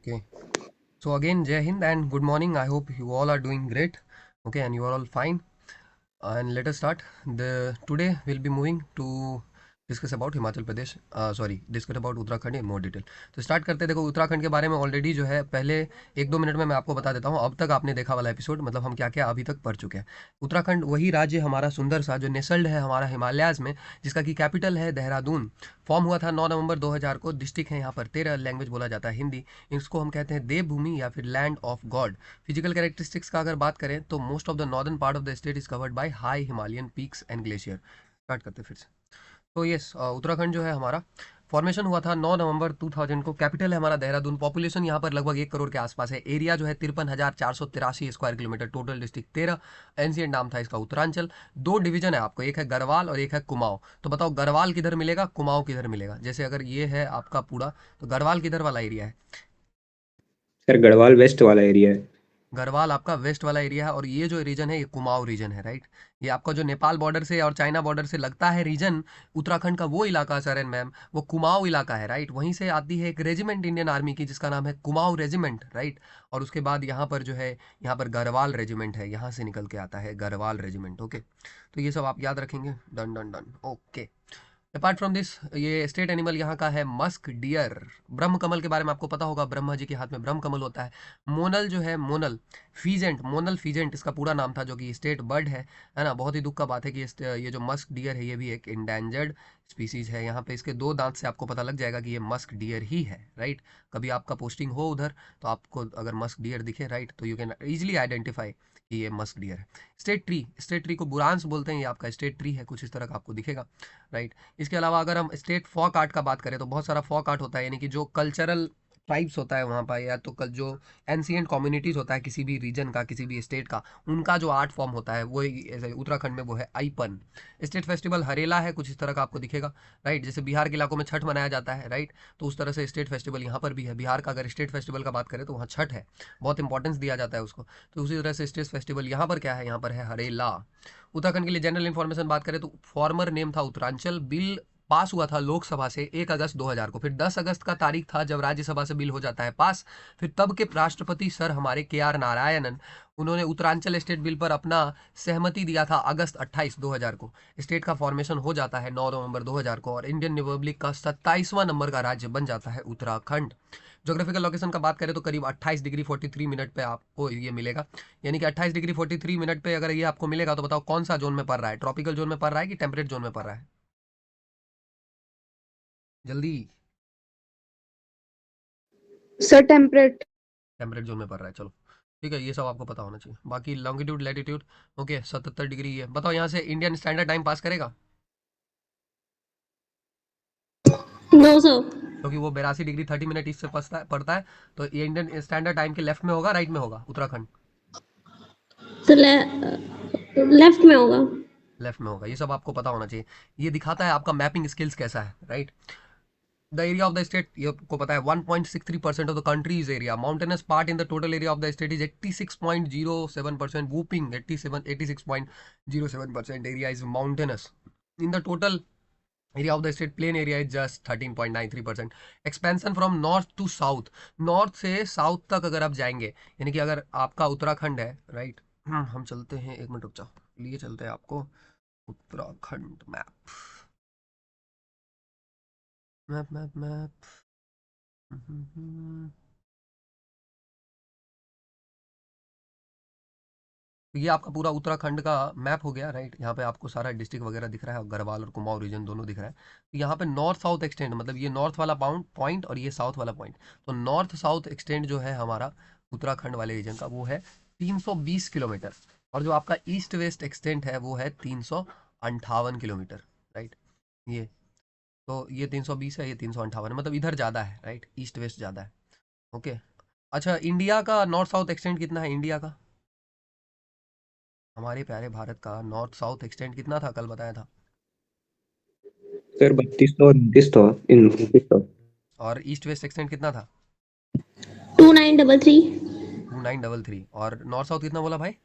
Okay. So again, Jai Hind and good morning. I hope you all are doing great. Okay, and you are all fine. And let us start. The today we'll be moving to discuss about Himachal Pradesh sorry discuss about Uttarakhand in more detail. तो start करते हैं। देखो उत्तराखंड के बारे में already जो है पहले 1-2 मिनट में मैं आपको बता देता हूँ। अब तक आपने देखा वाला एपिसोड मतलब हम क्या क्या अभी तक पढ़ चुके हैं। उत्तराखंड वही राज्य हमारा सुंदर सा जो नेसल्ड है हमारा हिमालयाज में, जिसका की कैपिटल है देहरादून। फॉर्म हुआ था 9 नवंबर 2000 को। डिस्ट्रिक्ट है यहाँ पर 13, लैंग्वेज बोला जाता है हिंदी। इसको हम कहते हैं देवभूमि या फिर land of God. Physical characteristics का अगर बात करें तो most of the northern part of the state is covered by high Himalayan peaks and glacier. Start करते हैं फिर से। तो यस, उत्तराखंड जो है हमारा फॉर्मेशन हुआ था 9 नवंबर 2000 को। कैपिटल है हमारा देहरादून। पॉपुलेशन यहाँ पर लगभग 1 करोड़ के आसपास है। एरिया जो है 53,483 square kilometre. Total district 13। Ancient नाम था इसका उत्तरांचल। 2 डिवीजन है आपको, एक है गढ़वाल और एक है कुमाऊं। तो बताओ गढ़वाल किधर मिलेगा, कुमाऊं किधर मिलेगा? जैसे अगर ये है आपका पूरा, तो गढ़वाल किधर वाला एरिया है? सर गढ़वाल वेस्ट वाला एरिया है। गढ़वाल आपका वेस्ट वाला एरिया है और ये जो रीजन है ये कुमाऊं रीजन है, राइट। ये आपका जो नेपाल बॉर्डर से और चाइना बॉर्डर से लगता है रीजन, उत्तराखंड का वो इलाका सर एंड मैम, वो कुमाऊं इलाका है, राइट। वहीं से आती है एक रेजिमेंट इंडियन आर्मी की जिसका नाम है कुमाऊं रेजिमेंट, राइट। और उसके बाद यहाँ पर जो है, यहाँ पर गढ़वाल रेजिमेंट है, यहाँ से निकल के आता है गढ़वाल रेजिमेंट। ओके, तो ये सब आप याद रखेंगे। Done done done. Okay. Apart from this, ये स्टेट एनिमल यहाँ का है मस्क डियर। ब्रह्म कमल के बारे में आपको पता होगा, ब्रह्मा जी के हाथ में ब्रह्म कमल होता है। मोनल जो है, मोनल फीजेंट, मोनल फीजेंट इसका पूरा नाम था, जो कि स्टेट बर्ड है ना। बहुत ही दुख का बात है कि ये जो मस्क डियर है ये भी एक इंडेंजर्ड स्पीसीज है। यहाँ पे इसके 2 दांत से आपको पता लग जाएगा कि ये मस्क डियर ही है, राइट। कभी आपका पोस्टिंग हो उधर तो आपको अगर मस्क डियर दिखे, राइट, तो यू कैन इजिली आइडेंटिफाई कि ये मस्क डियर है। स्टेट ट्री, स्टेट ट्री को बुरांस बोलते हैं, ये आपका स्टेट ट्री है, कुछ इस तरह का आपको दिखेगा, राइट। इसके अलावा अगर हम स्टेट फॉक आर्ट का बात करें तो बहुत सारा फॉक आर्ट होता है, यानी कि जो कल्चरल ट्राइब्स होता है वहाँ पर, या तो कल जो एंशियंट कम्युनिटीज होता है किसी भी रीजन का, किसी भी स्टेट का, उनका जो आर्ट फॉर्म होता है वो उत्तराखंड में वो है आईपन। स्टेट फेस्टिवल हरेला है, कुछ इस तरह का आपको दिखेगा, राइट। जैसे बिहार के इलाकों में छठ मनाया जाता है, राइट, तो उस तरह से स्टेट फेस्टिवल यहाँ पर भी है। बिहार का अगर स्टेट फेस्टिवल का बात करें तो वहाँ छठ है, बहुत इंपॉर्टेंस दिया जाता है उसको। तो उसी तरह से स्टेट फेस्टिवल यहाँ पर क्या है, यहाँ पर है हरेला। उत्तराखंड के लिए जनरल इन्फॉर्मेशन बात करें तो फॉर्मर नेम था उत्तरांचल। बिल पास हुआ था लोकसभा से 1 अगस्त 2000 को। फिर 10 अगस्त का तारीख था जब राज्यसभा से बिल हो जाता है पास। फिर तब के राष्ट्रपति सर हमारे KR नारायणन, उन्होंने उत्तरांचल स्टेट बिल पर अपना सहमति दिया था अगस्त 28 2000 को। स्टेट का फॉर्मेशन हो जाता है 9 नवंबर 2000 को और इंडियन रिपब्लिक का 27वां नंबर का राज्य बन जाता है उत्तराखंड। जोग्राफिकल लोकेशन का बात करें तो करीब 28 डिग्री 43 मिनट पे आपको ये मिलेगा। यानी कि 28 डिग्री 43 मिनट पे अगर ये आपको मिलेगा तो बताओ कौन सा जोन में पड़ रहा है? ट्रॉपिकल जोन में पड़ रहा है कि टेम्परेट जोन में पड़ रहा है? जल्दी। Sir temperate. टेम्परेट जोन में पड़ रहा है, चलो ठीक है, ये सब आपको पता होना चाहिए। बाकी लॉन्गिट्यूड लैटिट्यूड, ओके, 77 डिग्री है। बताओ यहाँ से इंडियन स्टैंडर्ड टाइम पास करेगा? No sir. क्योंकि वो 82 डिग्री 30 मिनट इससे पड़ता है। तो ये इंडियन स्टैंडर्ड टाइम के लेफ्ट में होगा, राइट में होगा उत्तराखंड? सर लेफ्ट में होगा। लेफ्ट में होगा, ये सब आपको पता होना चाहिए। ये दिखाता है आपका मैपिंग स्किल्स कैसा है, right. The area of the state, ये आपको पता है 1.63% of the countries area. Mountainous part in the total area of the state is 86.07%। Whooping 86.07% area is mountainous. In the total area of the state plain area is just 13.93%। expansion from north to south, north से south तक अगर आप जाएंगे, यानी कि अगर आपका उत्तराखंड है, राइट। हम चलते हैं, 1 मिनट रुक जाओ, लिए चलते हैं आपको Uttarakhand map. Map map map. तो ये आपका पूरा उत्तराखंड का मैप हो गया, राइट। यहाँ पे आपको सारा डिस्ट्रिक्ट वगैरह दिख रहा है और गढ़वाल और कुमाऊं रीजन दोनों दिख रहा है। तो यहाँ पे नॉर्थ साउथ एक्सटेंड, मतलब ये नॉर्थ वाला पॉइंट और ये साउथ वाला पॉइंट, तो नॉर्थ साउथ एक्सटेंड जो है हमारा उत्तराखंड वाले रीजन का वो है 320 किलोमीटर। और जो आपका ईस्ट वेस्ट एक्सटेंड है वो है 358 किलोमीटर, राइट। ये तो ये 320 है, ये 358 है, मतलब इधर ज़्यादा है, राइट, ईस्ट वेस्ट ज़्यादा है। ओके। अच्छा, इंडिया का नॉर्थ साउथ एक्सटेंड कितना है इंडिया का? हमारे प्यारे भारत का नॉर्थ साउथ एक्सटेंड कितना था, कल बताया था? सर 32 था। और ईस्ट वेस्ट एक्सटेंड कितना था? 2933। 2933। और नॉर्थ साउथ कितना बोला भाई?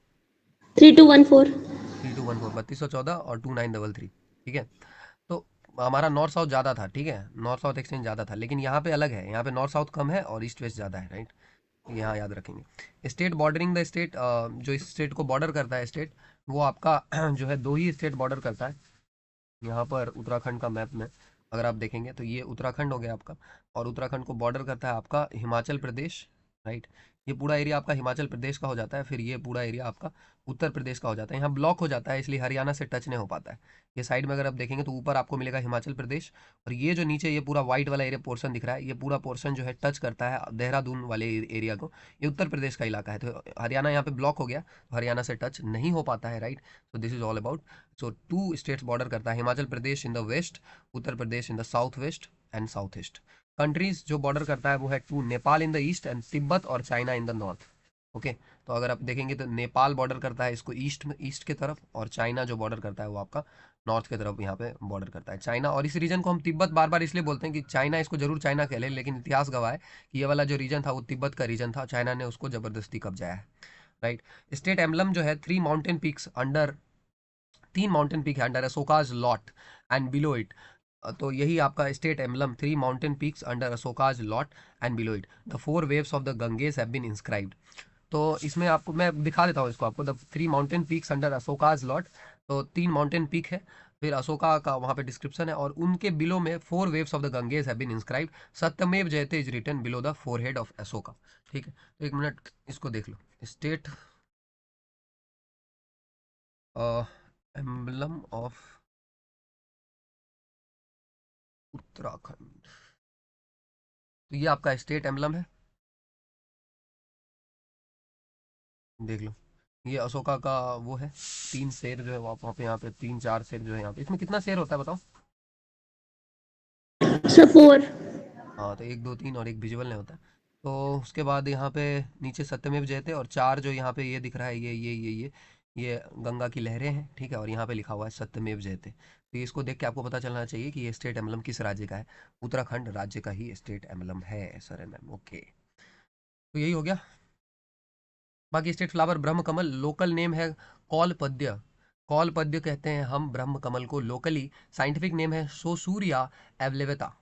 3214। 3214, 3214 और 2933, ठीक है। तो हमारा नॉर्थ साउथ ज़्यादा था, ठीक है, नॉर्थ साउथ एक्सचेंज ज़्यादा था, लेकिन यहाँ पे अलग है, यहाँ पे नॉर्थ साउथ कम है और ईस्ट वेस्ट ज़्यादा है, राइट। यहाँ याद रखेंगे। स्टेट बॉर्डरिंग द स्टेट, जो इस स्टेट को बॉर्डर करता है स्टेट, वो आपका जो है 2 ही स्टेट बॉर्डर करता है। यहाँ पर उत्तराखंड का मैप में अगर आप देखेंगे तो ये उत्तराखंड हो गया आपका, और उत्तराखंड को बॉर्डर करता है आपका हिमाचल प्रदेश, राइट। ये पूरा एरिया आपका हिमाचल प्रदेश का हो जाता है, फिर ये पूरा एरिया आपका उत्तर प्रदेश का हो जाता है। यहाँ ब्लॉक हो जाता है, इसलिए हरियाणा से टच नहीं हो पाता है। ये साइड में अगर आप देखेंगे तो ऊपर आपको मिलेगा हिमाचल प्रदेश, और ये जो नीचे ये पूरा व्हाइट वाला एरिया पोर्शन दिख रहा है, ये पूरा पोर्शन जो है टच करता है देहरादून वाले एरिया को। ये उत्तर प्रदेश का इलाका है, तो हरियाणा यहाँ पे ब्लॉक हो गया, तो हरियाणा से टच नहीं हो पाता है, right. So this is all about. So 2 states border करता है, Himachal Pradesh in the west, Uttar Pradesh in the south west and south east. Countries जो बॉर्डर करता है वो है 2, Nepal in the east and Tibet और China in the north. Okay, तो अगर आप देखेंगे तो नेपाल बॉर्डर करता है इसको ईस्ट में, ईस्ट की तरफ, और चाइना जो बॉर्डर करता है वो आपका नॉर्थ की तरफ यहाँ पे बॉर्डर करता है चाइना। और इस रीजन को हम तिब्बत बार बार इसलिए बोलते हैं कि चाइना इसको जरूर चाइना कह ले, लेकिन इतिहास गवाह है कि ये वाला जो रीजन था वो तिब्बत का रीजन था, चाइना ने उसको जबरदस्ती कब्जाया है, राइट। स्टेट एम्बलम जो है 3 mountain peaks under, 3 mountain peak है under Ashoka's lot and below it. तो यही आपका state emblem, 3 mountain peaks under Ashoka's lot and below it, the 4 waves of the Ganges have been inscribed. तो इसमें आपको मैं दिखा देता हूँ इसको आपको, the 3 mountain peaks under Ashoka's lot. तो 3 माउंटेन पीक है, फिर अशोका का वहाँ पे डिस्क्रिप्शन है, और उनके बिलो में 4 waves of the Ganges have been inscribed, सत्यमेव जयते is written below the forehead of Ashoka. ठीक है, तो 1 मिनट इसको देख लो। स्टेट एम्बलम ऑफ उत्तराखंड, तो ये आपका स्टेट एम्बलम है, देख लो। ये अशोका का वो है, 3 शेर जो है वहाँ पे, यहाँ पे 3-4 शेर जो है यहाँ पे। इसमें कितना शेर होता है बताओ? सर 4। हाँ, तो 1 2 3 और एक विजुअल नहीं होता है। तो उसके बाद यहाँ पे नीचे सत्यमेव जयते, और 4 जो यहाँ पे ये दिख रहा है, ये गंगा की लहरें हैं, ठीक है, और यहाँ पे लिखा हुआ है सत्यमेव जयते। तो इसको देख के आपको पता चलना चाहिए कि ये स्टेट एम्बलम किस राज्य का है। उत्तराखंड राज्य का ही स्टेट एम्बलम है सर एंड मैम। ओके, तो यही हो गया। बाकी स्टेट फ्लावर ब्रह्म कमल, लोकल नेम है कौल पद्य, कौल पद्य कहते हैं हम ब्रह्म कमल को लोकली। साइंटिफिक नेम है सोसूरिया एवलेवेता।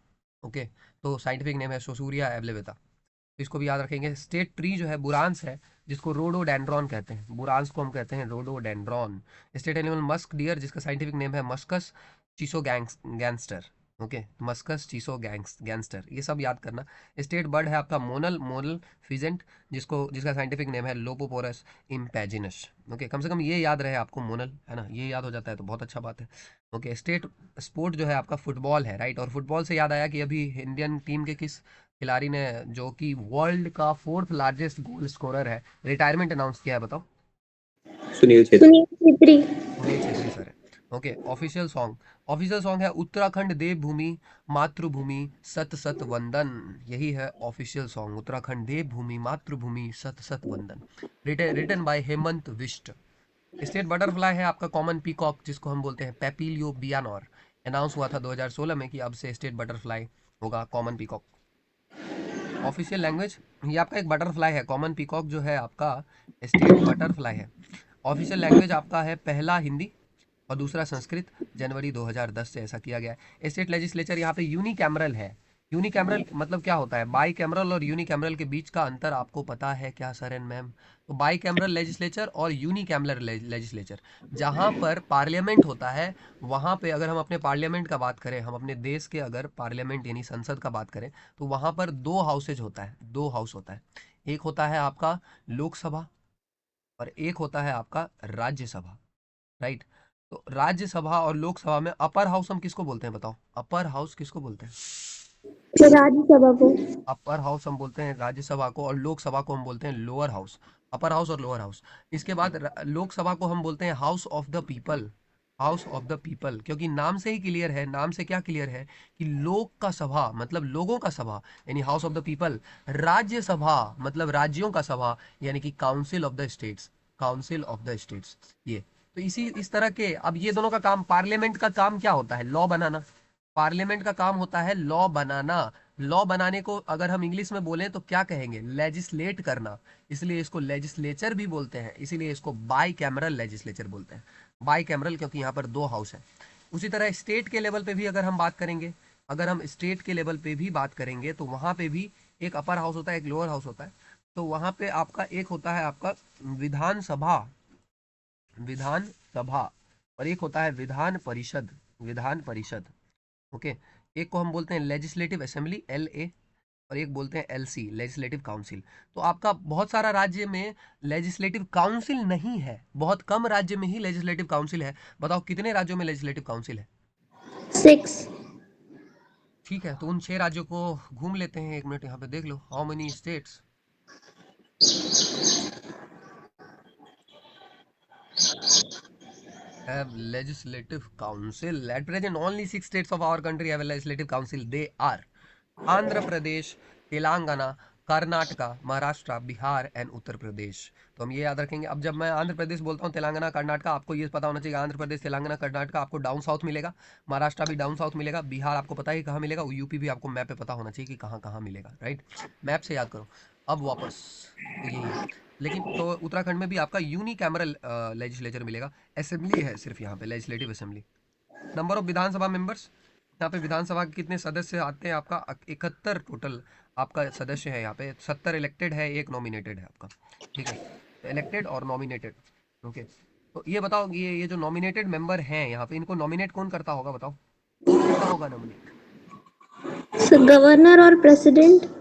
ओके, तो साइंटिफिक नेम है सोसूरिया एवलेवेता, तो इसको भी याद रखेंगे। स्टेट ट्री जो है बुरांस है, जिसको रोडोडेंड्रॉन कहते हैं, बुरांस को हम कहते हैं rhododendron. State animal musk deer, जिसका साइंटिफिक नेम है मस्कस चीसो गैंगस्टर। ओके, मस्कस चीसो गैंगस्टर, ये सब याद करना। स्टेट बर्ड है आपका मोनल, मोनल फिजेंट, जिसका साइंटिफिक नेम है लोपोपोरस इम्पैजिनस। ओके, कम से कम ये याद रहे आपको, मोनल है ना, ये याद हो जाता है तो बहुत अच्छा बात है। ओके, स्टेट स्पोर्ट जो है आपका फुटबॉल है, राइट। और फुटबॉल से याद आया कि अभी इंडियन टीम के किस खिलाड़ी ने, जो कि वर्ल्ड का 4th लार्जेस्ट गोल स्कोरर है, रिटायरमेंट अनाउंस किया है, बताओ? सुनील छेत्री। सुनील छेत्री। सुनील छेत्री सर है। ओके, ऑफिशियल सॉन्ग है उत्तराखंड देवभूमि मातृभूमि सत सत वंदन। यही है ऑफिशियल सॉन्ग, उत्तराखंड देवभूमि मातृभूमि सत सत वंदन, written by Hemant Bisht. State butterfly है आपका कॉमन पीकॉक, जिसको हम बोलते हैं पेपिलियो बियानोर। अनाउंस हुआ था 2016 में कि अब से स्टेट बटरफ्लाई होगा कॉमन पीकॉक। ऑफिशियल लैंग्वेज, ये आपका एक बटरफ्लाई है, कॉमन पीकॉक जो है आपका स्टेट बटरफ्लाई है। ऑफिशियल लैंग्वेज आपका है पहला हिंदी और दूसरा संस्कृत, जनवरी 2010 से ऐसा किया गया है। स्टेट लेजिस्लेचर यहाँ पे यूनिकैमरल है। यूनिकैमरल मतलब क्या होता है? बाई कैमरल और यूनिकैमरल के बीच का अंतर आपको पता है क्या सर एंड मैम? तो बाई कैमरल लेजिस्लेचर और यूनिकैमरल लेजिस्लेचर, जहाँ पर पार्लियामेंट होता है, वहाँ पे अगर हम अपने पार्लियामेंट का बात करें, हम अपने देश के अगर पार्लियामेंट यानी संसद का बात करें, तो वहाँ पर 2 हाउसेज होता है, 2 हाउस होता है। एक होता है आपका लोकसभा और एक होता है आपका राज्यसभा, राइट। तो राज्यसभा और लोकसभा में अपर हाउस हम किसको बोलते हैं बताओ? अपर हाउस किसको बोलते हैं? राज्यसभा को। अपर हाउस हम बोलते हैं राज्यसभा को, और लोकसभा को हम बोलते हैं लोअर हाउस। अपर हाउस और लोअर हाउस। इसके बाद लोकसभा को हम बोलते हैं house of the people, house of the people, क्योंकि नाम से ही क्लियर है, नाम से क्या क्लियर है कि लोक का सभा मतलब लोगों का सभा, यानी house of the people. Rajya Sabha मतलब राज्यों का सभा, यानी कि council of the states, council of the states. ये तो इस तरह के, अब ये दोनों का काम, पार्लियामेंट का काम क्या होता है? लॉ बनाना। पार्लियामेंट का काम होता है लॉ बनाना। लॉ बनाने को अगर हम इंग्लिश में बोलें तो क्या कहेंगे? लेजिस्लेट करना। इसलिए इसको लेजिस्लेचर भी बोलते हैं, इसीलिए इसको बाई कैमरल लेजिस्लेचर बोलते हैं। बाई कैमरल क्योंकि यहाँ पर 2 हाउस है। उसी तरह स्टेट के लेवल पे भी अगर हम बात करेंगे, अगर हम स्टेट के लेवल पे भी बात करेंगे तो वहाँ पे भी एक अपर हाउस होता है, एक लोअर हाउस होता है। तो वहाँ पे आपका एक होता है आपका विधानसभा, विधान सभा, और एक होता है विधान परिषद, विधान परिषद। ओके, एक को हम बोलते हैं लेजिस्लेटिव असेंबली, LA, और एक बोलते हैं LC, लेजिस्लेटिव काउंसिल। तो आपका बहुत सारा राज्य में लेजिस्लेटिव काउंसिल नहीं है, बहुत कम राज्य में ही लेजिस्लेटिव काउंसिल है। बताओ कितने राज्यों में लेजिस्लेटिव काउंसिल है? 6। ठीक है, तो उन 6 राज्यों को घूम लेते हैं, एक मिनट यहाँ पे देख लो, how many states have legislative council at present? Only 6 states of our country have a legislative council. They are Andhra Pradesh, Telangana, Karnataka, Maharashtra, Bihar and Uttar Pradesh. तो हम ये याद रखेंगे। अब जब मैं आंध्र प्रदेश बोलता हूँ, तेलंगाना, कर्नाटका, आपको ये पता होना चाहिए आंध्र प्रदेश, तेलंगाना, कर्नाटका आपको डाउन साउथ मिलेगा, महाराष्ट्र भी डाउन साउथ मिलेगा, बिहार आपको पता है कहाँ मिलेगा, यूपी भी आपको मैप पे पता होना चाहिए कि कहाँ कहाँ मिलेगा, राइट? मैप से याद करो। अब वापस, तो यही है। लेकिन तो उत्तराखंड में भी आपका यूनिकैमरल लेजिस्लेचर मिलेगा, असेंबली है सिर्फ यहाँ पे, legislative assembly. Number of Vidhan Sabha members, यहाँ पे विधानसभा के कितने सदस्य आते हैं? आपका 71 टोटल आपका सदस्य है यहाँ पे। 70 इलेक्टेड है, एक नॉमिनेटेड है आपका, ठीक है? इलेक्टेड और नॉमिनेटेड। ओके, तो ये बताओ, ये जो नॉमिनेटेड मेंबर हैं यहाँ पे, इनको नॉमिनेट कौन करता होगा? बताओ कौन करता होगा नॉमिनेट? गवर्नर और प्रेसिडेंट।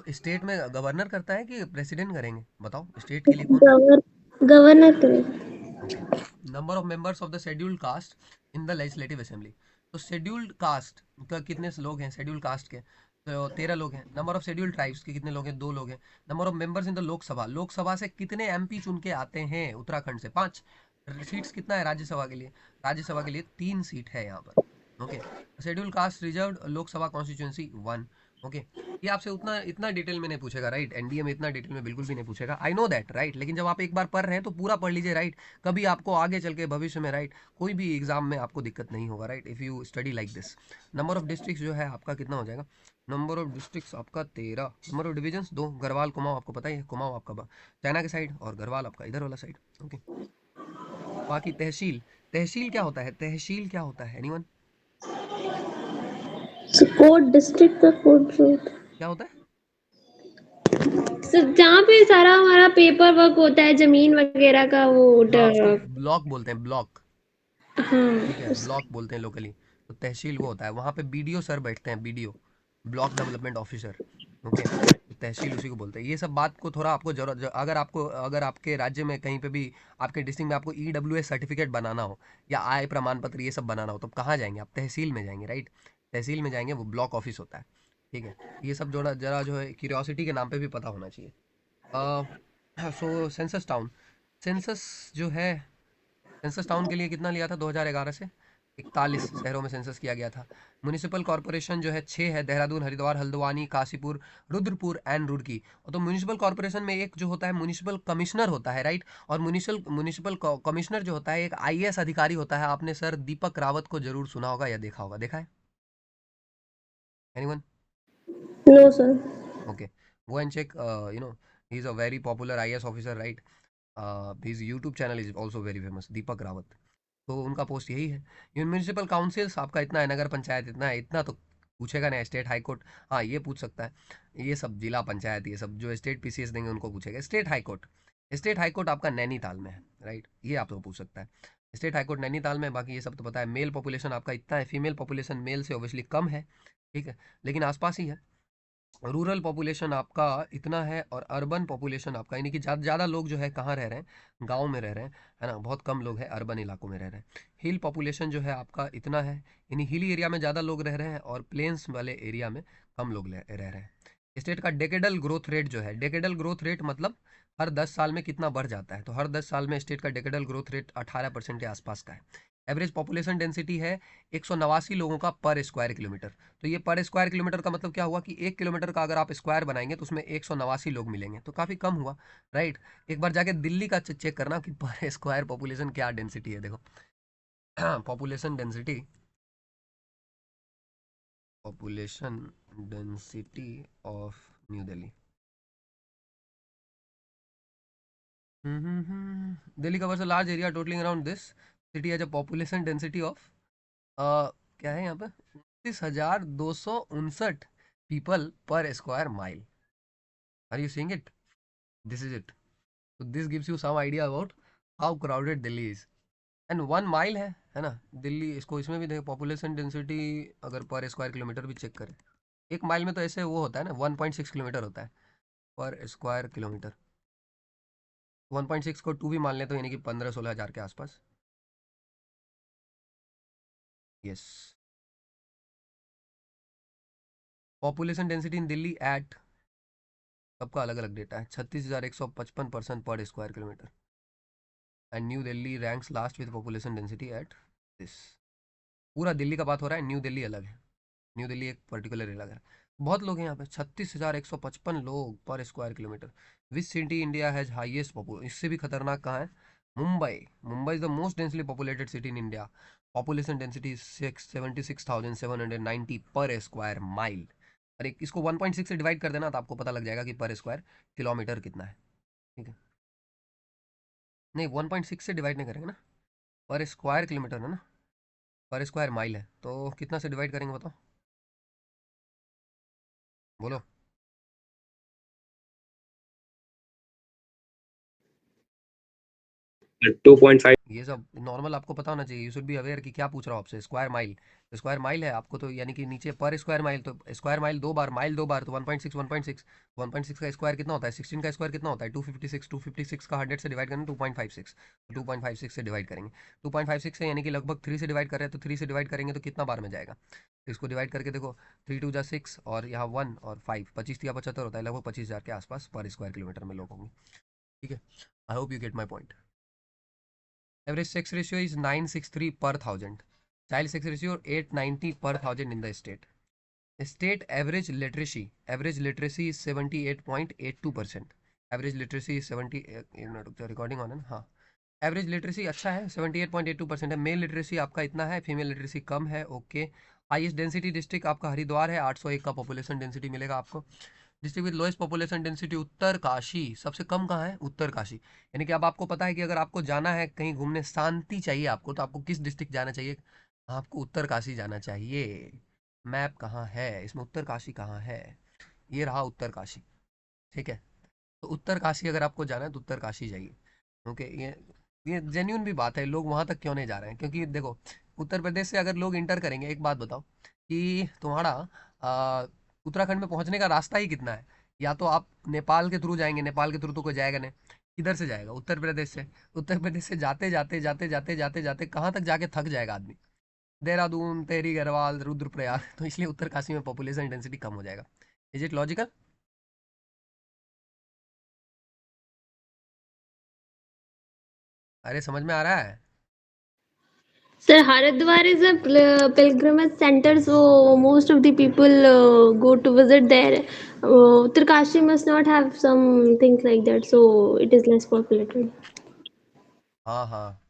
स्टेट में गवर्नर करता है कि प्रेसिडेंट करेंगे? बताओ स्टेट के लिए कौन? गवर्नर करें। Okay, number of members of the scheduled caste in the legislative assembly. तो शेड्यूल्ड कास्ट का कितने लोग हैं शेड्यूल्ड कास्ट के? तो 13 लोग हैं। नंबर ऑफ शेड्यूल्ड ट्राइब्स के कितने लोग हैं? 2 लोग हैं। Number of members in the Lok Sabha, Lok Sabha से कितने MP चुन के आते हैं उत्तराखंड से? 5। सीट्स कितना है राज्यसभा के लिए? राज्यसभा के लिए 3 सीट है यहाँ पर। Okay, scheduled caste reserved Lok Sabha constituency 1। Okay, ये आपसे उतना इतना डिटेल में नहीं पूछेगा, राइट? एनडीए में इतना डिटेल में बिल्कुल भी नहीं पूछेगा, आई नो दैट, राइट? लेकिन जब आप एक बार पढ़ रहे हैं तो पूरा पढ़ लीजिए, राइट? कभी आपको आगे चल के भविष्य में, राइट, कोई भी एग्जाम में आपको दिक्कत नहीं होगा, right, if you study like this. Number of district जो है आपका कितना हो जाएगा? नंबर ऑफ डिस्ट्रिक्ट्स आपका 13। Number of divisions 2, Garhwal Kumaon आपको पता ही है, कुमाऊं आपका चाइना के साइड और गढ़वाल आपका इधर वाला साइड। ओके, बाकी तहसील, तहसील क्या होता है? तहसील क्या होता है? एनीवन? कोर्ट, डिस्ट्रिक्ट का कोर्ट जो क्या होता है? जहाँ पे सारा हमारा पेपर वर्क होता है, जमीन वगैरह का, वो हाँ, उसको ब्लॉक बोलते हैं, ब्लॉक। ठीक है, हाँ। ब्लॉक बोलते हैं लोकली। तो तहसील वो होता है, वहाँ पे BDO सर बैठते हैं, BDO, block development officer. Okay, तो तहसील उसी को बोलते हैं। ये सब बात को थोड़ा आपको जरूरत, अगर आपके राज्य में कहीं पे भी, आपके डिस्ट्रिक्ट में आपको EWS सर्टिफिकेट बनाना हो या आय प्रमाण पत्र ये सब बनाना हो, तो कहाँ जाएंगे आप? तहसील में जाएंगे, राइट? तहसील में जाएंगे, वो ब्लॉक ऑफिस होता है। ठीक है, ये सब जोड़ा जरा जो है क्यूरियोसिटी के नाम पे भी पता होना चाहिए। सो सेंसस टाउन, सेंसस जो है, सेंसस टाउन के लिए कितना लिया था 2011 से? 41 शहरों में सेंसस किया गया था। म्यूनिसिपल कॉरपोरेशन जो है 6 है, देहरादून, हरिद्वार, हल्द्वानी, काशीपुर, रुद्रपुर एंड रुड़की। और तो म्यूनिसिपल कॉरपोरेशन में एक जो होता है म्यूनिसिपल कमिश्नर होता है, राइट? और म्यूनिसिपल कमिश्नर जो होता है एक IAS अधिकारी होता है। आपने सर दीपक रावत को जरूर सुना होगा या देखा होगा, देखा है? Anyone? No sir. Okay, go and check, you know, he is a very popular IAS officer, right? His YouTube channel is also very famous, Deepak Rawat. तो उनका पोस्ट यही है। म्यूनिसिपल काउंसिल्स आपका इतना है, नगर पंचायत इतना है, इतना तो पूछेगा नहीं। स्टेट हाई कोर्ट, हाँ ये पूछ सकता है। ये सब जिला पंचायत, ये सब जो स्टेट PCS देंगे उनको पूछेगा। State high court, state high court आपका नैनीताल में है, राइट? ये आपको पूछ सकता है, स्टेट हाई कोर्ट नैनीताल में। बाकी ये सब तो पता है। मेल पॉपुलेशन आपका इतना है, फीमेल पॉपुलेशन मेल से ऑब्वियसली कम है, ठीक है, लेकिन आसपास ही है। रूरल पॉपुलेशन आपका इतना है, और अर्बन पॉपुलेशन आपका, यानी कि ज़्यादा लोग जो है कहाँ रह रहे हैं? गांव में रह रहे हैं, है ना? बहुत कम लोग हैं अर्बन इलाकों में रह रहे हैं। हिल पॉपुलेशन जो है आपका इतना है, यानी हिली एरिया में ज़्यादा लोग रह रहे हैं और प्लेन्स वाले एरिया में कम लोग रह रहे हैं। स्टेट का डेकेडल ग्रोथ रेट जो है, डेकेडल ग्रोथ रेट मतलब हर 10 साल में कितना बढ़ जाता है, तो हर 10 साल में स्टेट का डेकेडल ग्रोथ रेट 18% के आसपास का है। एवरेज पॉपुलेशन डेंसिटी है 189 लोगों का पर स्क्वायर किलोमीटर। तो ये पर स्क्वायर किलोमीटर का मतलब क्या हुआ कि 1 किलोमीटर का अगर आप स्क्वायर बनाएंगे तो उसमें 189 लोग मिलेंगे, तो काफ़ी कम हुआ, राइट? एक बार जाके दिल्ली का चेक करना कि पर स्क्वायर पॉपुलेशन क्या डेंसिटी है, देखो। Population density, population density of new Delhi. Delhi covers a large area totaling around this city has a population density of क्या है यहाँ पे 29,259 people per square mile. Are you seeing it? This is it. So this gives you some idea about how crowded Delhi is. And 1 mile है ना दिल्ली। इसको इसमें भी देखो पॉपुलेशन डेंसिटी अगर पर स्क्वायर किलोमीटर भी चेक करें, 1 माइल में तो ऐसे वो होता है ना 1.6 किलोमीटर होता है पर स्क्वायर किलोमीटर। 1.6 को 2 भी मान लें तो यानी कि 15-16 हज़ार के आसपास। Yes. Population density in Delhi at, सबका अलग अलग डेटा है, 36,155 पर square kilometre. And new Delhi ranks last with population density at this. पूरा दिल्ली का बात हो रहा है, न्यू दिल्ली अलग है। न्यू दिल्ली एक पर्टिकुलर अलग है। बहुत लोग हैं यहाँ पे, 36,155 लोग पर square kilometre. Which city India has highest population, इससे भी खतरनाक कहाँ है? Mumbai. Mumbai is the most densely populated city in India. Population density 76,790 पर स्क्वायर माइल। और एक इसको 1.6 से डिवाइड कर देना तो आपको पता लग जाएगा कि पर स्क्वायर किलोमीटर कितना है। ठीक है, नहीं 1.6 से डिवाइड नहीं करेंगे ना, पर स्क्वायर किलोमीटर है ना, पर स्क्वायर माइल है तो कितना से डिवाइड करेंगे बताओ, बोलो। 2.5। ये सब नॉर्मल आपको पता होना चाहिए, यू शुड बी अवेयर कि क्या पूछ रहा हूँ आपसे। स्क्वायर माइल, स्क्वायर माइल है आपको तो, यानी कि नीचे पर स्क्वायर माइल, तो स्क्वायर माइल 2 बार, माइल 2 बार तो 1.6 1.6। 1.6 का स्क्वायर कितना होता है? 16 का स्क्वायर कितना होता है? 256। 256 का 100 से डिवाइड करेंगे 2.56, 2.56 से डिवाइड करेंगे। 2.56 से यानी कि लगभग 3 से डिवाइड कर रहे हैं, तो 3 से डिवाइड करेंगे तो कितना बार में जाएगा? तो इसको डिवाइड करके देखो, 3 2 जा 6 और यहाँ 1 और 5, 25 या 75 होता है, लगभग 25,000 के आसपास पर स्क्वायर किलोमीटर में लोग होंगे। ठीक है, आई hope you get my point. Average sex ratio is 963 per thousand. Child sex ratio 890 per thousand in the state. State average literacy is 78.82%. Average literacy is 70, एक मिनट रुक जाओ, रिकॉर्डिंग ऑन है ना? हाँ, एवरेज लिटरेसी अच्छा है, 78.82% है। Mail literacy आपका इतना है, फीमेल लिटरेसी कम है। ओके। हाईएस्ट डेंसिटी डिस्ट्रिक्ट आपका हरिद्वार है, 801 का पॉपुलेशन डेंसिटी मिलेगा आपको। District with lowest population density Uttarkashi, सबसे कम कहाँ है? उत्तरकाशी। यानी कि अब आपको पता है कि अगर आपको जाना है कहीं घूमने, शांति चाहिए आपको, तो आपको किस डिस्ट्रिक्ट जाना चाहिए? आपको उत्तरकाशी जाना चाहिए। मैप कहाँ है इसमें? उत्तरकाशी कहाँ है? ये रहा उत्तरकाशी। ठीक है, तो उत्तरकाशी अगर आपको जाना है तो उत्तरकाशी जाइए। ओके, ये जेन्यून भी बात है, लोग वहां तक क्यों नहीं जा रहे हैं? क्योंकि देखो, उत्तर प्रदेश से अगर लोग इंटर करेंगे, एक बात बताओ कि तुम्हारा उत्तराखंड में पहुंचने का रास्ता ही कितना है? या तो आप नेपाल के थ्रू जाएंगे, नेपाल के थ्रू तो कोई जाएगा नहीं, किधर से जाएगा? उत्तर प्रदेश से। उत्तर प्रदेश से जाते जाते जाते जाते जाते जाते कहाँ तक जाके थक जाएगा आदमी? देहरादून, टेहरी गढ़वाल, रुद्रप्रयाग। तो इसलिए उत्तरकाशी में पॉपुलेशन डेंसिटी कम हो जाएगा। Is it logical? अरे समझ में आ रहा है? Sir, Haridwar is a pilgrimage center, so most of the people go to visit there. Uttarkashi must not have some things like that, so it is less populated. हाँ हाँ,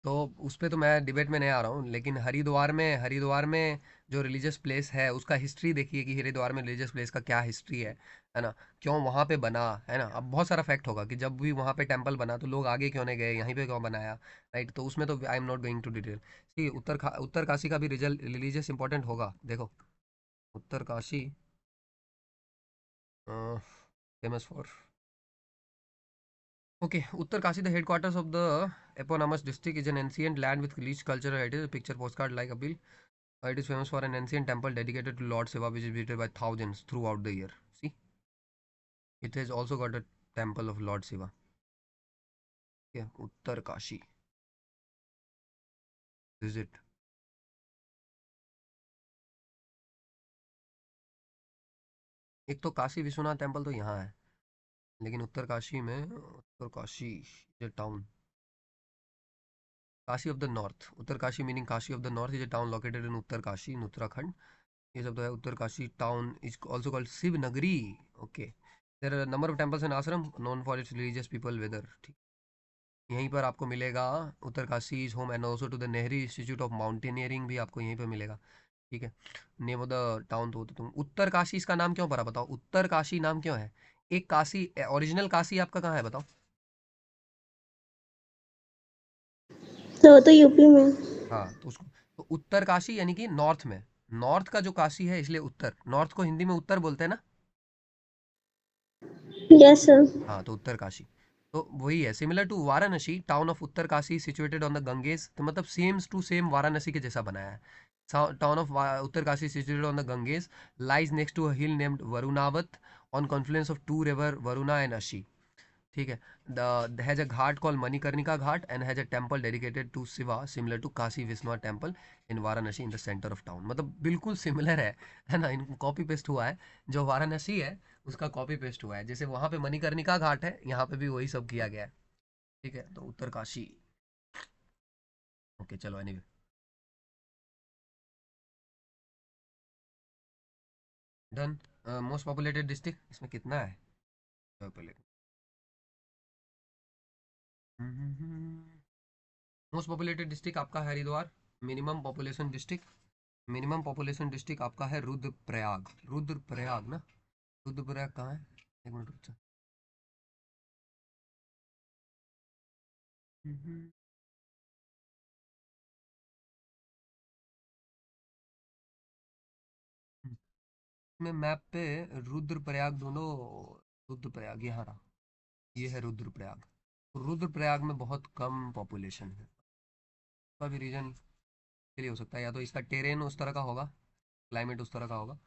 तो उस पे तो मैं डिबेट में नहीं आ रहा हूँ, लेकिन हरिद्वार में जो रिलीजियस प्लेस है उसका हिस्ट्री देखिए कि हरिद्वार में रिलीजियस प्लेस का क्या हिस्ट्री है ना? क्यों वहाँ पे बना, है ना? अब बहुत सारा फैक्ट होगा कि जब भी वहाँ पे टेम्पल बना तो लोग आगे क्यों नहीं गए, यहीं पे क्यों बनाया, राइट? तो उसमें तो I am not going to detail. See Uttarkashi का भी रिजल्ट रिलीजियस इंपॉर्टेंट होगा। देखो, Uttarkashi famous for, okay, Uttarkashi the headquarters of the eponymous district is an ancient land with rich cultural heritage. A picture postcard like appeal. It is famous for an ancient temple dedicated to Lord Shiva, which is visited by thousands throughout the year. See, it has also got a temple of Lord Shiva. Yeah, Uttarkashi. Visit. एक तो Kashi Vishwanath temple तो यहाँ है, लेकिन उत्तरकाशी में, Uttarkashi is a town. Kashi of the north, Uttarkashi meaning Kashi of the north is a town located in Uttarkashi in Uttarakhand. ये सब तो है। Uttarkashi town is also called Shiv Nagari. Okay, there are number of temples and ashram known for its religious people weather. ठीक, यहीं पर आपको मिलेगा। Uttarkashi is home and also to the Nehru institute of mountaineering, भी आपको यहीं पर मिलेगा। ठीक है, नेम ऑफ द टाउन तो तुम उत्तरकाशी इसका नाम क्यों पड़ा बताओ? उत्तरकाशी नाम क्यों है? एक काशी, ओरिजिनल काशी आपका कहाँ है बताओ? So, तो यूपी में। हाँ, तो उसको तो उत्तरकाशी यानी कि नॉर्थ में, नॉर्थ का जो काशी है इसलिए उत्तर, नॉर्थ को हिंदी में उत्तर बोलते हैं ना। Yes, sir. हाँ, तो उत्तरकाशी तो वही है, similar to Varanasi, town of Uttarkashi situated on the Ganges, तो मतलब सेम टू सेम वाराणसी के जैसा बनाया है। Town of Uttarkashi situated on the Ganges lies next to a hill named Varunavat on confluence of two river Varuna and Asi. ठीक है, the has a ghat call Manikarnika ghat and has a temple dedicated to Shiva similar to Kashi Vishwanath temple in Varanasi in the centre of town. मतलब बिल्कुल similar है ना, इनको copy paste हुआ है, जो वाराणसी है उसका कॉपी पेस्ट हुआ है, जैसे वहां पे मणिकर्णिका घाट है यहाँ पे भी वही सब किया गया है। ठीक है, तो उत्तरकाशी। ओके चलो, anyway done. Most populated district इसमें कितना है पॉपुलेटेड? मोस्ट पॉपुलेटेड डिस्ट्रिक्ट आपका Haridwar. Minimum population district, minimum population district आपका है रुद्रप्रयाग। रुद्रप्रयाग ना, रुद्रप्रयाग कहाँ है? एक मिनट रुक जा। हम्म, मैं मैप पे रुद्रप्रयाग दोनों, रुद्रप्रयाग यहाँ रहा, ये है रुद्रप्रयाग। रुद्रप्रयाग में बहुत कम पॉपुलेशन है, इसका भी रीजन के लिए हो सकता है, या तो इसका टेरेन उस तरह का होगा, क्लाइमेट उस तरह का होगा,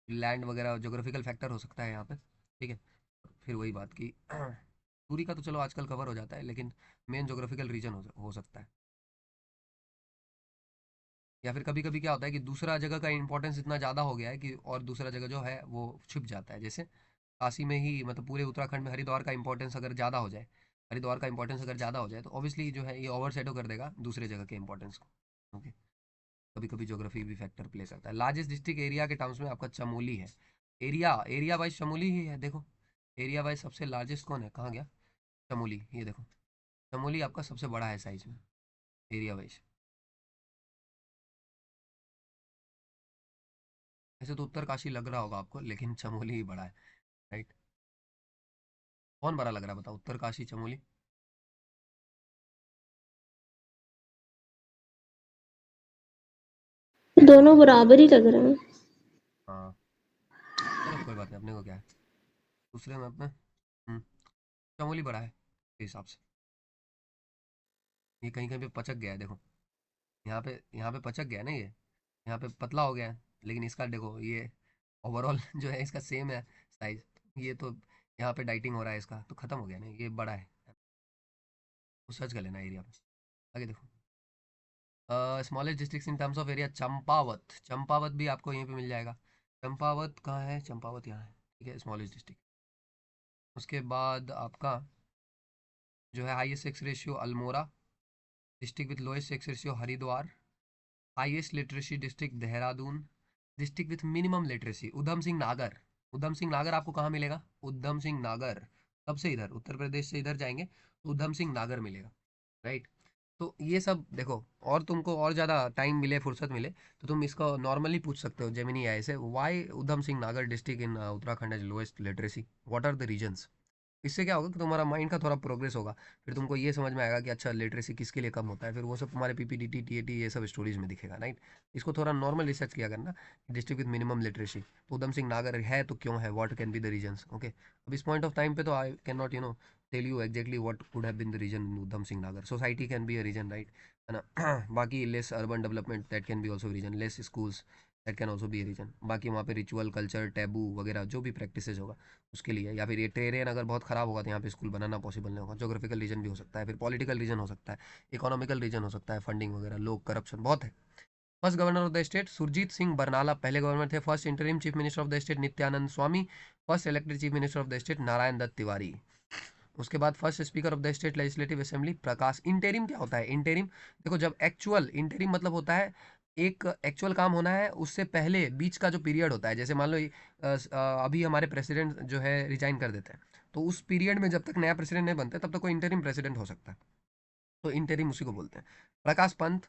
लैंड वगैरह जोग्राफिकल फैक्टर हो सकता है यहाँ पे। ठीक है, फिर वही बात की दूरी का तो चलो आजकल कवर हो जाता है, लेकिन मेन जोग्राफिकल रीजन हो सकता है। या फिर कभी कभी क्या होता है कि दूसरा जगह का इंपॉर्टेंस इतना ज़्यादा हो गया है कि और दूसरा जगह जो है वो छिप जाता है, जैसे काशी में ही, मतलब पूरे उत्तराखंड में हरिद्वार का इंपॉर्टेंस अगर ज़्यादा हो जाए, हरिद्वार का इंपॉर्टेंस अगर ज़्यादा हो जाए तो ऑब्वियसली जो है ये ओवरशैडो कर देगा दूसरे जगह के इंपॉर्टेंस को। ओके, कभी कभी ज्योग्राफी भी फैक्टर प्ले करता है। लार्जेस्ट डिस्ट्रिक्ट एरिया के टर्म्स में आपका चमोली है। एरिया एरिया वाइज चमोली ही है, देखो एरिया वाइज सबसे लार्जेस्ट कौन है, कहाँ गया चमोली, ये देखो चमोली आपका सबसे बड़ा है साइज में, एरिया वाइज। ऐसे तो उत्तरकाशी लग रहा होगा आपको, लेकिन चमोली ही बड़ा है, राइट? कौन बड़ा लग रहा है बताओ, उत्तरकाशी चमोली? दोनों बराबर ही लग रहे हैं। हाँ, चलो कोई बात नहीं, अपने को क्या है, दूसरे मैप में चमोली बड़ा है के हिसाब से। ये कहीं कहीं पे पचक गया है, देखो यहाँ पे पचक गया है ना, ये यहाँ पे पतला हो गया है, लेकिन इसका देखो ये ओवरऑल जो है इसका सेम है साइज। ये तो यहाँ पे डाइटिंग हो रहा है इसका, तो खत्म हो गया ना, ये बड़ा है। तो सर्च कर लेना एरिया पे, आगे देखो। Smallest district in terms of area, Champawat, Champawat भी आपको यहीं पे मिल जाएगा। चंपावत कहाँ है, चंपावत यहाँ है। ठीक है, स्मॉलेस्ट डिस्ट्रिक्ट। उसके बाद आपका जो है highest sex ratio Almora, district with lowest sex ratio Haridwar, highest literacy district Dehradun, district with minimum literacy Udham Singh Nagar. Udham Singh नागर आपको कहाँ मिलेगा, उधम सिंह नागर सबसे इधर उत्तर प्रदेश से इधर जाएंगे तो उधम सिंह नागर मिलेगा, राइट? तो ये सब देखो, और तुमको और ज़्यादा टाइम मिले, फुर्सत मिले, तो तुम इसको नॉर्मली पूछ सकते हो जेमिनी आई से, Y Udham Singh Nagar district in Uttarakhand as lowest literacy, what are the reasons. इससे क्या होगा कि तुम्हारा माइंड का थोड़ा प्रोग्रेस होगा, फिर तुमको ये समझ में आएगा कि अच्छा लिटरेसी किसके लिए कम होता है, फिर वो सब तुम्हारे पीपीडीटी टीएटी ये सब स्टोरीज में दिखेगा, राइट? इसको थोड़ा नॉर्मल रिसर्च किया करना, डिस्ट्रिक्ट विद मिनिमम लिटरेसी, तो उधम सिंह नागर है तो क्यों है, what can be the reasons. Okay, अब इस पॉइंट ऑफ टाइम पे तो I can not tell you exactly what could have been the reason in Udham Singh Nagar. Society can be a reason, right, है ना? बाकी less urban development that can be also reason, less schools that can also be a reason. बाकी वहाँ पे ritual culture taboo वगैरह जो भी practices होगा उसके लिए, या फिर ये टेरेन अगर बहुत ख़राब होगा तो यहाँ पे स्कूल बनाना पॉसिबल नहीं होगा। जोग्राफिकल रीजन भी हो सकता है, फिर पॉलिटिकल रीजन हो सकता है, इकोनॉमिकल रीजन हो सकता है, फंडिंग वगैरह, लोग करप्शन बहुत है। First governor of the state Surjit Singh Barnala पहले गवर्नर थे। First interim chief minister of the state Nityanand Swami. First elected chief minister of the state Narayan Dutt Tiwari. उसके बाद first speaker of the state legislative assembly Prakash. Interim क्या होता है, इंटेरिम देखो, जब एक्चुअल इंटेरिम मतलब होता है एक एक्चुअल काम होना है उससे पहले बीच का जो पीरियड होता है, जैसे मान लो अभी हमारे प्रेसिडेंट जो है रिजाइन कर देते हैं, तो उस पीरियड में जब तक नया प्रेसिडेंट नहीं बनता तब तक कोई इंटरिम प्रेसिडेंट हो सकता है, तो इंटरिम उसी को बोलते हैं। Prakash Pant.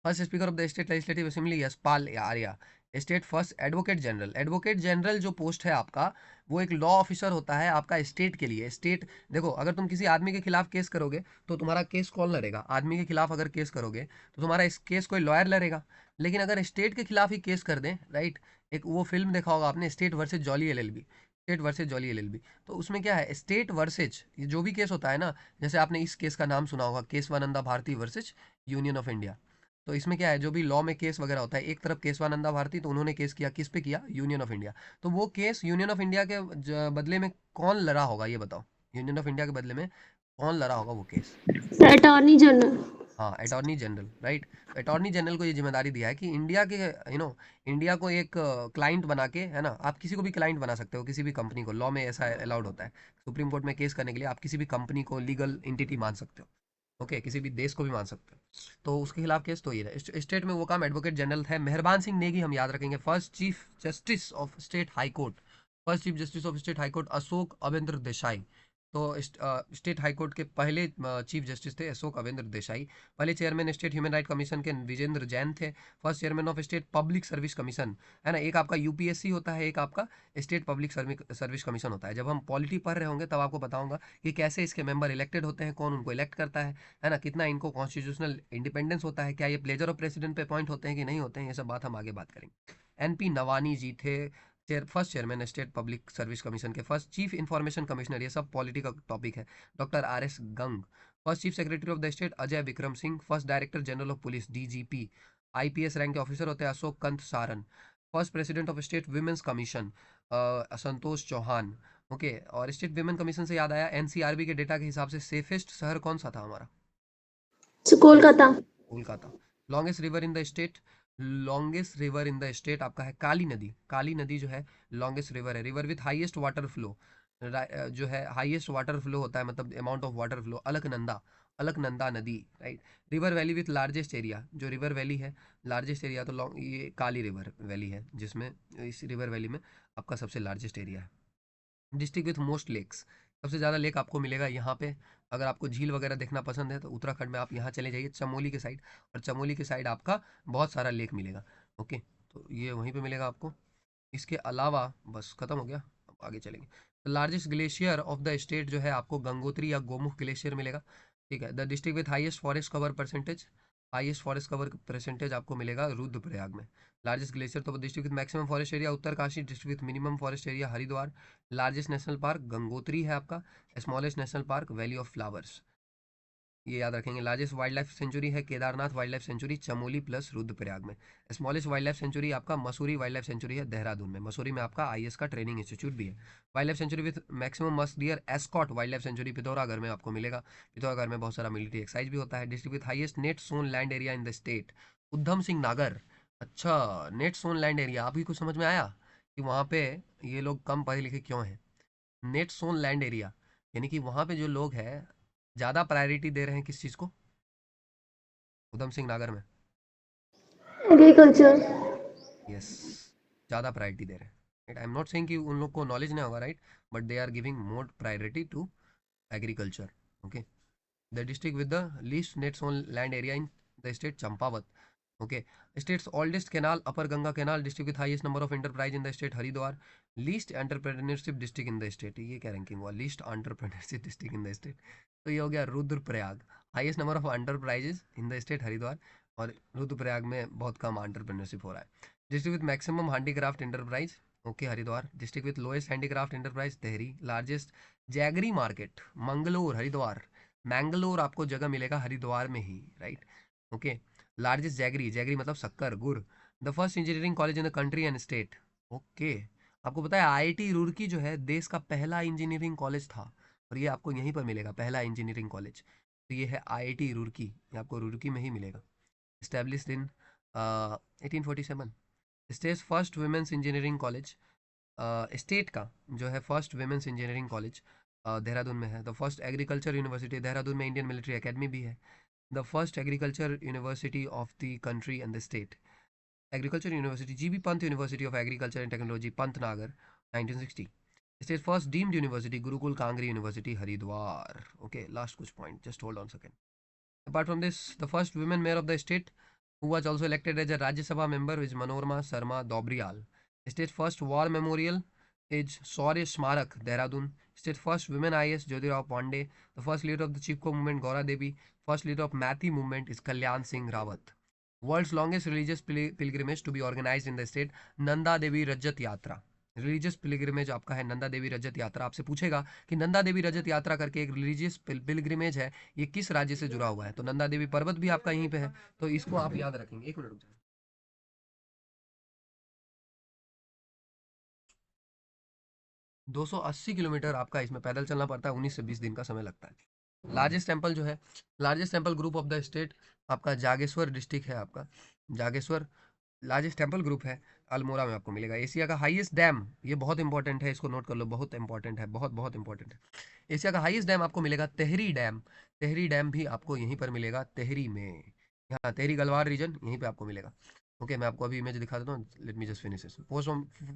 First speaker of the state legislative assembly Yashpal Arya. State first advocate general, advocate general जो पोस्ट है आपका, वो एक लॉ ऑफिसर होता है आपका स्टेट के लिए। स्टेट, देखो अगर तुम किसी आदमी के खिलाफ केस करोगे तो तुम्हारा केस कौन लड़ेगा? आदमी के खिलाफ अगर केस करोगे तो तुम्हारा इस केस कोई लॉयर लड़ेगा। लेकिन अगर स्टेट के खिलाफ ही केस कर दें, राइट, एक वो फिल्म देखा होगा आपने, state versus jolly LLB, state versus jolly LLB. तो उसमें क्या है, स्टेट वर्सेज जो भी केस होता है ना, जैसे आपने इस केस का नाम सुना होगा, Kesavananda Bharati versus union of India. तो इसमें क्या है, जो भी लॉ में केस वगैरह होता है, एक तरफ केशवानंदा भारती, तो उन्होंने केस किया, किस पे किया? Union of India. तो वो केस यूनियन ऑफ इंडिया के बदले में कौन लड़ा होगा, ये बताओ? यूनियन ऑफ इंडिया के बदले में कौन लड़ा होगा वो केस? Attorney general. हाँ, attorney general, right. Attorney general को ये जिम्मेदारी दिया है कि इंडिया के, इंडिया को एक क्लाइंट बना के, है ना, आप किसी को भी क्लाइंट बना सकते हो, किसी भी कंपनी को, लॉ में ऐसा अलाउड होता है। सुप्रीम कोर्ट में केस करने के लिए आप किसी भी कंपनी को लीगल एंटिटी मान सकते हो, ओके, किसी भी देश को भी मान सकते हो। तो उसके खिलाफ केस तो ये है। स्टेट में वो काम एडवोकेट जनरल है। मेहरबान सिंह नेगी हम याद रखेंगे, first chief justice of state high court. First chief justice of state high court Ashok Avendra Desai. तो स्टेट हाई कोर्ट के पहले चीफ जस्टिस थे अशोक अवेंद्र देसाई। पहले chairman state human right commission के विजेंद्र जैन थे। First chairman of state public service commission, है ना, एक आपका यूपीएससी होता है, एक आपका स्टेट पब्लिक सर्विस कमीशन होता है। जब हम पॉलिटी पढ़ रहे होंगे तब आपको बताऊंगा कि कैसे इसके मेंबर इलेक्टेड होते हैं, कौन उनको इलेक्ट करता है ना, कितना इनको कॉन्स्टिट्यूशनल इंडिपेंडेंस होता है, क्या ये प्लेजर ऑफ प्रेसिडेंट पे अपॉइंट होते हैं कि नहीं होते हैं, ये सब बात हम आगे बात करेंगे। एनपी नवानी जी थे first chairman state public service commission के। फर्स्ट चीफ इंफॉर्मेशन कमिश्नर, ये सब पॉलिटी का टॉपिक है, doctor R S Gang. First chief secretary of the state Ajay Vikram Singh. First director general of police DGP, IPS rank के ऑफिसर होते हैं Ashok Kant Saran. First president of state women's commission Santosh Chauhan. Okay, और state women commission से याद आया, एनसीआरबी के डेटा के हिसाब से सेफेस्ट शहर कौन सा था हमारा? Kolkata. Kolkata. Longest river in the state, longest river in the state आपका है काली नदी। काली नदी जो है लॉन्गेस्ट रिवर है। River with highest water flow, जो है हाईएस्ट वाटर फ्लो होता है, मतलब amount of water flow, Alaknanda, Alaknanda नदी, right. River valley with largest area, जो रिवर वैली है लार्जेस्ट एरिया, तो ये काली रिवर वैली है, जिसमें इस रिवर वैली में आपका सबसे लार्जेस्ट एरिया है। डिस्ट्रिक्ट विथ मोस्ट लेक्स, सबसे ज़्यादा लेक आपको मिलेगा यहाँ पे। अगर आपको झील वगैरह देखना पसंद है तो उत्तराखंड में आप यहाँ चले जाइए चमोली के साइड, और चमोली के साइड आपका बहुत सारा लेक मिलेगा, ओके, तो ये वहीं पे मिलेगा आपको। इसके अलावा बस खत्म हो गया, अब आगे चलेंगे। The largest glacier of the state जो है आपको गंगोत्री या गोमुख ग्लेशियर मिलेगा, ठीक है। The district with highest forest cover percentage, highest forest cover percentage आपको मिलेगा रुद्रप्रयाग में। लार्जेस्ट ग्लेशियर तो district with maximum forest area Uttarkashi, district with minimum forest area Haridwar. Largest national park Gangotri है आपका। Smallest national park valley of flowers, ये याद रखेंगे। Largest wild life sanctuary है Kedarnath wild life sanctuary, Chamoli plus Rudraprayag में। स्मॉलेस्ट वाइल्ड लाइफ सेंचुरी आपका Mussoorie wild life sanctuary है देहरादून में। मसूरी में आपका आईएएस का ट्रेनिंग इंस्टीट्यूट भी है। Wild life sanctuary with maximum musk deer Askot wild life sanctuary Pithoragarh में आपको मिलेगा। पिथौरागढ़ में बहुत सारा मिलिट्री एक्साइज भी होता है। District with highest net sown land area in the state Udham Singh Nagar. अच्छा, नेट सोन लैंड एरिया अभी कुछ समझ में आया कि वहाँ पे ये लोग कम पढ़े लिखे क्यों हैं? नेट सोन लैंड एरिया यानी कि वहाँ पे जो लोग हैं ज़्यादा प्रायोरिटी दे रहे हैं किस चीज़ को उधम सिंह नागर में? एग्रीकल्चर। यस, ज़्यादा प्रायोरिटी दे रहे हैं, right. I am not saying कि उन लोग को नॉलेज नहीं होगा, right, but they are giving more priority to agriculture, okay. The district with the least net sown land area in the state Champawat, okay. State's oldest canal upper Ganga canal. District with highest number of enterprise in the state Haridwar. Least entrepreneurship district in the state, ये क्या ranking हुआ, least entrepreneurship district in the state, तो ये हो गया Rudraprayag. Highest number of enterprises in the state Haridwar, और रुद्रप्रयाग में बहुत कम एंटरप्रेन्योरशिप हो रहा है। District with maximum handicraft enterprise, okay, Haridwar. District with lowest handicraft enterprise Tehri. Largest jaggery market Mangalore Haridwar. Mangalore आपको जगह मिलेगा हरिद्वार में ही, right, okay. Largest jaggery, jaggery मतलब शक्कर गुड़। The first engineering college in the country and state, okay. आपको पता है आईआईटी रुड़की जो है देश का पहला इंजीनियरिंग कॉलेज था, और ये आपको यहीं पर मिलेगा, पहला इंजीनियरिंग कॉलेज। तो ये है आईआईटी रुड़की, ये आपको रुड़की में ही मिलेगा। established in 1847। State first women's engineering college, state का जो है first women's engineering college Dehradun में है। The first agriculture university Dehradun में इंडियन मिलिट्री एकेडमी भी है। The first agriculture university of the country and the state, agriculture university GB Pant university of agriculture and technology Pantnagar 1960। State first deemed university Gurukul Kangri university Haridwar, okay. Last कुछ point, just hold on second. Apart from this, the first women mayor of the state who was also elected as a Rajya Sabha member is Manorama Sharma Dobriyal. State first war memorial is Shaurya Smarak, Dehradun. State first women IS Jyotirao Pandey. The first leader of the Chipko movement Gaura Devi. First leader of Mathi movement is Kalyan Singh Rawat. World's longest religious pilgrimage to be organized in the state Nanda Devi Rajat Yatra. Religious pilgrimage आपका है नंदा देवी रजत यात्रा। आपसे पूछेगा कि नंदा देवी रजत यात्रा करके एक religious pilgrimage है, ये किस राज्य से जुड़ा हुआ है? तो नंदा देवी पर्वत भी आपका यहीं पे है, तो इसको आप याद रखेंगे। एक मिनट रुक जाए। 280 किलोमीटर आपका इसमें पैदल चलना पड़ता है, 19 से 20 दिन का समय लगता है। लार्जेस्ट टेम्पल जो है, largest temple group of the state आपका जागेश्वर डिस्ट्रिक्ट है, आपका जागेश्वर लार्जेस्ट टेम्पल ग्रुप है, अल्मोड़ा में आपको मिलेगा। एशिया का हाईएस्ट डैम, ये बहुत इंपॉर्टेंट है, इसको नोट कर लो, बहुत इंपॉर्टेंट है, बहुत बहुत इंपॉर्टेंट है। एशिया का हाईएस्ट डैम आपको मिलेगा तेहरी डैम। तेहरी डैम भी आपको यहीं पर मिलेगा, तेहरी में, यहाँ तेहरी गलवार रीजन यहीं पे आपको मिलेगा। ओके, मैं आपको अभी इमेज दिखा देता हूँ। Let me just finish this.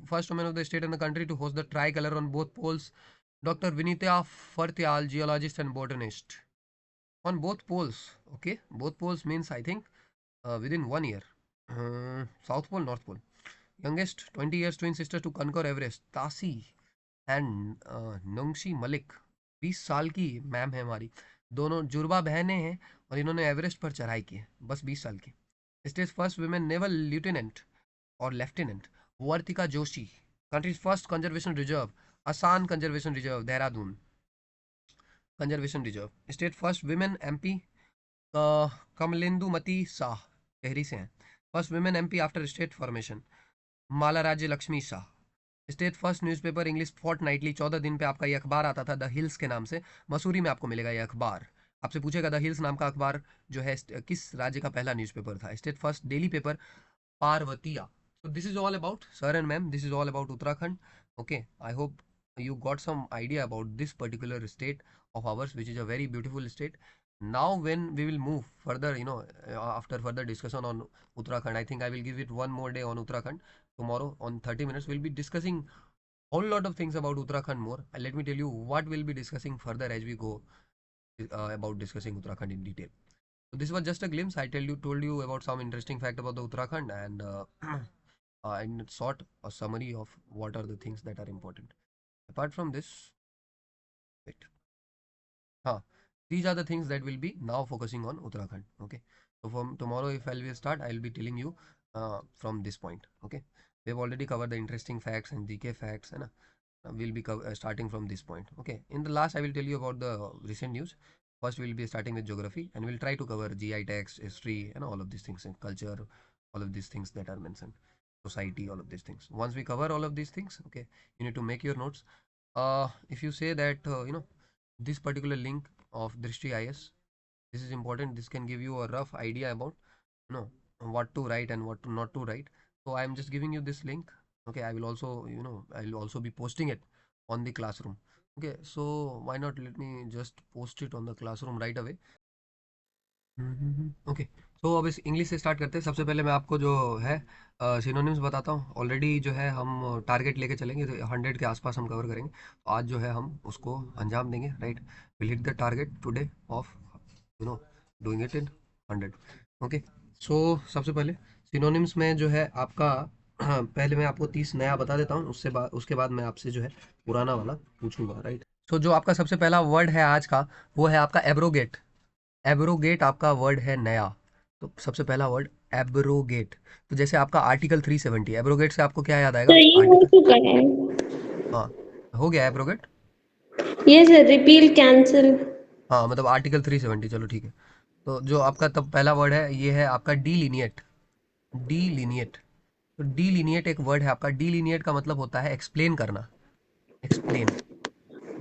First women of the state and the country to host the tricolour on both poles, doctor Vinita Phartyal, geologist and botanist, on both poles. Okay, both poles means I think within 1 year. South Pole, North Pole. Youngest 20 years twin sister to conquer Everest, Tasi and Nungshi Malik, 20 साल की ma'am है हमारी, दोनों जुड़वा बहनें हैं और इन्होंने एवरेस्ट पर चढ़ाई की है, बस 20 साल की। State's first women naval lieutenant और lieutenant Vartika Joshi. Country's first conservation reserve, Asan conservation reserve, Dehradun conservation reserve. State first women MP Kamlendumati Shah, Tehri से हैं। First women MP after state formation, Mala Rajya Lakshmi Shah. State first newspaper English fortnightly, 14 दिन पे आपका ये अखबार आता था द हिल्स के नाम से, मसूरी में आपको मिलेगा ये अखबार। आपसे पूछेगा द हिल्स नाम का अखबार जो है किस राज्य का पहला न्यूज़पेपर था? State first daily paper Parvatiya. So this is all about, sir and ma'am, this is all about Uttarakhand. Okay, I hope you got some idea about this particular state of ours, which is a very beautiful state. Now when we will move further, after further discussion on Uttarakhand, I think I will give it one more day on Uttarakhand. Tomorrow on 30 minutes we'll be discussing whole lot of things about Uttarakhand more. And let me tell you what we'll be discussing further as we go about discussing Uttarakhand in detail. So this was just a glimpse. I told you about some interesting fact about the Uttarakhand, and in short a summary of what are the things that are important. Apart from this, wait, these are the things that will be now focusing on Uttarakhand. Okay, so from tomorrow, if I will start, I will be telling you from this point. Okay, we have already covered the interesting facts and GK facts, and we'll be starting from this point. Okay, in the last, I will tell you about the recent news. First, we'll be starting with geography, and we'll try to cover GI tags, history, and all of these things, and culture, all of these things that are mentioned, society, all of these things. Once we cover all of these things, okay, you need to make your notes. If you say that this particular link of Drishti IS, this is important. This can give you a rough idea about what to write and what to not to write. So I am just giving you this link. Okay, I will also I will also be posting it on the classroom. Okay, so why not let me just post it on the classroom right away. Okay, तो अब इस English से start करते हैं। सबसे पहले मैं आपको जो है सिनोनिम्स बताता हूँ। ऑलरेडी जो है हम टारगेट लेके चलेंगे, तो 100 के आसपास हम कवर करेंगे। तो आज जो है हम उसको अंजाम देंगे, right. Will hit the target today of doing it in 100। Okay, so सबसे पहले सिनोनिम्स में जो है आपका पहले मैं आपको 30 नया बता देता हूँ, उसके बाद मैं आपसे जो है पुराना वाला पूछूंगा, राइट। सो जो आपका सबसे पहला वर्ड है आज का, वो है आपका एब्रोगेट। एब्रोगेट आपका वर्ड है नया। तो सबसे पहला वर्ड एब्रोगेट। तो जैसे आपका आर्टिकल 370, एब्रोगेट से आपको क्या याद आएगा? तो ये हो आर्टिकल, चुका है। हाँ, हो गया एब्रोगेट। ये सर रिपील कैंसिल। हाँ, मतलब आर्टिकल 370, चलो ठीक है। तो जो आपका तब पहला वर्ड है, ये है आपका डीलिनिएट। डीलिनिएट, तो डीलिनिएट एक वर्ड है आपका। डीलिनिएट का मतलब होता है एक्सप्लेन करना, एक्सप्लेन।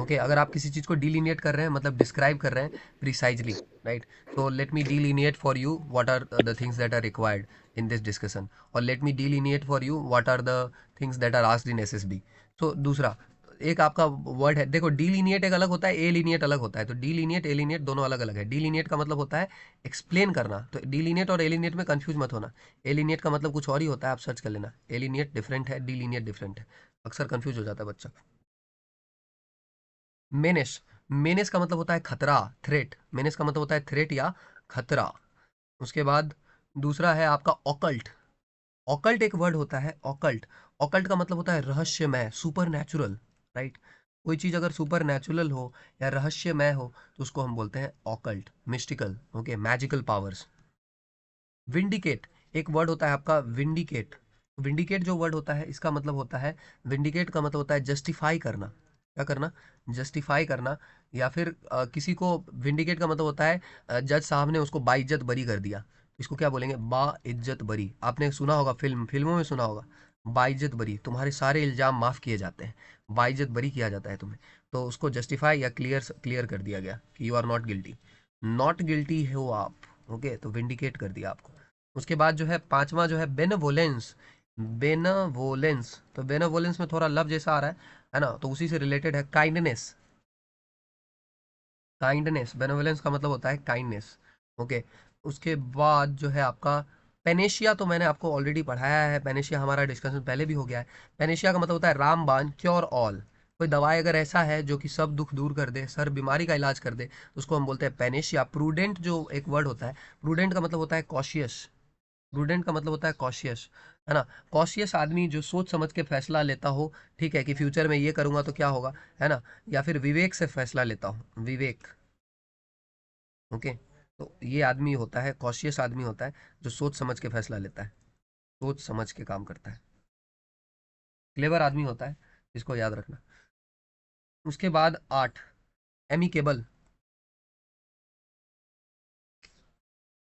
ओके, अगर आप किसी चीज़ को डिलीनिएट कर रहे हैं, मतलब डिस्क्राइब कर रहे हैं प्रिसाइजली, राइट। तो let me delineate for you what are the things that are required in this discussion, और let me delineate for you what are the things that are asked in SSB. तो दूसरा एक आपका word है, देखो डिलीनिएट एक अलग होता है, ए लीनिएट अलग होता है। तो डिलीनिएट ए लीनिएट दोनों अलग अलग है। डिलीनिएट का मतलब होता है एक्सप्लेन करना। तो डिलीनिएट और ए लीनिएट में कंफ्यूज मत होना। ए लीनिएट का मतलब कुछ और ही होता है, आप सर्च कर लेना। ए लीनिएट डिफरेंट है, डिलीनिएट डिफरेंट है, अक्सर कंफ्यूज हो जाता है बच्चा। मेनेस, मेनेस का मतलब होता है खतरा, थ्रेट। मेनेस का मतलब होता है थ्रेट या खतरा। उसके बाद दूसरा है आपका ऑकल्ट। ऑकल्ट एक वर्ड होता है, ऑकल्ट। ऑकल्ट का मतलब होता है रहस्यमय, सुपर नेचुरल, राइट। कोई चीज़ अगर सुपर नेचुरल हो या रहस्यमय हो तो उसको हम बोलते हैं occult, mystical, okay, magical powers. Vindicate एक वर्ड होता है आपका, विंडिकेट। विंडिकेट जो वर्ड होता है इसका मतलब होता है, विंडिकेट का मतलब होता है जस्टिफाई करना। क्या करना? जस्टिफाई करना। या फिर किसी को, विंडिकेट का मतलब होता है जज साहब ने उसको बाइज्जत बरी कर दिया, इसको क्या बोलेंगे? बा इज्जत बरी। आपने सुना होगा, फिल्मों में सुना होगा, बाइज्जत बरी, तुम्हारे सारे इल्जाम माफ किए जाते हैं, बाइज्जत बरी किया जाता है तुम्हें। तो उसको जस्टिफाई या क्लियर क्लियर कर दिया गया कि you are not guilty, not guilty हो आप, ओके, तो विंडिकेट कर दिया आपको। उसके बाद जो है पांचवा जो है बेनवोलेंस। बेनवोलेंस, तो बेनवोलेंस में थोड़ा लव जैसा आ रहा है ना, तो उसी से रिलेटेड है काइंडनेस। काइंडनेस, बेनवोलेंस का मतलब होता है काइंडनेस, ओके। उसके बाद जो है आपका पेनेशिया, तो मैंने आपको ऑलरेडी पढ़ाया है, पेनेशिया हमारा डिस्कशन पहले भी हो गया है। पेनेशिया का मतलब होता है रामबाण, क्योर ऑल। कोई दवाई अगर ऐसा है जो कि सब दुख दूर कर दे, सर बीमारी का इलाज कर दे, तो उसको हम बोलते हैं पेनेशिया। प्रूडेंट जो एक वर्ड होता है, प्रूडेंट का मतलब होता है कॉशियस। प्रूडेंट का मतलब होता है कॉशियस, है ना। कॉशियस आदमी जो सोच समझ के फैसला लेता हो, ठीक है, कि फ्यूचर में ये करूंगा तो क्या होगा, है ना। या फिर विवेक से फैसला लेता हो, विवेक, ओके। तो ये आदमी होता है, कॉशियस आदमी होता है जो सोच समझ के फैसला लेता है, सोच समझ के काम करता है, क्लेवर आदमी होता है, इसको याद रखना। उसके बाद 8, एमिकेबल।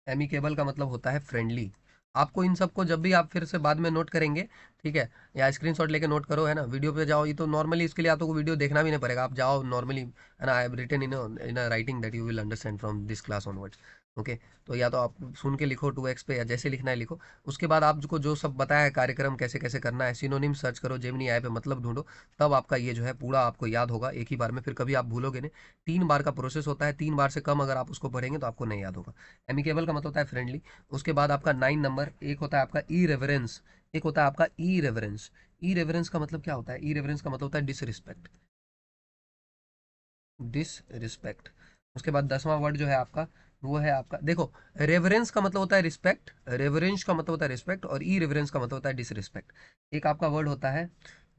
एमिकेबल का मतलब होता है फ्रेंडली। आपको इन सबको जब भी आप फिर से बाद में नोट करेंगे, ठीक है, या स्क्रीनशॉट लेके नोट करो, है ना, वीडियो पे जाओ, ये तो नॉर्मली इसके लिए आपको वीडियो देखना भी नहीं पड़ेगा, आप जाओ नॉर्मली, है ना। I have written in a writing that you will understand from this class onwards, okay. तो या तो आप सुन के लिखो 2x पे, या जैसे लिखना है लिखो। उसके बाद आपको जो सब बताया है कार्यक्रम कैसे कैसे करना है, सिनोनिम सर्च करो, जेमिनी ऐप पे मतलब ढूंढो, तब आपका ये जो है पूरा आपको याद होगा एक ही बार में, फिर कभी आप भूलोगे नहीं। 3 बार का प्रोसेस होता है, 3 बार से कम अगर आप उसको पढ़ेंगे तो आपको नहीं याद होगा। एमिकेबल का मतलब होता है फ्रेंडली। उसके बाद आपका 9 नंबर, एक होता है आपका ई रेवरेंस, एक होता है आपका ई रेवरेंस। ई रेवरेंस का मतलब क्या होता है? ई रेवरेंस का मतलब होता है डिसरिस्पेक्ट, डिसरिस्पेक्ट। उसके बाद 10वां वर्ड जो है आपका, वो है आपका, देखो, रेवरेंस का मतलब होता है रिस्पेक्ट, रेवरेंस का मतलब होता है रिस्पेक्ट, और ई रेवरेंस का मतलब होता है डिसरिस्पेक्ट। एक आपका वर्ड होता है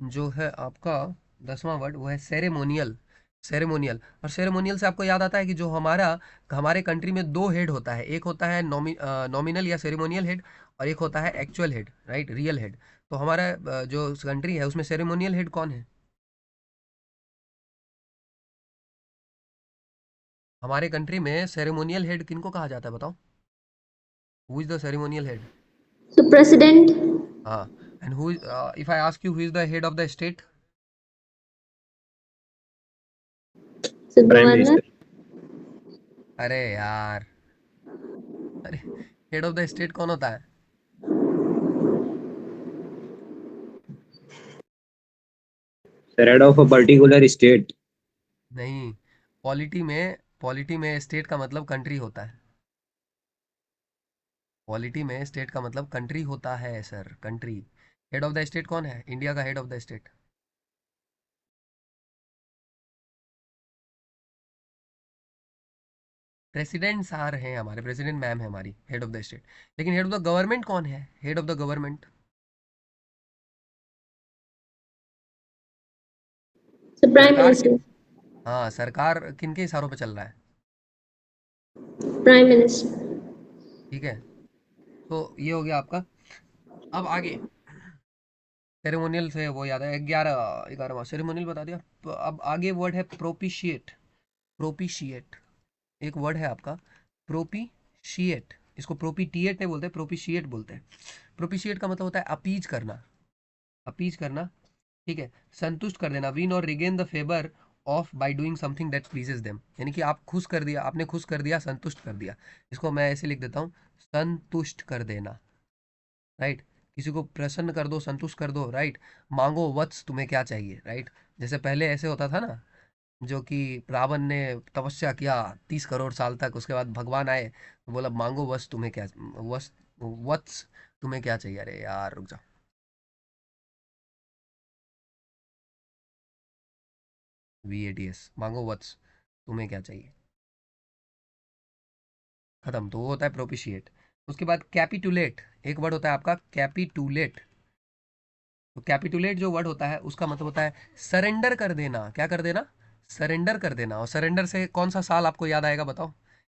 जो है आपका 10वां वर्ड, वो है सेरेमोनियल। सेरेमोनियल, और सेरेमोनियल से आपको याद आता है कि जो हमारे कंट्री में दो हेड होता है, एक होता है नॉमिनल या सेरेमोनियल हेड, और एक होता है actual head, right, real head. तो हमारा जो कंट्री है उसमें सेरेमोनियल हेड कौन है? हमारे कंट्री में सेरेमोनियल हेड किनको कहा जाता है, बताओ? Who is the ceremonial head? So president, हाँ। And who, if I ask you who is the head of the state? so Prime governor, Minister. अरे यार, अरे, हेड ऑफ द स्टेट कौन होता है? The head of a particular state. नहीं, polity में state का मतलब कंट्री होता है। पॉलिटी में स्टेट का मतलब कंट्री होता है sir, country. Head of the state कौन है, इंडिया का head of the state? President sir हैं हमारे, प्रेसिडेंट मैम है हमारी हेड ऑफ द स्टेट। लेकिन हेड ऑफ द गवर्नमेंट कौन है, head of the government? so prime सरकार minister, किन, हाँ, सरकार किन के इशारों पे चल रहा है? prime minister. ठीक है, तो ये हो गया आपका। अब आगे, सेरेमोनियल से वो याद है, 11वां सेरेमोनियल बता दिया। तो अब आगे वर्ड है प्रोपिशिएट। प्रोपिशिएट एक वर्ड है आपका, प्रोपिशिएट। इसको प्रोपिटिएट नहीं बोलते, प्रोपिशिएट बोलते हैं। प्रोपिशिएट का मतलब होता है अपीज करना, अपीज करना, ठीक है, संतुष्ट कर देना, विन और regain the favour of by doing something that pleases them, यानी कि आप खुश कर दिया, आपने खुश कर दिया, संतुष्ट कर दिया। इसको मैं ऐसे लिख देता हूँ, संतुष्ट कर देना, राइट। किसी को प्रसन्न कर दो, संतुष्ट कर दो, राइट। मांगो वत्स, तुम्हें क्या चाहिए, राइट। जैसे पहले ऐसे होता था ना, जो कि रावण ने तपस्या किया 30 करोड़ साल तक, उसके बाद भगवान आए तो बोला मांगो वत्स, तुम्हें क्या, वत्स, वत्स, तुम्हें क्या चाहिए? अरे यार रुक जा, VATS, मांगो वत्स, तुम्हें क्या चाहिए, खत्म। तो वो होता है प्रोपिशिएट। उसके बाद कैपिटुलेट, एक वर्ड होता है आपका कैपिटुलेट। तो कैपिटुलेट जो वर्ड होता है उसका मतलब होता है सरेंडर कर देना। क्या कर देना? सरेंडर कर देना। और सरेंडर से कौन सा साल आपको याद आएगा बताओ?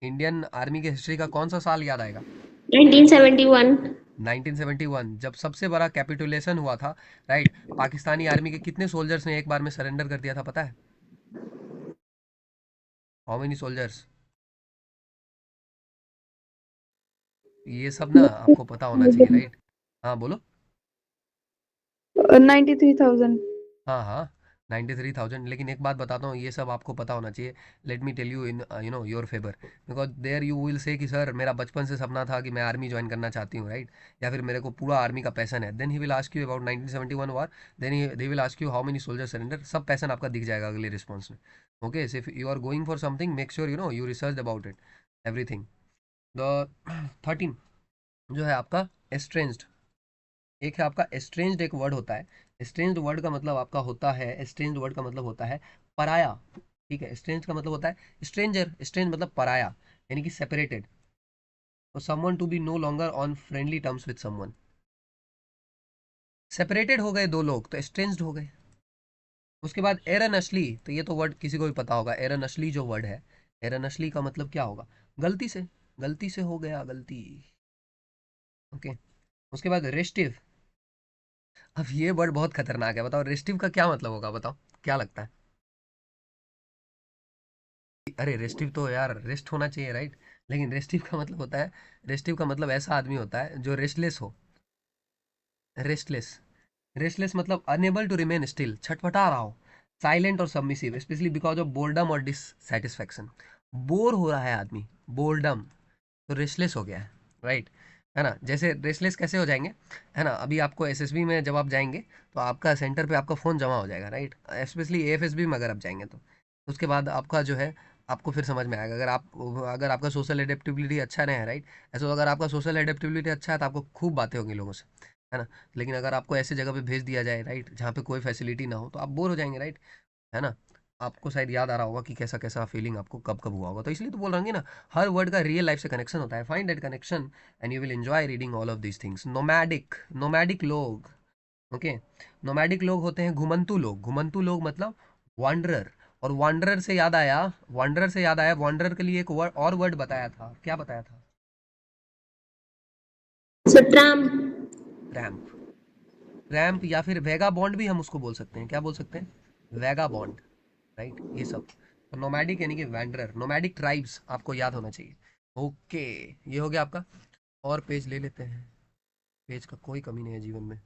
इंडियन आर्मी के हिस्ट्री का कौन सा साल याद आएगा? 1971। 1971, जब सबसे बड़ा कैपिटुलेशन हुआ था, राइट। पाकिस्तानी आर्मी के कितने सोल्जर्स ने एक बार में सरेंडर कर दिया था पता है? How many soldiers? ये सब ना आपको पता होना चाहिए, राइट। हाँ बोलो। 93,000। हाँ हाँ, 93,000। लेकिन एक बात बताता हूँ, ये सब आपको पता होना चाहिए। Let me tell you in your favour, because there you will say कि सर मेरा बचपन से सपना था कि मैं आर्मी ज्वाइन करना चाहती हूँ, राइट। या फिर मेरे को पूरा आर्मी का पैसन है। Then he will ask you about 1971 war. Then they will ask you how many soldier surrender. सब पैसन आपका दिख जाएगा अगले रिस्पॉन्स में। Okay, if you are going for something, make sure you research about it everything. The 13 जो है आपका estranged. एक है आपका एस्ट्रेंज्ड, एक वर्ड होता है। एस्ट्रेंज्ड वर्ड का मतलब आपका होता है, एस्ट्रेंज्ड वर्ड का मतलब होता है पराया। ठीक है, एस्ट्रेंज का मतलब होता है स्ट्रेंजर। स्ट्रेंज मतलब पराया, यानी कि सेपरेटेड। तो someone to be no longer on friendly terms with someone. Separated हो गए दो लोग तो एस्ट्रेंज्ड हो गए। उसके बाद एरन अशली, तो ये तो वर्ड किसी को भी पता होगा। एरन अशली जो वर्ड है, एरन अशली का मतलब क्या होगा? गलती से, गलती से हो गया, गलती। ओके। उसके बाद रेस्टिव। अब ये वर्ड बहुत खतरनाक है, बताओ रेस्टिव का क्या मतलब होगा? बताओ क्या लगता है? अरे रेस्टिव तो यार रेस्ट होना चाहिए, राइट। लेकिन रेस्टिव का मतलब होता है, रेस्टिव का मतलब ऐसा आदमी होता है जो रेस्टलेस हो। रेस्टलेस, रेस्टलेस मतलब अनेबल टू रिमेन स्टिल, छटपटा रहा हो। साइलेंट और submissive specially because of boredom और डिससेटिस्फैक्शन। बोर हो रहा है आदमी, बोर्डम, तो रेस्टलेस हो गया राइट। है ना? जैसे रेस्टलेस कैसे हो जाएंगे, है ना? अभी आपको एसएसबी में जब आप जाएंगे तो आपका सेंटर पे आपका फ़ोन जमा हो जाएगा, राइट। स्पेशली एएफएसबी में अगर आप जाएंगे तो उसके बाद आपका जो है, आपको फिर समझ में आएगा। अगर आपका सोशल एडेप्टेबिलिटी अच्छा नहीं है, राइट। ऐसे तो अगर आपका सोशल एडेप्टेबिलिटी अच्छा है तो आपको खूब बातें होंगी लोगों से, है ना। लेकिन अगर आपको ऐसी जगह पे भेज दिया जाए, राइट, जहाँ पे कोई फैसिलिटी ना हो, तो आप बोर हो जाएंगे, राइट। है ना? आपको शायद याद आ रहा होगा कि कैसा कैसा फीलिंग आपको कब कब हुआ होगा। तो इसलिए तो बोल रहा हूँ कि ना, हर वर्ड का रियल लाइफ से कनेक्शन होता है। Find that connection and you will enjoy reading all of these things. Nomadic, nomadic लोग। ओके, नोमैडिक लोग होते हैं घुमंतु लोग। घुमंतु लोग मतलब वांडरर। और वांडरर से याद आया, वांडरर से याद आया, वांडरर के लिए एक वर्ड और वर्ड बताया था। क्या बताया था? सट्राम। रैम्प। रैम्प या फिर वेगा बॉन्ड भी हम उसको बोल सकते हैं। क्या बोल सकते हैं? वेगा बॉन्ड, राइट। ये सब तो नोमैडिक यानी कि वैंडरर, नोमैडिक ट्राइब्स आपको याद होना चाहिए। ओके, ये हो गया आपका। और पेज ले लेते हैं, पेज का कोई कमी नहीं है जीवन में।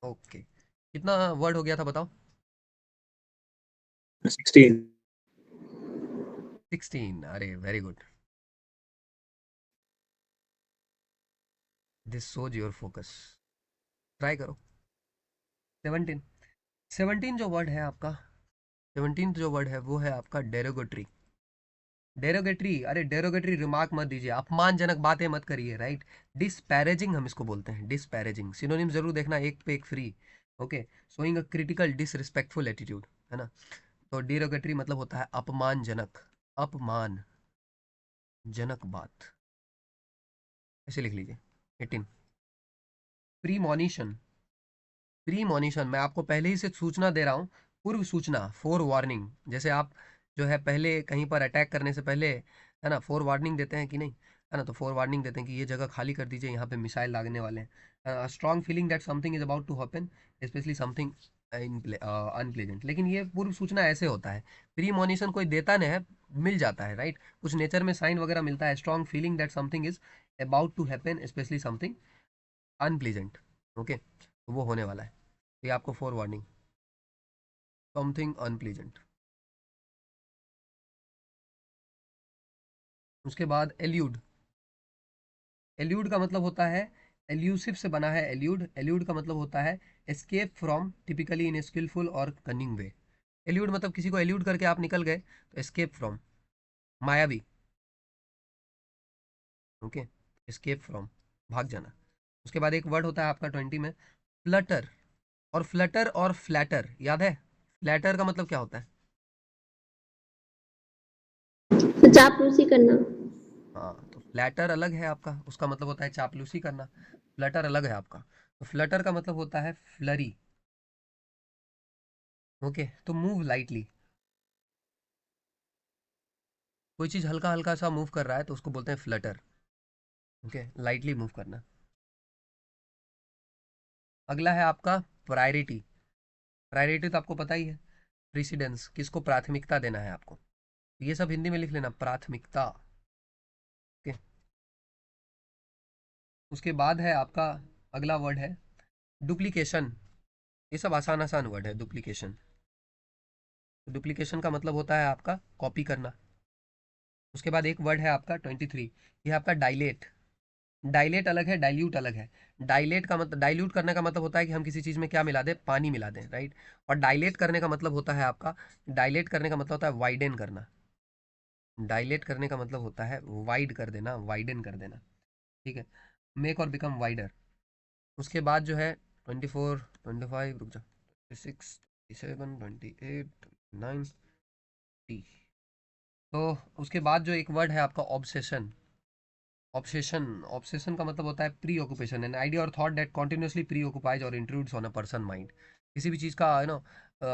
ओके, कितना वर्ड हो गया था बताओ? 16। 16। अरे very good, this shows your focus. Try करो। 17। 17 जो वर्ड है आपका, 17 जो वर्ड है वो है आपका डेरोगेटरी। डेरोगेटरी, अरे डेरोगेटरी रिमार्क मत दीजिए, अपमानजनक बातें मत करिए, राइट। डिस्पैरेजिंग हम इसको बोलते हैं, डिस्पैरेजिंग। सिनोनिम जरूर देखना, एक पे एक free. Okay, showing a critical disrespectful attitude, है ना। तो डेरोगेटरी मतलब होता है अपमानजनक, अपमानजनक बात, ऐसे लिख लीजिए। 18। प्रीमोनिशन। प्रीमोनिशन, मैं आपको पहले ही से सूचना दे रहा हूँ, पूर्व सूचना, फोर वार्निंग। जैसे आप जो है पहले कहीं पर अटैक करने से पहले, है ना, फोर वार्निंग देते हैं कि नहीं, है ना। तो फोर वार्निंग देते हैं कि ये जगह खाली कर दीजिए, यहाँ पे मिसाइल लागने वाले हैं। Strong feeling that something is about to happen, specially something unpleasant. लेकिन ये पूर्व सूचना ऐसे होता है, प्रीमोनिशन कोई देता नहीं है, मिल जाता है, राइट। कुछ नेचर में साइन वगैरह मिलता है। Strong feeling that something is about to happen, specially something unpleasant. Okay, तो वो होने वाला है। ये आपको फोर वार्निंग, समथिंग अनप्लीजेंट। उसके बाद एल्यूड। एल्यूड का मतलब होता है, एल्यूसिव से बना है एल्यूड। एल्यूड का मतलब होता है escape from, typically in skilful और कनिंग वे। एल्यूड मतलब किसी को एल्यूड करके आप निकल गए, तो एस्केप फ्रॉम, मायावी। ओके, एस्केप फ्रॉम, भाग जाना। उसके बाद एक वर्ड होता है आपका 20 में, फ्लटर। और फ्लटर और फ्लैटर याद है? फ्लैटर का मतलब क्या होता है? चापलूसी करना। हाँ, तो फ्लैटर अलग है आपका, उसका मतलब होता है चापलूसी करना। फ्लटर अलग है आपका, तो फ्लटर का मतलब होता है फ्लरी। ओके, तो मूव लाइटली, कोई चीज़ हल्का हल्का सा मूव कर रहा है तो उसको बोलते हैं फ्लटर। ओके, लाइटली मूव करना। अगला है आपका प्रायोरिटी। प्रायोरिटी तो आपको पता ही है, प्रीसिडेंस, किसको प्राथमिकता देना है आपको। ये सब हिंदी में लिख लेना, प्राथमिकता। ओके, उसके बाद है आपका अगला वर्ड है डुप्लीकेशन। ये सब आसान आसान वर्ड है। डुप्लीकेशन, डुप्लीकेशन का मतलब होता है आपका कॉपी करना। उसके बाद एक वर्ड है आपका 23, ये आपका डायलेट। डायलेट अलग है, डाइल्यूट अलग है। डायलेट का मतलब, डाइल्यूट करने का मतलब होता है कि हम किसी चीज़ में क्या मिला दें, पानी मिला दें, राइट। और डायलेट करने का मतलब होता है आपका, डायलेट करने का मतलब होता है वाइडन करना। डायलेट करने का मतलब होता है वाइड कर देना, वाइडन कर देना, ठीक है। मेक और बिकम वाइडर। उसके बाद जो है 24, 25, रुक जा, 26, 27, 28, 29, तो उसके बाद जो एक वर्ड है आपका ऑब्सेशन। ऑब्सेशन, ऑब्सेशन का मतलब होता है प्री ऑक्यूपेशन, एन आइडिया और thought that continuously preoccupies और intrudes on a person mind. किसी भी चीज़ का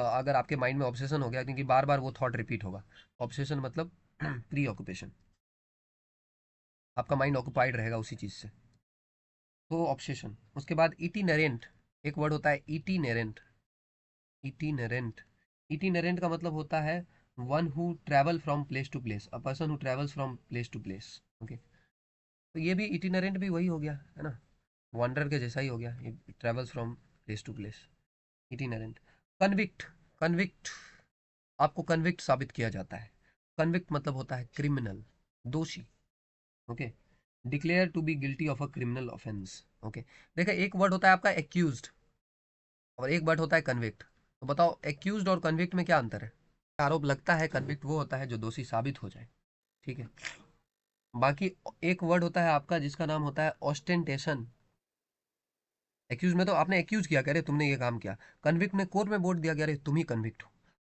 अगर आपके माइंड में ऑब्सेशन हो गया, क्योंकि बार बार वो थॉट रिपीट होगा। ऑब्सेशन मतलब प्री ऑक्यूपेशन, आपका माइंड ऑक्यूपाइड रहेगा उसी चीज़ से, तो ऑब्सेशन। उसके बाद इटीनरेंट, एक वर्ड होता है इटीनरेंट। इटीनरेंट, इटीनरेंट का मतलब होता है one who travel from place to place, a person who travels from place to place. Okay, तो ये भी इटीनरेंट भी वही हो गया है ना, वॉन्डर के जैसा ही हो गया, travels from place to place, itinerant. Convict, convict, आपको कन्विक्ट साबित किया जाता है। कन्विक्ट मतलब होता है क्रिमिनल, दोषी। Okay, declare to be guilty of a criminal offence. Okay, देखा, एक वर्ड होता है आपका एक्यूज्ड और एक वर्ड होता है कन्विक्ट। तो बताओ एक्यूज्ड और कन्विक्ट में क्या अंतर है। आरोप लगता है, कन्विक्ट वो होता है जो दोषी साबित हो जाए, ठीक है। बाकी एक वर्ड होता है आपका जिसका नाम होता है ऑस्टेंटेशन। एक्यूज में तो आपने एक्यूज किया, कह रहे तुमने ये काम किया। कन्विक्ट में कोर्ट में बोर्ड दिया गया, तुम ही कन्विक्ट हो।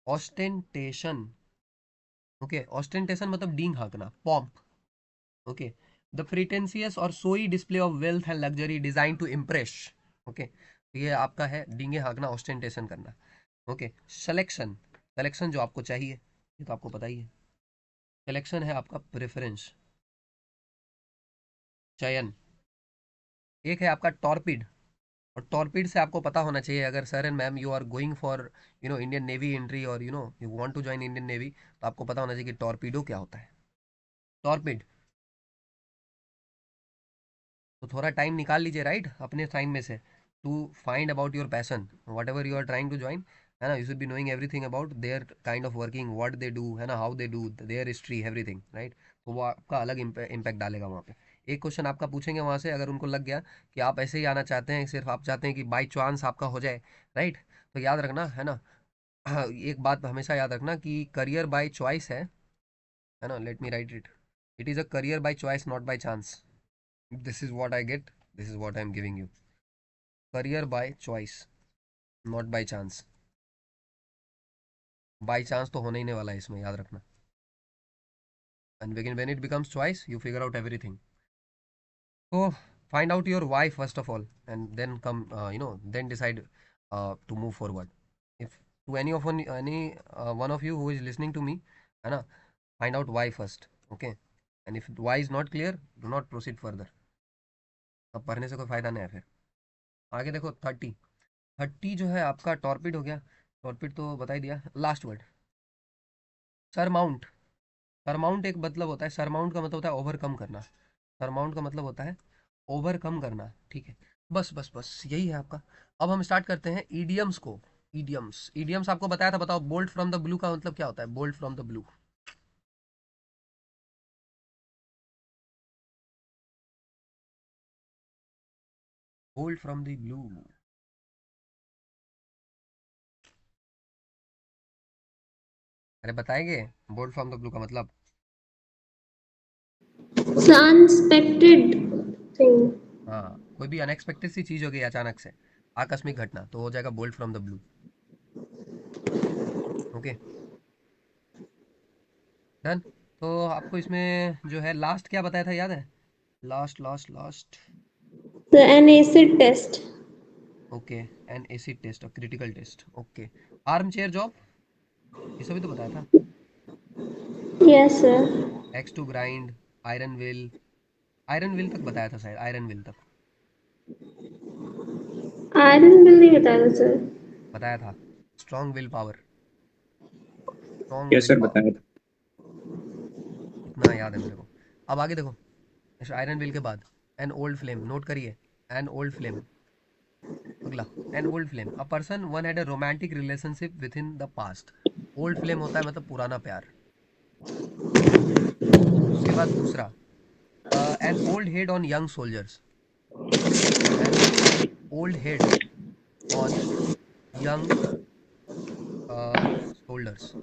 ऑस्टेंटेशन, ओके, ऑस्टेंटेशन मतलब डींग हाँकना, पॉम्प। ओके, द प्रिटेंशियस और showy display of wealth and luxury design to impress. Okay, ये आपका है डींगे हाँकना, ऑस्टेंटेशन करना। ओके, सिलेक्शन, सिलेक्शन जो आपको चाहिए, ये तो आपको पता ही है। सिलेक्शन है आपका प्रेफरेंस, चयन। एक है आपका टॉर्पिड, और टॉर्पिड से आपको पता होना चाहिए, अगर sir and ma'am you are going for Indian navy entry, और you want to join Indian navy, तो आपको पता होना चाहिए कि टॉर्पीडो क्या होता है। टॉर्पिड, तो थोड़ा टाइम निकाल लीजिए, राइट, अपने टाइम में से, to find about your passion, whatever you are trying to join, है ना। You should be knowing everything about their kind of working, what they do, है ना, how they do their history, everything, right. तो वो आपका अलग impact डालेगा वहाँ पे। एक क्वेश्चन आपका पूछेंगे वहाँ से, अगर उनको लग गया कि आप ऐसे ही आना चाहते हैं, सिर्फ आप चाहते हैं कि बाई चांस आपका हो जाए, राइट, तो याद रखना, है ना। हाँ, एक बात हमेशा याद रखना कि करियर बाय चॉइस है ना। Let me write it, it is a career by choice not by chance. This is what I get, this is what I am giving you. Career by choice not by chance, by chance तो होने ही नहीं वाला है इसमें, याद रखना। And when it becomes choice you figure out everything. तो find out your why first of all, and then come then decide to move forward. If two any one of you who is listening to me, है ना, find out why first, okay, and if why is not clear, do not proceed further। अब पढ़ने से कोई फायदा नहीं है फिर। आगे देखो 30, 30 जो है आपका टॉर्पिड हो गया। टॉर्पिड तो बता ही दिया। Last word surmount. सरमाउंट एक मतलब होता है, सरमाउंट का मतलब होता है ओवरकम करना। सरमाउंट का मतलब होता है ओवरकम करना, ठीक है। बस बस बस यही है आपका। अब हम स्टार्ट करते हैं ईडियम्स को। ईडियम्स, ईडियम्स आपको बताया था, बताओ बोल्ट फ्रॉम द ब्लू का मतलब क्या होता है। Bolt from the blue, bolt from the blue, अरे बताएंगे बोल्ट फ्रॉम द ब्लू का मतलब। Unexpected thing. हाँ, कोई भी अनएक्सपेक्टेड सी चीज हो गई अचानक से, आकस्मिक घटना, तो हो जाएगा bolt from the blue. Okay, done. तो आपको इसमें जो है लास्ट क्या बताया था, याद है? Last last last The an acid test. Okay, an acid test और critical test. Okay, armchair job, ये सभी तो बताया था। Yes, sir. Axe to grind, iron will, iron will तक बताया था शायद, आयरन विल तक आयरन बिल नहीं बताया था सर। बताया था। Strong will power, strong yes will sir, power, बताया था। इतना याद है मेरे को। अब आगे देखो, आयरन विल के बाद एन ओल्ड फ्लेम, नोट करिए, एन ओल्ड फ्लेम। अगला, an old flame, a person one had a romantic relationship with in the past. Old flame होता है मतलब पुराना प्यार। उसके बाद दूसरा, an old head on young soldiers, an old head on young soldiers.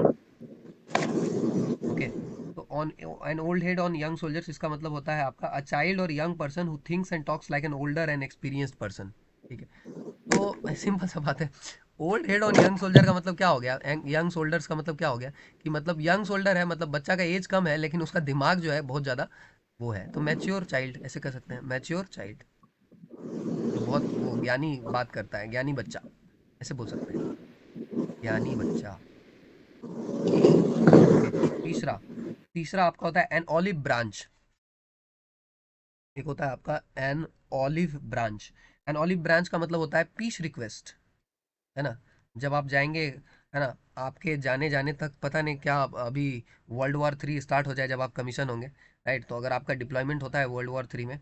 Okay, तो on an old head on young soldiers, इसका मतलब होता है आपका अ चाइल्ड और young person who thinks and talks like an older and experienced person. ठीक है, तो सिंपल सा बात है। Old head on young soldier का मतलब क्या हो गया, यंग सोल्जर्स का मतलब क्या हो गया, कि मतलब यंग सोल्डर है मतलब बच्चा का एज कम है लेकिन उसका दिमाग जो है बहुत ज़्यादा वो है, तो मैच्योर चाइल्ड ऐसे कह सकते हैं, मैच्योर चाइल्ड, जो बहुत वो ज्ञानी बात करता है, ज्ञानी बच्चा ऐसे बोल सकते हैं, ज्ञानी बच्चा। ओके, तीसरा, तीसरा आपका होता है एन ऑलिव ब्रांच। एक होता है आपका an olive branch. An olive branch का मतलब होता है पीस रिक्वेस्ट, है ना? जब आप जाएंगे, है ना, आपके जाने जाने तक पता नहीं क्या, अभी वर्ल्ड वॉर 3 स्टार्ट हो जाए जब आप कमीशन होंगे, राइट? तो अगर आपका डिप्लॉयमेंट होता है वर्ल्ड वॉर 3 में,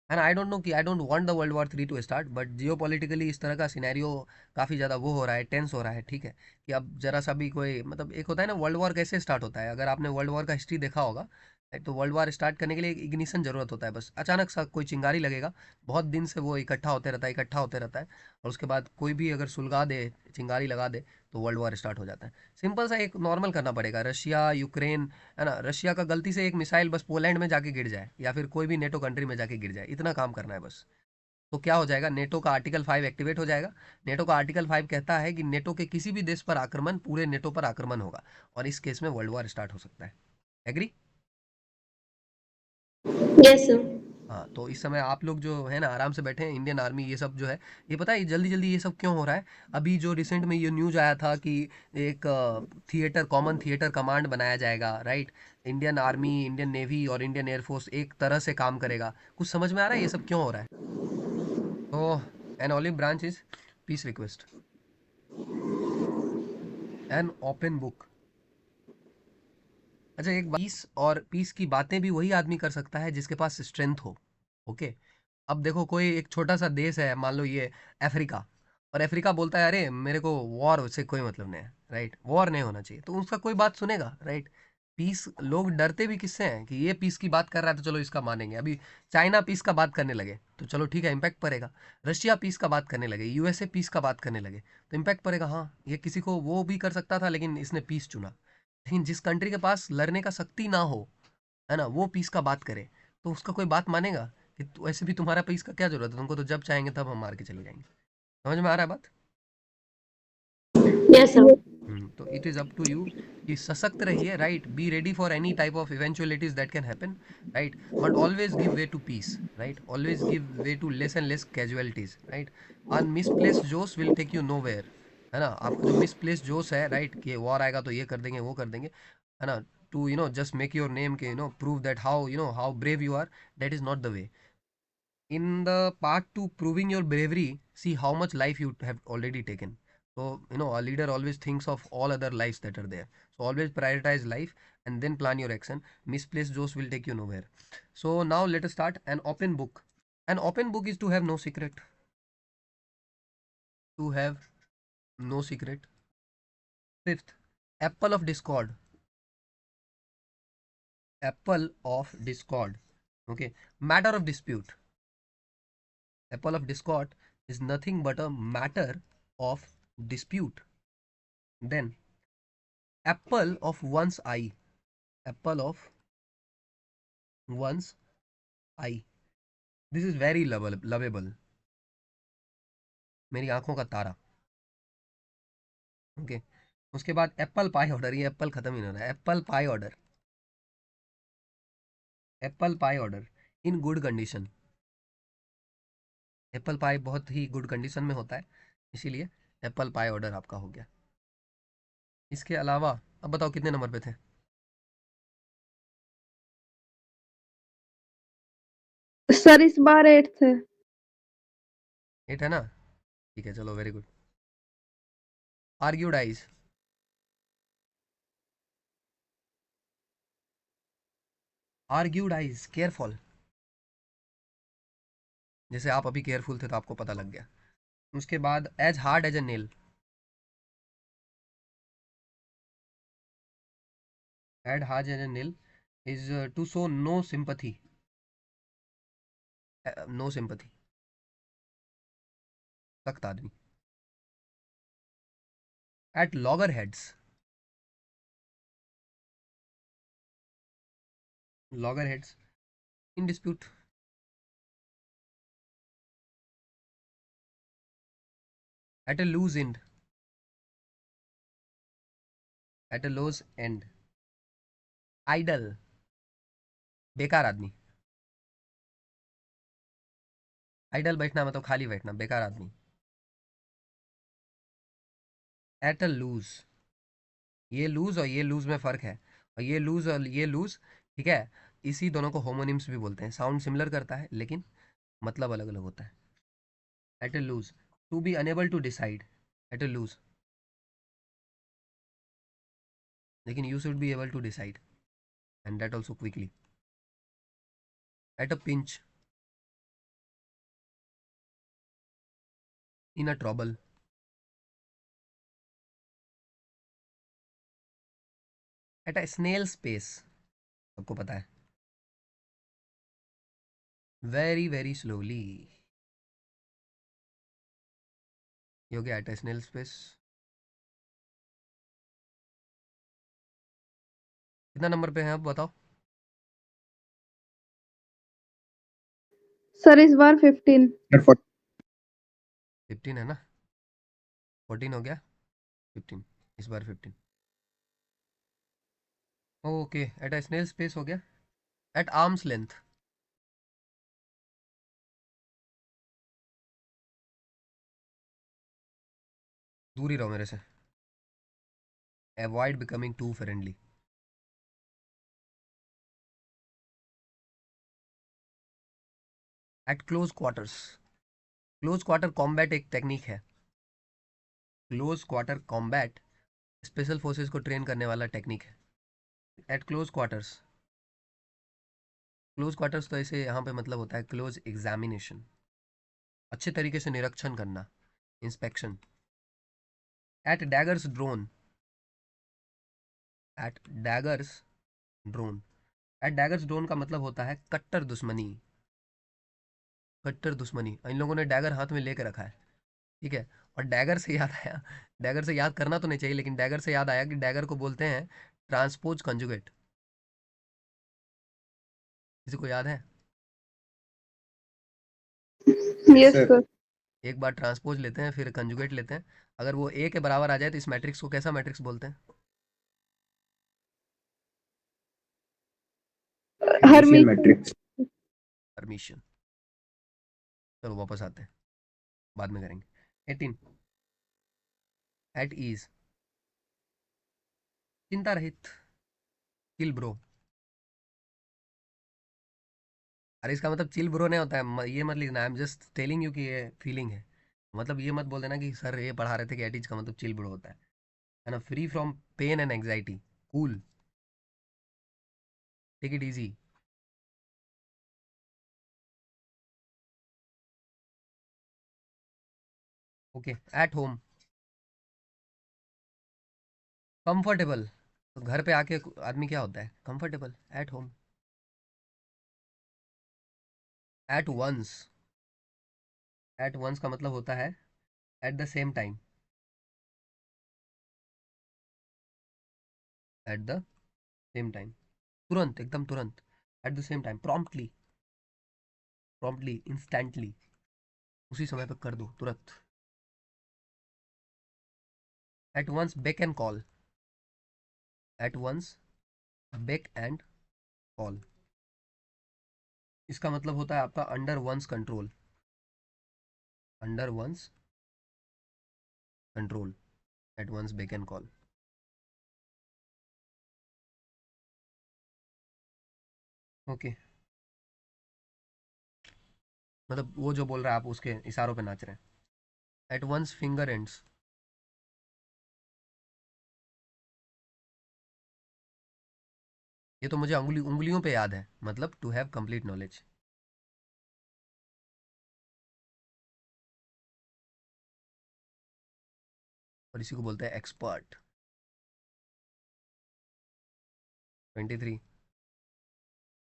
है ना, आई डोंट नो कि I don't want the world war 3 to start, but geopolitically इस तरह का सिनेरियो काफ़ी ज़्यादा वो हो रहा है, टेंस हो रहा है, ठीक है? कि अब जरा सा भी कोई मतलब, एक होता है ना वर्ल्ड वॉर कैसे स्टार्ट होता है, अगर आपने वर्ल्ड वॉर का हिस्ट्री देखा होगा, right, तो वर्ल्ड वॉर स्टार्ट करने के लिए इग्निशन जरूरत होता है, बस अचानक सा कोई चिंगारी लगेगा, बहुत दिन से वो इकट्ठा होते रहता है, इकट्ठा होते रहता है, और उसके बाद कोई भी अगर सुलगा दे, चिंगारी लगा दे, तो वर्ल्ड वॉर स्टार्ट हो जाता है। सिंपल सा एक नॉर्मल करना पड़ेगा, रशिया यूक्रेन, है ना, रशिया का गलती से एक मिसाइल बस पोलैंड में जाके गिर जाए या फिर कोई भी नेटो कंट्री में जाके गिर जाए, इतना काम करना है बस। तो क्या हो जाएगा, नेटो का आर्टिकल 5 एक्टिवेट हो जाएगा। नेटो का आर्टिकल 5 कहता है कि नेटो के किसी भी देश पर आक्रमण पूरे नेटो पर आक्रमण होगा, और इस केस में वर्ल्ड वॉर स्टार्ट हो सकता है। एग्री? Yes, sir. हाँ, तो इस समय आप लोग जो है ना आराम से बैठे हैं, इंडियन आर्मी ये सब जो है, ये पता है जल्दी जल्दी ये सब क्यों हो रहा है? अभी जो रिसेंट में ये न्यूज आया था कि एक थिएटर, कॉमन थिएटर कमांड बनाया जाएगा, right? Indian army, Indian navy और इंडियन एयरफोर्स एक तरह से काम करेगा। कुछ समझ में आ रहा है ये सब क्यों हो रहा है? तो an olive branch is peace request, an open book. अच्छा, एक पीस और पीस की बातें भी वही आदमी कर सकता है जिसके पास स्ट्रेंथ हो। ओके, अब देखो कोई एक छोटा सा देश है, मान लो ये अफ्रीका, और अफ्रीका बोलता है अरे मेरे को वॉर से कोई मतलब नहीं है, राइट? वॉर नहीं होना चाहिए, तो उसका कोई बात सुनेगा, राइट? पीस, लोग डरते भी किससे हैं कि ये पीस की बात कर रहा है तो चलो इसका मानेंगे। अभी चाइना पीस का बात करने लगे तो चलो ठीक है, इम्पैक्ट पड़ेगा। रशिया पीस का बात करने लगे, यूएसए पीस का बात करने लगे, तो इम्पैक्ट पड़ेगा। हाँ, ये किसी को वो भी कर सकता था लेकिन इसने पीस चुना। लेकिन जिस कंट्री के पास लड़ने का शक्ति ना हो, है ना, वो पीस का बात करे, तो उसका कोई बात मानेगा कि वैसे भी तुम्हारा पीस का क्या जरूरत है, तुमको तो जब चाहेंगे तब हम मार के चले जाएंगे। समझ में आ रहा है बात? Yes, sir. तो it is up to you कि सशक्त रहिए, right? Be ready for any type of eventualities that can happen, right? But always give way to peace, right? Always give way to less and less casualties, right? An misplace जोश will take you nowhere, है ना? आपका जो misplace जोश है, right, कि war आएगा तो ये कर देंगे वो कर देंगे, है ना, to just make your name के prove that how how brave you are, that is not the way. In the path to proving your bravery, see how much life you have already taken. So a leader always thinks of all other lives that are there, so always prioritize life and then plan your action. Misplaced joes will take you nowhere. So now let us start. An open book, an open book is to have no secret, to have no secret. Fifth, apple of discord, apple of discord. Okay, matter of dispute, apple of discord is nothing but a matter of dispute. Then apple of one's eye, apple of one's eye, this is very lovable, मेरी आंखों का तारा। Okay, उसके बाद apple pie order, ये Apple खत्म ही नहीं हो रहा है, apple pie order, apple pie order in good condition. Apple pie बहुत ही गुड कंडीशन में होता है, इसीलिए एप्पल पाई ऑर्डर आपका हो गया। इसके अलावा अब बताओ कितने नंबर पे थे? सर इस बार 8th है। 8 है ना, ठीक है चलो वेरी गुड। आर्ग्यूडाइज, आर्ग्यूडाइज केयरफुल, जैसे आप अभी केयरफुल थे तो आपको पता लग गया। उसके बाद as hard as a nail, as hard as a nail is to show no sympathy, no sympathy, सख्त आदमी। At loggerheads, loggerheads in dispute. At a loose end, at a loose end. Idle, बेकार आदमी, idle बैठना मतलब खाली बैठना, बेकार आदमी। एट अ लूज, ये लूज और ये लूज में फ़र्क है, और ये लूज और ये लूज, ठीक है, इसी दोनों को होमोनिम्स भी बोलते हैं। साउंड सिमिलर करता है लेकिन मतलब अलग अलग होता है। At a lose, to be unable to decide, at a lose, लेकिन you should be able to decide and that also quickly. At a pinch, in a trouble. At a snail space, सबको पता है, very very slowly, ये हो गया at a snail space. कितना number पे हैं अब बताओ? सर इस बार 15। 15 है ना, 14 हो गया, 15, इस बार 15। Okay, at a snail pace हो गया। एट आर्म्स लेंथ, दूर ही रहो मेरे से, avoid becoming too friendly. Eight close quarters, close quarter combat एक टेक्निक है, close quarter combat special forces को ट्रेन करने वाला टेक्निक है। Eight close quarters, close quarters तो ऐसे यहाँ पे मतलब होता है क्लोज एग्जामिनेशन, अच्छे तरीके से निरीक्षण करना, inspection. At daggers drawn, at daggers drawn, at daggers drawn का मतलब होता है कट्टर दुश्मनी, कट्टर दुश्मनी, इन लोगों ने डैगर हाथ में लेके रखा है, ठीक है। और डैगर से याद आया, डैगर से याद करना तो नहीं चाहिए लेकिन डैगर से याद आया कि डैगर को बोलते हैं ट्रांसपोज कंजुगेट, किसी को याद है? Yes sir sir. एक बार ट्रांसपोज लेते हैं फिर कंजुगेट लेते हैं, अगर वो ए के बराबर आ जाए तो इस मैट्रिक्स को कैसा मैट्रिक्स बोलते हैं? हर्मिशियन हर्मीशियन। मैट्रिक्स। परमिशन। चलो वापस आते हैं, बाद में करेंगे। 18, एट ईज, चिंता रहित, चिल ब्रो। अरे इसका मतलब चिल ब्रो नहीं होता है, ये मत लिखना, I am just telling you कि ये फीलिंग है, मतलब ये मत बोल देना कि सर ये पढ़ा रहे थे कि एट ईज का मतलब चिल ब्रो होता है ना। Free from pain and anxiety, cool, take it easy. Okay, at home, comfortable, तो घर पे आके आदमी क्या होता है? Comfortable, at home. At once, at once का मतलब होता है at the same time, at the same time, तुरंत, एकदम तुरंत, at the same time, promptly, promptly, instantly, उसी समय पर कर दो तुरंत। At one's beck and call, at one's beck and call, इसका मतलब होता है आपका under one's control, under one's control, at one's beck and call. Okay, मतलब वो जो बोल रहा है आप उसके इशारों पे नाच रहे हैं। एट वंस फिंगर एंड्स, ये तो मुझे उंगलियों पे याद है, मतलब टू हैव कंप्लीट नॉलेज। और इसी को बोलते हैं expert. 23,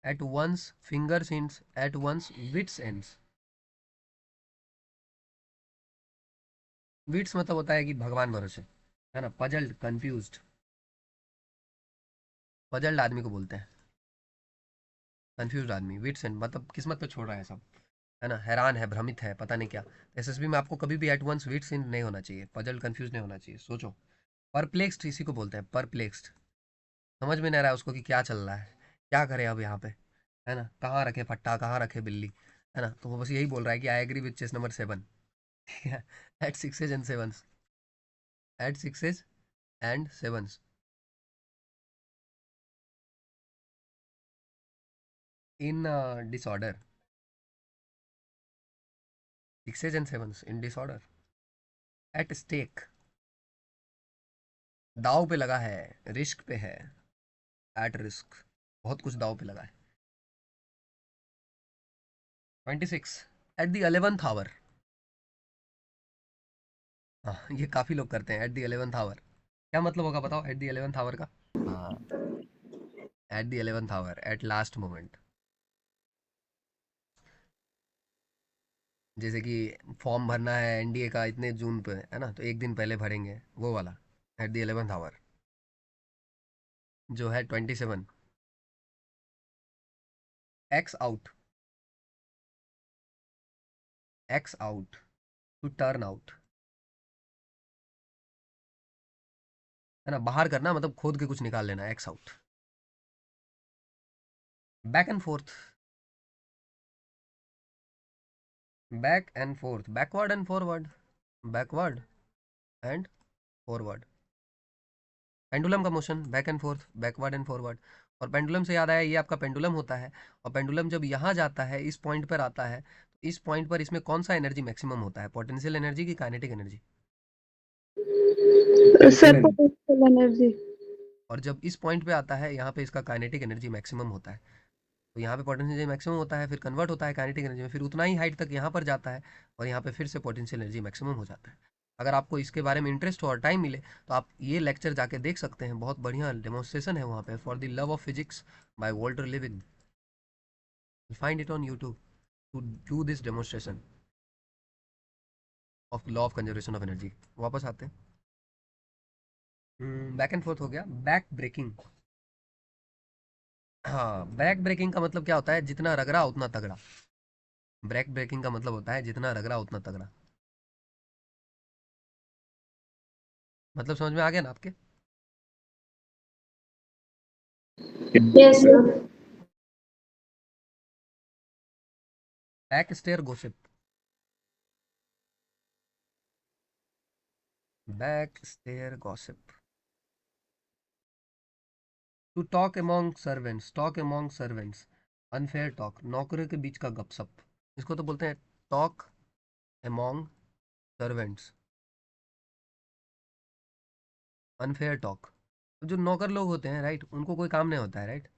at one's fingers ends, at one's wits ends. Wits मतलब होता है कि भगवान भरोसे, है ना। पजल्ड, कंफ्यूज्ड, पजल्ड आदमी को बोलते हैं, कंफ्यूज्ड आदमी। विट्स एंड मतलब किस्मत पे छोड़ रहा है सब, है ना, हैरान है, भ्रमित है, पता नहीं क्या। एसएसबी में आपको कभी भी एट वंस विट्स इन नहीं होना चाहिए, पजल्ड कंफ्यूज नहीं होना चाहिए। सोचो, परप्लेक्स्ड इसी को बोलते हैं, परप्लेक्स्ड। समझ में नहीं आ रहा है उसको कि क्या चल रहा है, क्या करे अब यहाँ पे, है ना, कहाँ रखे फट्टा, कहाँ रखे बिल्ली, है ना। तो वो बस यही बोल रहा है कि I agree with chess number 7। At sixes and sevens, at sixes and sevens, in disorder, sixes and sevens in disorder. At stake, दाव पे लगा है, रिस्क पे है, एट रिस्क, बहुत कुछ दाव पे लगा है। 26, एट द 11th आवर। हाँ, ये काफी लोग करते हैं, एट द 11th आवर। क्या मतलब होगा बताओ एट द 11th आवर का? हाँ, at the 11th hour, at last moment. जैसे कि फॉर्म भरना है एनडीए का इतने जून पे, है ना, तो एक दिन पहले भरेंगे, वो वाला एट द 11th आवर। जो है 27, eke out, eke out, to turn out, है ना, बाहर करना मतलब खोद के कुछ निकाल लेना, X out. Back and forth, back and forth, backward and forward, backward and forward. Pendulum का motion, back and forth, backward and forward. और पेंडुलम से याद आया, ये आपका पेंडुलम होता है। और पेंडुलम जब यहाँ जाता है, इस पॉइंट पर आता है, तो इस पॉइंट पर इसमें कौन सा एनर्जी मैक्सिमम होता है, पोटेंशियल एनर्जी की kinetic energy? Sir potential energy. और जब इस पॉइंट पे आता है, यहाँ पे इसका काइनेटिक एनर्जी मैक्सिमम होता है। तो यहाँ पे पोटेंशियल एनर्जी मैक्सिमम होता है, फिर कन्वर्ट होता है काइनेटिक एनर्जी में, फिर उतना ही हाइट तक यहाँ पर जाता है, और यहाँ पे फिर से पोटेंशियल एनर्जी मैक्सिमम हो जाता है। अगर आपको इसके बारे में इंटरेस्ट हो और टाइम मिले, तो आप ये लेक्चर जाके देख सकते हैं, बहुत बढ़िया डेमोन्स्ट्रेशन है वहाँ पे, for the love of physics by Walter Lewin. Find it on YouTube to do this demonstration of law of conservation of energy. वापस आते हैं, बैक एंड फोर्थ हो गया। बैक ब्रेकिंग, हाँ, बैक ब्रेकिंग का मतलब क्या होता है, जितना रगड़ा उतना तगड़ा। ब्रेक ब्रेकिंग का मतलब होता है जितना रगड़ा उतना तगड़ा। मतलब समझ में आ गया ना आपके? Yes, sir. Back stair gossip, back stair gossip, to talk among servants, talk among servants, unfair talk, नौकरियों के बीच का गपशप, इसको तो बोलते हैं talk among servants, unfair talk. जो नौकर लोग होते हैं, राइट, उनको कोई काम नहीं होता है, राइट,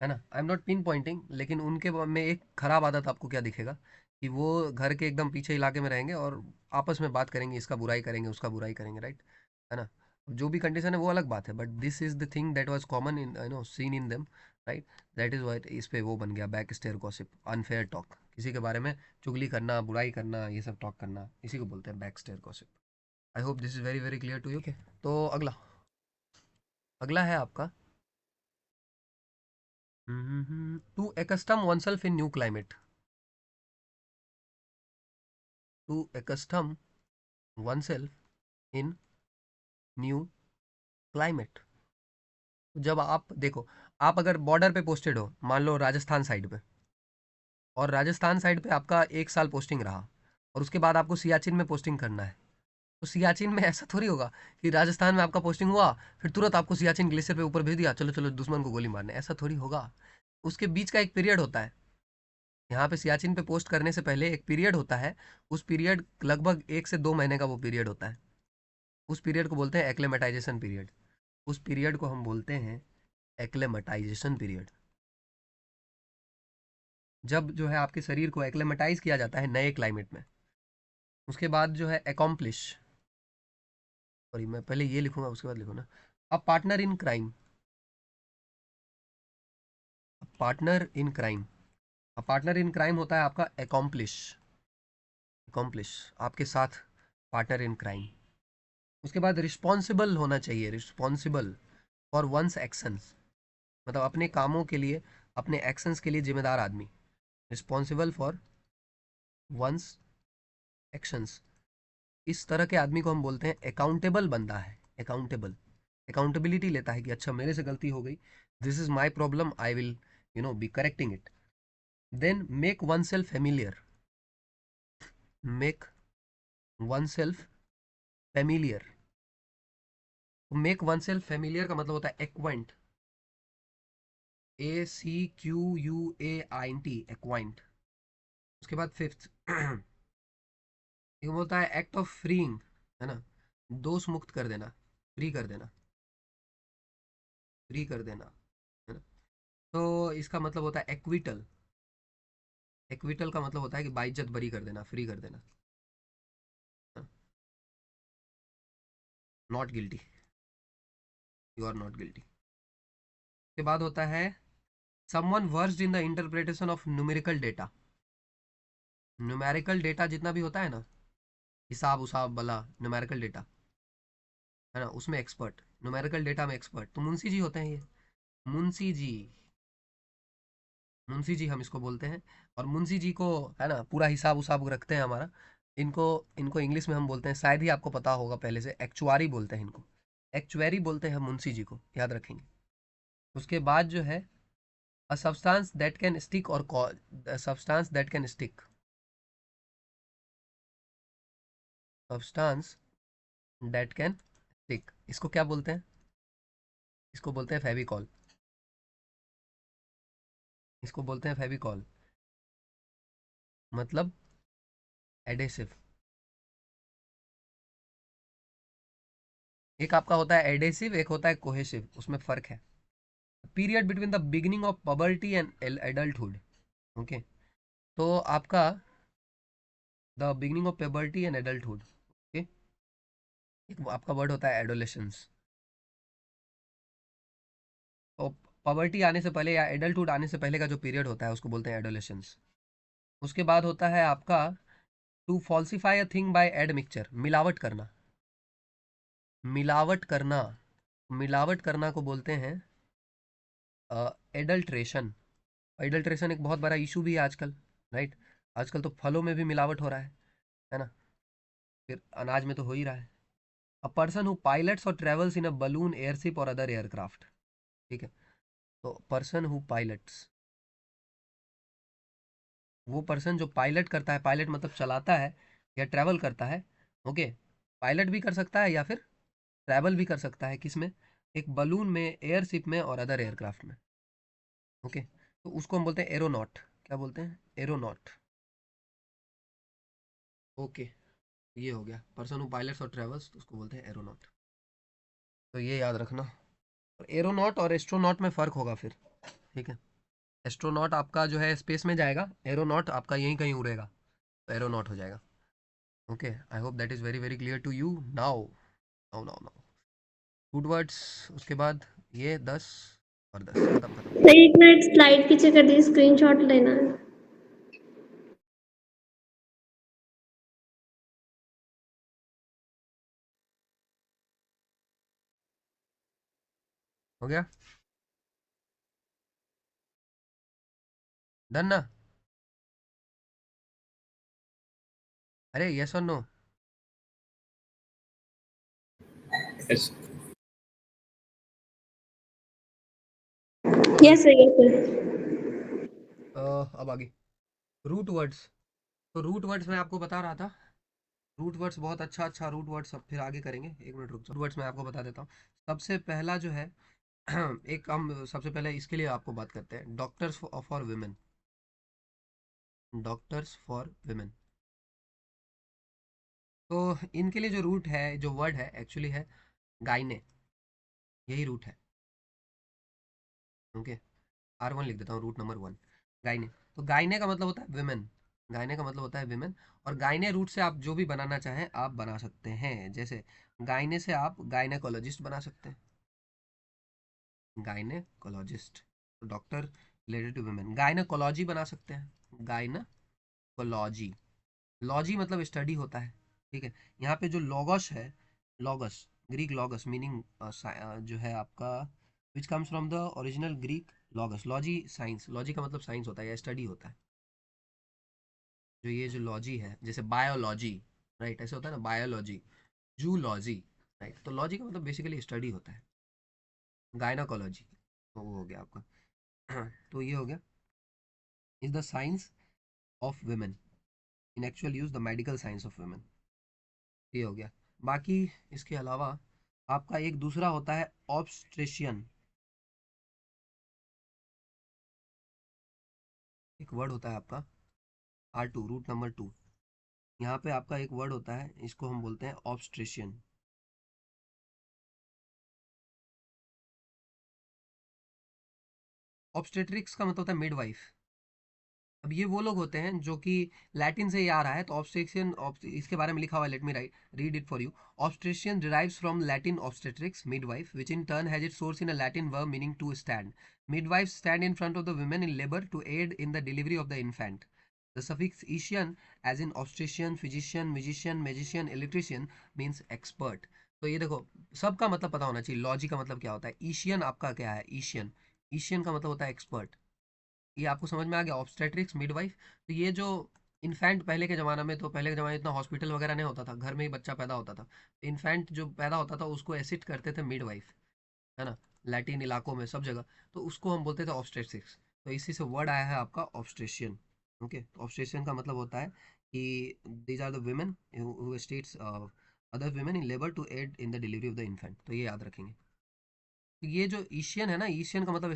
है ना। I am not pinpointing, लेकिन उनके में एक खराब आदत आपको क्या दिखेगा, कि वो घर के एकदम पीछे इलाके में रहेंगे और आपस में बात करेंगे, इसका बुराई करेंगे, उसका बुराई करेंगे, राइट, है ना। जो भी कंडीशन है वो अलग बात है, but this is the thing that was common in, seen in them, right. That is why इस पे वो बन गया back stair gossip, unfair talk, किसी के बारे में चुगली करना, बुराई करना, ये सब टॉक करना, इसी को बोलते हैं back stair gossip. I hope this is very very clear to you. Okay, तो अगला, अगला है आपका, to accustom oneself in new climate, to accustom oneself in new climate। जब आप देखो, आप अगर बॉर्डर पे पोस्टेड हो, मान लो राजस्थान साइड पे, और राजस्थान साइड पे आपका 1 साल पोस्टिंग रहा और उसके बाद आपको सियाचिन में पोस्टिंग करना है। तो सियाचिन में ऐसा थोड़ी होगा कि राजस्थान में आपका पोस्टिंग हुआ फिर तुरंत आपको सियाचिन ग्लेशियर पे ऊपर भेज दिया, चलो चलो दुश्मन को गोली मारने, ऐसा थोड़ी होगा। उसके बीच का एक पीरियड होता है। यहाँ पे सियाचिन पे पोस्ट करने से पहले एक पीरियड होता है। उस पीरियड लगभग 1 से 2 महीने का वो पीरियड होता है। उस पीरियड को बोलते हैं एक्लेमेटाइजेशन पीरियड। उस पीरियड को हम बोलते हैं एक्लेमेटाइजेशन पीरियड। जब जो है आपके शरीर को एक्लेमेटाइज किया जाता है नए क्लाइमेट में, उसके बाद जो है एकॉम्प्लिश, सॉरी मैं पहले ये लिखूंगा उसके बाद लिखूँ ना, a partner in crime, partner in crime, a partner in crime होता है आपका एकॉम्प्लिश, एकॉम्प्लिश आपके साथ पार्टनर इन क्राइम। उसके बाद रिस्पॉन्सिबल होना चाहिए, रिस्पॉन्सिबल फॉर वंस एक्शंस, मतलब अपने कामों के लिए, अपने एक्शंस के लिए जिम्मेदार आदमी, रिस्पॉन्सिबल फॉर वंस एक्शंस। इस तरह के आदमी को हम बोलते हैं अकाउंटेबल बंदा है, अकाउंटेबल, अकाउंटेबिलिटी लेता है कि अच्छा मेरे से गलती हो गई, this is my problem, I will be correcting it. Then make oneself familiar, make oneself familiar, make oneself familiar का मतलब होता है एक्वाइंट, ACQUAINT, एक्वाइंट। उसके बाद फिफ्थ ये होता है एक्ट ऑफ फ्रीइंग, है ना, दोष मुक्त कर देना, फ्री कर देना, फ्री कर देना, है ना। तो इसका मतलब होता है एक्विटल, एक्विटल का मतलब होता है कि बाइज्जत बरी कर देना, फ्री कर देना, not guilty, you are not guilty. के बाद होता है someone versed in the interpretation of numerical data, numerical data जितना भी होता है ना, हिसाब उसाब वाला न्यूमेरिकल डेटा, है ना, उसमें एक्सपर्ट, न्यूमेरिकल डेटा में एक्सपर्ट, तो मुंशी जी होते हैं ये, मुंशी जी, मुंशी जी हम इसको बोलते हैं। और मुंशी जी को, है ना, पूरा हिसाब उसाब रखते हैं हमारा। इनको इनको इंग्लिश में हम बोलते हैं, शायद ही आपको पता होगा पहले से, एक्चुआरी बोलते हैं इनको, एक्चुअरी बोलते हैं मुंशी जी को, याद रखेंगे। उसके बाद जो है a substance that can stick और substance that can stick, substance that can stick, इसको क्या बोलते हैं? इसको बोलते हैं फेविकॉल, इसको बोलते हैं फेविकॉल, मतलब एडेसिव। एक आपका होता है एडेसिव, एक होता है कोहेसिव, उसमें फर्क है। Period between the beginning of puberty and adulthood, okay. तो आपका the beginning of puberty and adulthood, okay. एक आपका वर्ड होता है एडोलेशंस, तो पबर्टी आने से पहले या एडल्टहुड आने से पहले का जो पीरियड होता है उसको बोलते हैं एडोलेशंस। उसके बाद होता है आपका to falsify a thing by admixture, मिलावट करना, मिलावट करना, मिलावट करना को बोलते हैं एडल्ट्रेशन। एडल्ट्रेशन एक बहुत बड़ा इशू भी है आजकल, राइट। आजकल तो फलों में भी मिलावट हो रहा है ना, फिर अनाज में तो हो ही रहा है। अ पर्सन हु पायलट्स और travels in a balloon, airship और अदर एयरक्राफ्ट, ठीक है। तो पर्सन हु पायलट्स, वो पर्सन जो पायलट करता है, पायलट मतलब चलाता है या ट्रैवल करता है, ओके। पायलट भी कर सकता है या फिर ट्रैवल भी कर सकता है, किस में? एक बलून में, एयरशिप में और अदर एयरक्राफ्ट में, ओके। तो उसको हम बोलते हैं एरोनॉट, क्या बोलते हैं? Aeronaut, okay. ये हो गया पर्सन हु पायलट्स और ट्रेवल्स, तो उसको बोलते हैं एरोनॉट। तो ये याद रखना, एरोनॉट और एस्ट्रोनॉट में फ़र्क होगा फिर, ठीक है। एस्ट्रोनॉट आपका जो है स्पेस में जाएगा, एरोनॉट आपका यहीं कहीं उड़ेगा, तो एरोनॉट हो जाएगा, okay. I hope that is very very clear to you now, now now now. Good words, उसके बाद ये 10 और 10 खत्म खत्म। सर एक मिनट स्लाइड पीछे कर दी, स्क्रीनशॉट लेना है। हो गया, डन ना? अरे यस और no? Yes. Yes sir, yes sir. अब आगे रूट वर्ड्स, तो रूट वर्ड्स मैं आपको बता रहा था, रूट वर्ड्स बहुत अच्छा रूट वर्ड्स सब फिर आगे करेंगे, एक मिनट रुक जाओ। रूट वर्ड्स मैं आपको बता देता हूँ। सबसे पहला जो है एक हम सबसे पहले इसके लिए आपको बात करते हैं, doctors for women, doctors for women. तो इनके लिए जो रूट है, जो वर्ड है एक्चुअली है गाइने, यही रूट है। ओके, R1 लिख देता हूँ, रूट नंबर 1 गाइने। तो गाइने का मतलब होता है विमेन, गाइने का मतलब होता है विमेन। और गाइने रूट से आप जो भी बनाना चाहें आप बना सकते हैं, जैसे गाइने से आप गाइनेकोलॉजिस्ट बना सकते हैं, गाइनेकोलॉजिस्ट, तो doctor related to women. Gynaecology बना सकते हैं, गाइनेकोलॉजी, लॉजी मतलब स्टडी होता है, ठीक है। यहाँ पे जो लॉगस है, लॉगस, ग्रीक लॉगस मीनिंग जो है आपका, which comes from the original Greek logos, logy science, logy का मतलब साइंस होता है या स्टडी होता है। जो ये जो लॉजी है, जैसे बायोलॉजी, राइट, ऐसे होता है ना, बायोलॉजी, जूलॉजी, राइट, तो लॉजी का मतलब बेसिकली स्टडी होता है। गायनाकोलॉजी, तो वो हो गया आपका तो ये हो गया, is the science of women, in actual use the medical science of women, ये हो गया। बाकी इसके अलावा आपका एक दूसरा होता है ऑब्स्ट्रेशियन, एक वर्ड होता है आपका R2, रूट नंबर 2। यहाँ पे आपका एक वर्ड होता है, इसको हम बोलते हैं ऑब्स्ट्रेशियन। ऑब्स्टेट्रिक्स का मतलब होता है मिडवाइफ। अब ये वो लोग होते हैं जो कि लैटिन से ही आ रहा है, तो ऑब्स्ट्रेशियन, इसके बारे में लिखा हुआ है, let me read it for you. Obstetrician derives from Latin obstetrix midwife, which in turn has its source in a Latin verb meaning to stand. Midwife stand in front of the women in labour to aid in the delivery of the infant. The suffix "ician" as in obstetrician, physician, musician, magician, electrician means expert। तो ये देखो, सबका मतलब पता होना चाहिए। Logy का मतलब क्या होता है, ईशियन आपका क्या है, ईशियन, ईशियन का मतलब होता है एक्सपर्ट। ये आपको समझ में आ गया, ऑब्स्टेट्रिक्स मिडवाइफ। तो ये जो इन्फेंट, पहले के ज़माने में, तो पहले के ज़माने में इतना हॉस्पिटल वगैरह नहीं होता था, घर में ही बच्चा पैदा होता था। इन्फेंट जो पैदा होता था उसको एसिस्ट करते थे मिडवाइफ, है ना, लैटिन इलाकों में सब जगह, तो उसको हम बोलते थे ऑब्स्टेट्रिक्स। तो इसी से वर्ड आया है आपका ऑब्स्ट्रेशियन। ओके, ऑब्स्ट्रेशियन का मतलब होता है कि these are the women who assist other women in labour to aid in the delivery of the infant, तो ये याद रखेंगे। तो ये जो ईशियन है ना, ईशियन का मतलब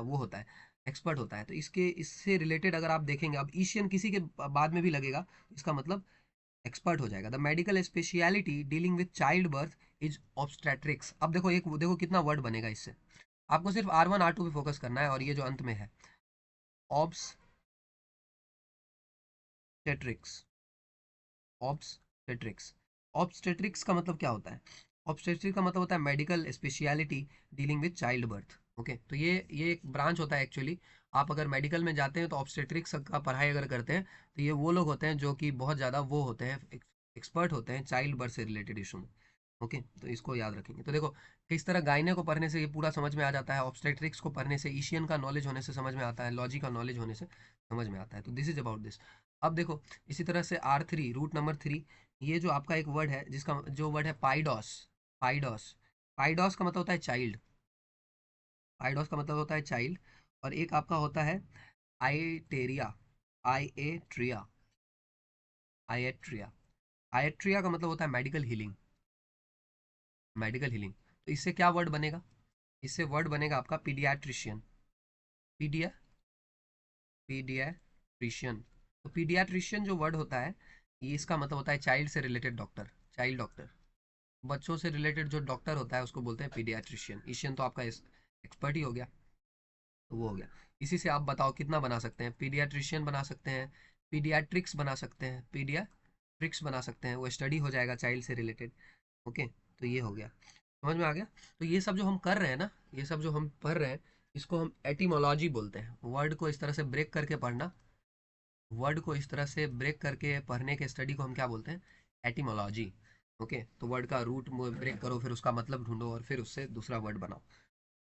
वो होता है, एक्सपर्ट होता है। तो इसके इससे रिलेटेड अगर आप देखेंगे, अब ईशियन किसी के बाद में भी लगेगा, इसका मतलब एक्सपर्ट हो जाएगा। The medical speciality dealing with child birth is obstetrics. अब देखो, एक देखो कितना वर्ड बनेगा इससे, आपको सिर्फ R1 R2 पे फोकस करना है, और ये जो अंत में है ऑब्स्टेट्रिक्स, ऑब्स्टेट्रिक्स, ऑब्स्टेट्रिक्स का मतलब क्या होता है, ऑब्स्टेट्रिक्स का मतलब होता है medical speciality dealing with child birth. Okay, तो ये एक ब्रांच होता है एक्चुअली। आप अगर मेडिकल में जाते हैं तो ऑब्स्टेट्रिक्स का पढ़ाई अगर करते हैं, तो ये वो लोग होते हैं जो कि बहुत ज़्यादा वो होते हैं, एक्सपर्ट होते हैं चाइल्ड बर्थ से रिलेटेड इशू में। ओके, तो इसको याद रखेंगे। तो देखो, किस तरह गायने को पढ़ने से ये पूरा समझ में आ जाता है, ऑब्स्टेट्रिक्स को पढ़ने से, ईशियन का नॉलेज होने से समझ में आता है, लॉजी का नॉलेज होने से समझ में आता है। तो दिस इज अबाउट दिस। अब देखो, इसी तरह से R3, रूट नंबर 3, ये जो आपका एक वर्ड है, जिसका जो वर्ड है पाइडॉस, पाइडॉस, पाइडॉस का मतलब होता है चाइल्ड, पाइडॉस का मतलब होता है चाइल्ड। और एक आपका होता है आइटेरिया, आइएट्रिया, आइएट्रिया, आइएट्रिया का मतलब होता है मेडिकल हीलिंग, मेडिकल हीलिंग। तो इससे क्या वर्ड बनेगा, इससे वर्ड बनेगा आपका पीडियाट्रिशियन, पीडिया, पीडियाट्रिशियन। तो पीडियाट्रिशियन जो वर्ड होता है, ये इसका मतलब होता है चाइल्ड से रिलेटेड डॉक्टर, चाइल्ड डॉक्टर, बच्चों से रिलेटेड जो डॉक्टर होता है उसको बोलते हैं पीडियाट्रिशियन। ईशियन तो आपका एक्सपर्ट ही हो गया, तो वो हो गया। इसी से आप बताओ कितना बना सकते हैं, पीडियाट्रिशियन बना सकते हैं, पीडियाट्रिक्स बना सकते हैं, पीडियाट्रिक्स बना सकते हैं, वो स्टडी हो जाएगा चाइल्ड से रिलेटेड। ओके, तो ये हो गया, समझ में आ गया। तो ये सब जो हम कर रहे हैं ना, ये सब जो हम पढ़ रहे हैं, इसको हम एटिमोलॉजी बोलते हैं। वर्ड को इस तरह से ब्रेक करके पढ़ना, वर्ड को इस तरह से ब्रेक करके पढ़ने के स्टडी को हम क्या बोलते हैं, एटिमोलॉजी। ओके, तो वर्ड का रूट ब्रेक करो, फिर उसका मतलब ढूंढो, और फिर उससे दूसरा वर्ड बनाओ।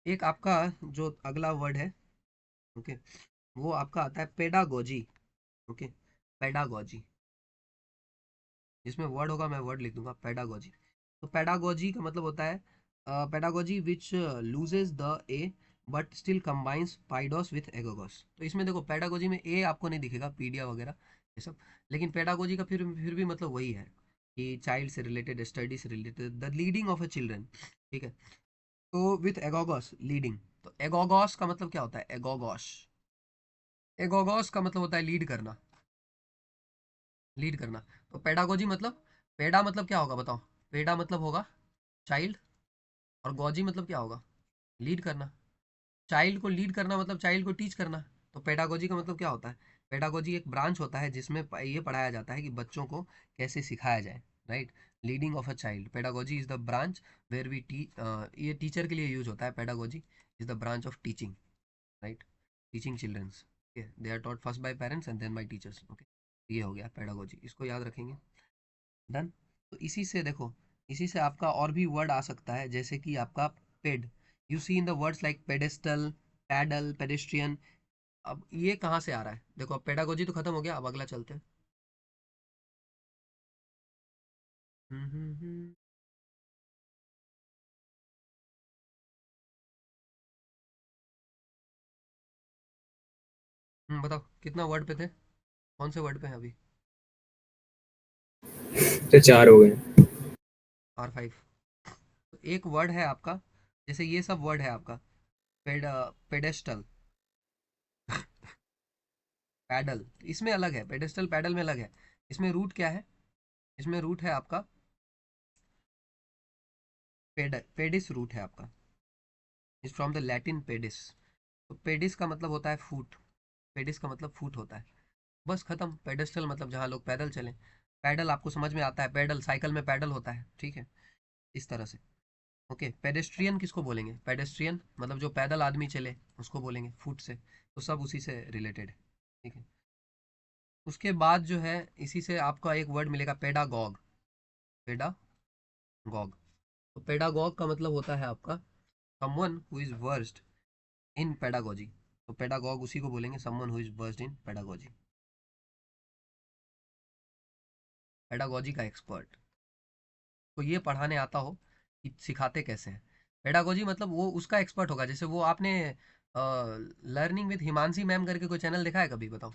एक आपका जो अगला वर्ड है, ओके, वो आपका आता है पेडागोजी। ओके, पेडागोजी, जिसमें वर्ड होगा मैं वर्ड लिख दूंगा, पेडागोजी। तो पेडागोजी का मतलब होता है pedagogy which loses the A but still combines paidos with agogos. तो इसमें देखो पेडागोजी में ए आपको नहीं दिखेगा, पीडिया वगैरह ये सब, लेकिन पेडागोजी का फिर भी मतलब वही है कि चाइल्ड से रिलेटेड, स्टडी से related, the leading of a children, ठीक है। तो विथ एगोगोस लीडिंग, तो एगोगोस का मतलब क्या होता है? एगोगोस, एगोगोस का मतलब होता है लीड करना, लीड करना। तो पेडागोजी मतलब, पेडा मतलब क्या होगा बताओ? पेडा मतलब होगा चाइल्ड, और गोजी मतलब क्या होगा? लीड करना। चाइल्ड को लीड करना मतलब चाइल्ड को टीच करना। तो पेडागोजी का मतलब क्या होता है? पेडागोजी एक ब्रांच होता है जिसमें ये पढ़ाया जाता है कि बच्चों को कैसे सिखाया जाए, right. Leading of a child, pedagogy is the branch where we teach, ये टीचर के लिए यूज होता है। Pedagogy is the branch of teaching, right, teaching childrens, okay, they are taught first by parents and then by teachers, okay. ये हो गया pedagogy, इसको याद रखेंगे। डन। तो इसी से देखो, इसी से आपका और भी वर्ड आ सकता है, जैसे कि आपका ped, you see in the words like pedestal, pedal, pedestrian. अब ये कहाँ से आ रहा है? देखो अब पेडागोजी तो खत्म हो गया, अब अगला चलते हैं। हम्म। बताओ कितना वर्ड पे थे, कौन से वर्ड पे हैं अभी? तो 4 हो गए। R5। तो एक वर्ड है आपका, जैसे ये सब वर्ड है आपका, पेड, पेडेस्टल, पैडल, इसमें अलग है, पेडेस्टल पैडल में अलग है। इसमें रूट क्या है? इसमें रूट है आपका पेडिस, रूट है आपका, is from the Latin pedis. तो पेडिस का मतलब होता है फूट, पेडिस का मतलब फूट होता है। बस खत्म। पेडेस्टल मतलब जहाँ लोग पैदल चलें। पैडल आपको समझ में आता है, पैडल साइकिल में पैडल होता है, ठीक है, इस तरह से। ओके, पेडेस्ट्रियन किसको बोलेंगे? पेडेस्ट्रियन मतलब जो पैदल आदमी चले उसको बोलेंगे फुट से। तो सब उसी से रिलेटेड है, ठीक है। उसके बाद जो है, इसी से आपका एक वर्ड मिलेगा पेडागॉग, पेडागॉग। तो पेडागॉग का मतलब होता है आपका someone who is versed in pedagogy. तो पेडागॉग उसी को बोलेंगे, someone who is versed in pedagogy, pedagogy का एक्सपर्ट। तो ये पढ़ाने आता हो कि सिखाते कैसे हैं। पेडागोजी मतलब वो उसका एक्सपर्ट होगा। जैसे वो आपने लर्निंग विद हिमांशी मैम करके कोई चैनल देखा है कभी? बताओ।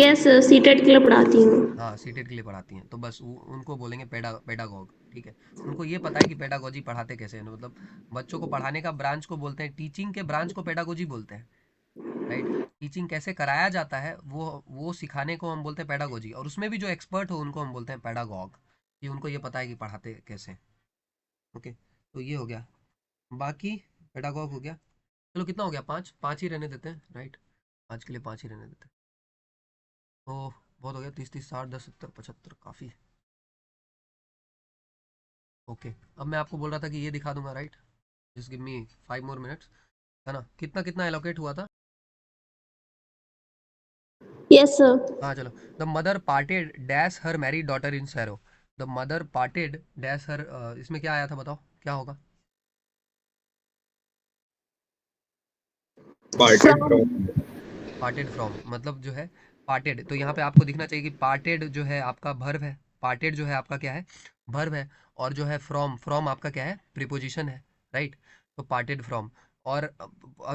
यस सर, सीटेट के लिए पढ़ाती हूँ। हाँ, सीटेट के लिए पढ़ाती हैं, तो बस उनको बोलेंगे पेडागॉग, ठीक है। उनको ये पता है कि पेडागोजी पढ़ाते कैसे हैं, मतलब बच्चों को पढ़ाने का ब्रांच को बोलते हैं, टीचिंग के ब्रांच को पेडागोजी बोलते हैं, राइट। टीचिंग कैसे कराया जाता है वो सिखाने को हम बोलते हैं पेडागोजी, और उसमें भी जो एक्सपर्ट हो उनको हम बोलते हैं पेडागॉग, कि उनको ये पता है कि पढ़ाते कैसे हैं। ओके, तो ये हो गया। बाकी पेडागॉग हो गया। चलो कितना हो गया? पाँच, पाँच ही रहने देते हैं, राइट। आज के लिए पाँच ही रहने देते हैं। तो बहुत हो गया, 30 30 60 10 70 75, काफ़ी। ओके, अब मैं आपको बोल रहा था कि ये दिखा दूंगा, right. Just give me 5 more minutes, है ना। कितना कितना एलोकेट हुआ था? Yes sir. हाँ चलो। The mother parted dash her married daughter in serow. The mother parted dash her, इसमें क्या आया था बताओ, क्या होगा? Parted from. From. Parted from मतलब जो है पार्टेड, तो यहाँ पे आपको दिखना चाहिए कि पार्टेड जो है आपका भर्व है, पार्टेड जो है आपका क्या है? भर्व है। और जो है फ्रॉम, फ्रॉम आपका क्या है? प्रीपोजिशन है, राइट। तो पार्टेड फ्रॉम। और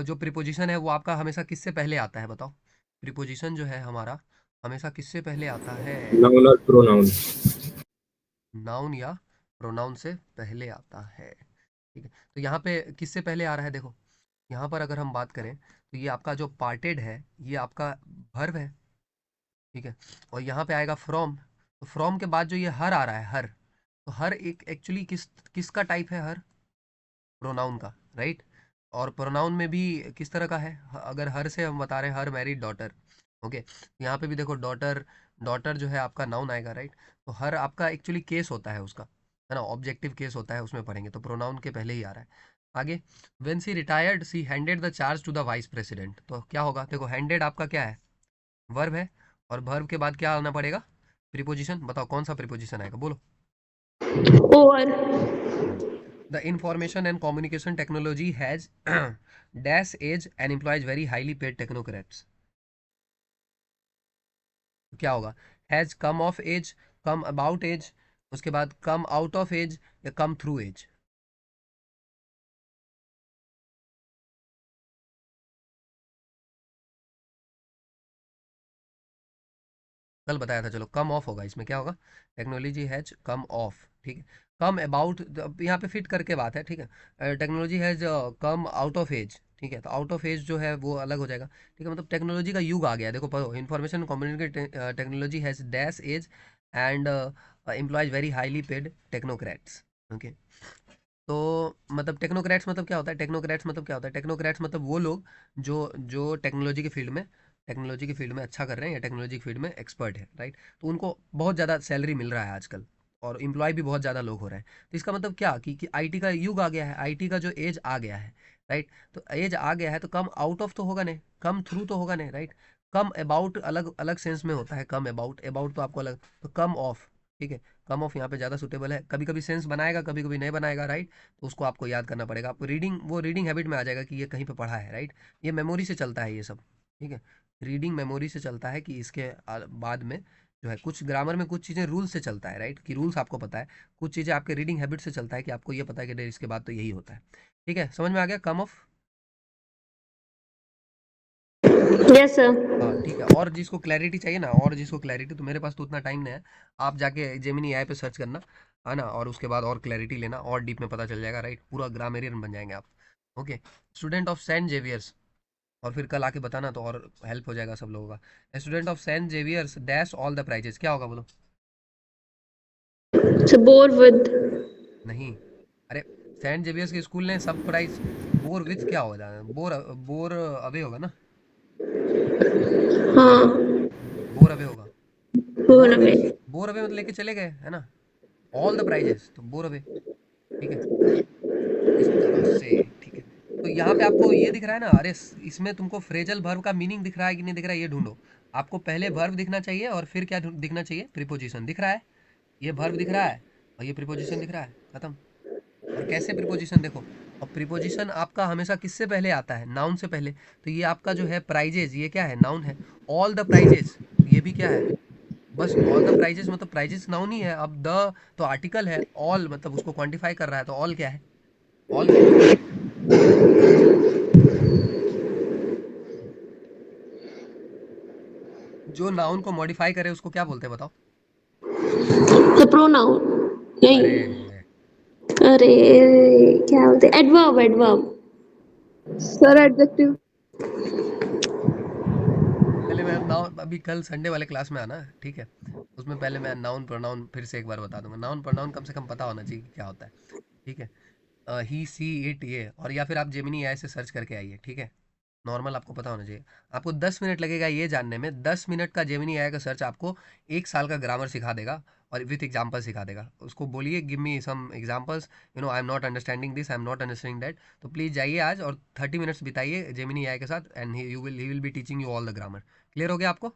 जो प्रीपोजिशन है वो आपका हमेशा किससे पहले आता है बताओ? प्रीपोजिशन जो है हमारा हमेशा किससे पहले आता है? नाउन और प्रोनाउन। नाउन या प्रोनाउन से पहले आता है, ठीक है। तो यहाँ पे किससे पहले आ रहा है? देखो यहाँ पर अगर हम बात करें तो ये आपका जो पार्टेड है ये आपका वर्ब है, ठीक है। और यहाँ पे आएगा फ्रॉम, तो फ्रॉम के बाद जो ये हर आ रहा है, हर, तो हर एक एक्चुअली किसका टाइप है? हर प्रोनाउन का, राइट। और प्रोनाउन में भी किस तरह का है? अगर हर से हम बता रहे हैं हर मैरिड डॉटर, ओके, यहाँ पे भी देखो डॉटर, डॉटर जो है आपका नाउन आएगा, राइट। तो हर आपका एक्चुअली केस होता है उसका, है ना, ऑब्जेक्टिव केस होता है, उसमें पढ़ेंगे तो प्रोनाउन के पहले ही आ रहा है। आगे, when she retired she handed the charge to the vice president. तो क्या होगा? देखो हैंडेड आपका क्या है? वर्ब है। और वर्ब के बाद क्या आना पड़ेगा? प्रीपोजिशन। बताओ कौन सा प्रीपोजिशन आएगा, बोलो। Over. The information and communication technology has dash age and employs very highly paid technocrats. क्या होगा? Has come of age, come about age, उसके बाद कम आउट ऑफ एज या कम थ्रू एज? कल बताया था। चलो कम ऑफ होगा, इसमें क्या होगा, टेक्नोलॉजी हैज कम ऑफ, ठीक है। कम अबाउट, यहाँ पे फिट करके बात है, ठीक है। Technology has come out of age, ठीक है। तो आउट ऑफ एज जो है वो अलग हो जाएगा, ठीक है। मतलब टेक्नोलॉजी का युग आ गया है, देखो पढ़ो, information communication technology has dash age and employs very highly paid technocrats, okay. तो मतलब टेक्नोक्रेट्स मतलब क्या होता है, टेक्नोक्रेट्स मतलब क्या होता है, टेक्नोक्रेट्स मतलब वो लोग जो जो टेक्नोलॉजी के फील्ड में अच्छा कर रहे हैं या टेक्नोलॉजी के फील्ड में एक्सपर्ट है, राइट। तो उनको बहुत ज़्यादा सैलरी मिल रहा है आजकल, और एम्प्लॉय भी बहुत ज़्यादा लोग हो रहे हैं। तो इसका मतलब क्या कि आईटी का युग आ गया है, आईटी का जो एज आ गया है, राइट। तो एज आ गया है तो कम आउट ऑफ तो होगा नहीं, कम थ्रू तो होगा नहीं, राइट। कम अबाउट अलग अलग सेंस में होता है, कम अबाउट, अबाउट तो आपको अलग, तो कम ऑफ, ठीक है। कम ऑफ यहाँ पे ज़्यादा सुटेबल है, कभी कभी सेंस बनाएगा, कभी कभी नहीं बनाएगा, राइट। तो उसको आपको याद करना पड़ेगा, आपको रीडिंग, वो रीडिंग हैबिट में आ जाएगा कि ये कहीं पे पढ़ा है, राइट। ये मेमोरी से चलता है ये सब, ठीक है। रीडिंग मेमोरी से चलता है कि इसके बाद में जो है कुछ ग्रामर में कुछ चीज़ें रूल से चलता है, राइट, कि रूल्स आपको पता है। कुछ चीज़ें आपके रीडिंग हैबिट से चलता है कि आपको ये पता है कि नहीं, इसके बाद तो यही होता है, ठीक है। समझ में आ गया कम ऑफ? Yes, sir. हाँ ठीक है। और जिसको क्लैरिटी चाहिए ना, और जिसको क्लैरिटी, तो मेरे पास तो उतना टाइम नहीं है, आप जाके जेमिनी एआई पे सर्च करना, है ना, और उसके बाद और क्लैरिटी लेना, और डीप में पता चल जाएगा, राइट। पूरा ग्रामेरियन बन जाएंगे आप, okay. Student of Saint Xavier's, और फिर कल आके बताना तो और हेल्प हो जाएगा सब लोगों का। Student of Saint Xavier's dash all the prizes, क्या होगा बोलो? So bore with. नहीं, अरे सेंट जेवियर्स के स्कूल ने सब प्राइज, बोर विथ क्या होगा, बोर, बोर अवे होगा ना, हाँ, बोर अवे होगा। bore bore with, away. Bore away मतलब लेके चले गए, है ना। ऑल द प्राइजेस तो बोर अवे, ठीक है, इस तरह से, ठीक है। तो यहाँ पे आपको ये दिख रहा है ना, अरे इसमें तुमको फ्रेजल वर्ब का मीनिंग दिख रहा है कि नहीं दिख रहा है, ये ढूंढो। आपको पहले वर्ब दिखना चाहिए और फिर क्या दिखना चाहिए, प्रीपोजिशन दिख रहा है। ये वर्ब दिख रहा है और ये प्रीपोजिशन दिख रहा है, खत्म। और कैसे प्रीपोजिशन देखो, और प्रीपोजिशन आपका हमेशा किससे पहले आता है, नाउन से पहले। तो ये आपका जो है प्राइजेज, ये क्या है, नाउन है। ऑल द प्राइजेज, ये भी क्या है, बस ऑल द प्राइजेस, मतलब प्राइजेस नाउन ही है। अब द तो आर्टिकल है, ऑल मतलब उसको क्वांटिफाई कर रहा है, तो ऑल क्या है, ऑल क्या है, जो नाउन को मॉडिफाई करे उसको क्या बोलते हैं बताओ? The pronoun. अरे नहीं, अरे क्या बोलते हैं, adverb, adverb. Sir, adjective. पहले मैं नाउन, अभी कल संडे वाले क्लास में आना, ठीक है। उसमें पहले मैं नाउन प्रोनाउन फिर से एक बार बता दूंगा। नाउन प्रोनाउन कम से कम पता होना चाहिए कि क्या होता है, ठीक है। ही सी इट ये, और या फिर आप जेमिनी एआई से सर्च करके आइए, ठीक है। नॉर्मल आपको पता होना चाहिए। आपको 10 मिनट लगेगा ये जानने में, 10 मिनट का जेमिनी एआई का सर्च आपको 1 साल का ग्रामर सिखा देगा, और विथ एग्जाम्पल सिखा देगा। उसको बोलिए give me some examples, I am not understanding this, I am not understanding that. तो प्लीज़ जाइए आज और 30 मिनट्स बिताइए जेमिनी एआई के साथ, and he will be teaching you all the grammar. Clear हो गया आपको?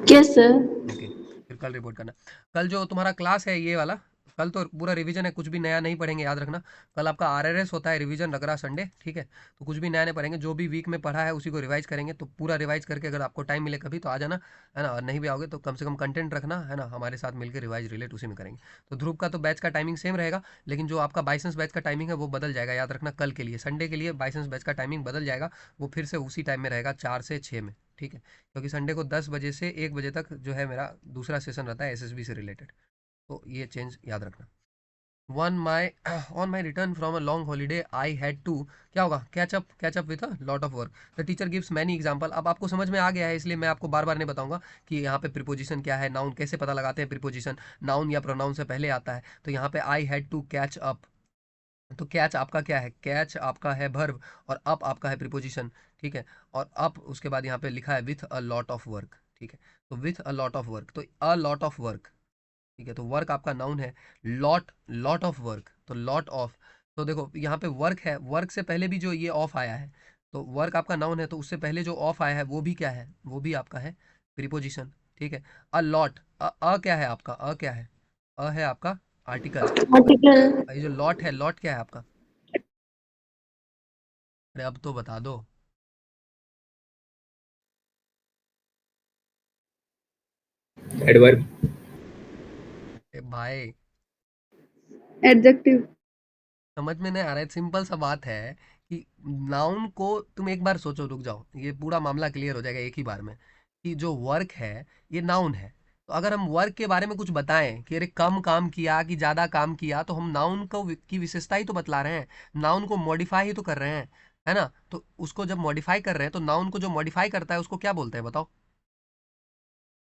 Yes, sir. ओके, फिर कल रिपोर्ट करना। कल जो तुम्हारा क्लास है ये वाला, कल तो पूरा रिवीजन है, कुछ भी नया नहीं पढ़ेंगे, याद रखना। कल आपका आरआरएस होता है, रिवीजन रगड़ा संडे, ठीक है। तो कुछ भी नया नहीं पढ़ेंगे, जो भी वीक में पढ़ा है उसी को रिवाइज करेंगे। तो पूरा रिवाइज करके अगर आपको टाइम मिले कभी तो आ जाना, है ना। और नहीं भी आओगे तो कम से कम कंटेंट रखना, है ना, हमारे साथ मिलकर रिवाइज रिलेट उसी में करेंगे। तो ध्रुव का तो बैच का टाइमिंग सेम रहेगा, लेकिन जो आपका बाइसेंस बैच का टाइमिंग है वो बदल जाएगा, याद रखना। कल के लिए, संडे के लिए बाइसेंस बैच का टाइमिंग बदल जाएगा, वो फिर से उसी टाइम में रहेगा, 4 से 6 में, ठीक है। क्योंकि संडे को 10 बजे से 1 बजे तक जो है मेरा दूसरा सेशन रहता है एसएसबी से रिलेटेड, तो ये चेंज याद रखना। On my on my return from a long holiday I had to, क्या होगा, catch up with a lot of work. The teacher gives many example. अब आपको समझ में आ गया है, इसलिए मैं आपको बार बार नहीं बताऊंगा कि यहाँ पे प्रीपोजिशन क्या है, नाउन कैसे पता लगाते हैं, प्रीपोजिशन नाउन या प्रोनाउन से पहले आता है। तो यहाँ पे I had to catch up, तो कैच आपका क्या है, कैच आपका है वर्ब, और अप आपका है प्रीपोजिशन, ठीक है। और अप उसके बाद यहाँ पे लिखा है with a lot of work, ठीक है। तो with a lot of work, तो अ लॉट ऑफ वर्क, ठीक है। तो वर्क आपका नाउन है, लॉट, लॉट ऑफ वर्क, तो लॉट ऑफ। तो देखो यहाँ पे वर्क है, वर्क से पहले भी जो ये ऑफ आया है, तो वर्क आपका नाउन है, तो उससे पहले जो ऑफ आया है वो भी क्या है, वो भी आपका है प्रीपोजिशन, ठीक है। अ लॉट, क्या है आपका, क्या है, है आपका आर्टिकल। Article. ये जो लॉट है, लॉट क्या है आपका, अरे अब तो बता दो। Adverb. ए भाई, Adjective. समझ में नहीं आ रहा है, सिंपल सा बात है कि नाउन को तुम एक बार सोचो, रुक जाओ, ये पूरा मामला क्लियर हो जाएगा एक ही बार में। कि जो वर्क है ये नाउन है। तो अगर हम वर्क के बारे में कुछ बताएं कि अरे कम काम किया कि ज़्यादा काम किया, तो हम नाउन को की विशेषता ही तो बतला रहे हैं, नाउन को मॉडिफाई ही तो कर रहे हैं, है ना। तो उसको जब मॉडिफाई कर रहे हैं तो नाउन को जो मॉडिफाई करता है उसको क्या बोलते हैं बताओ?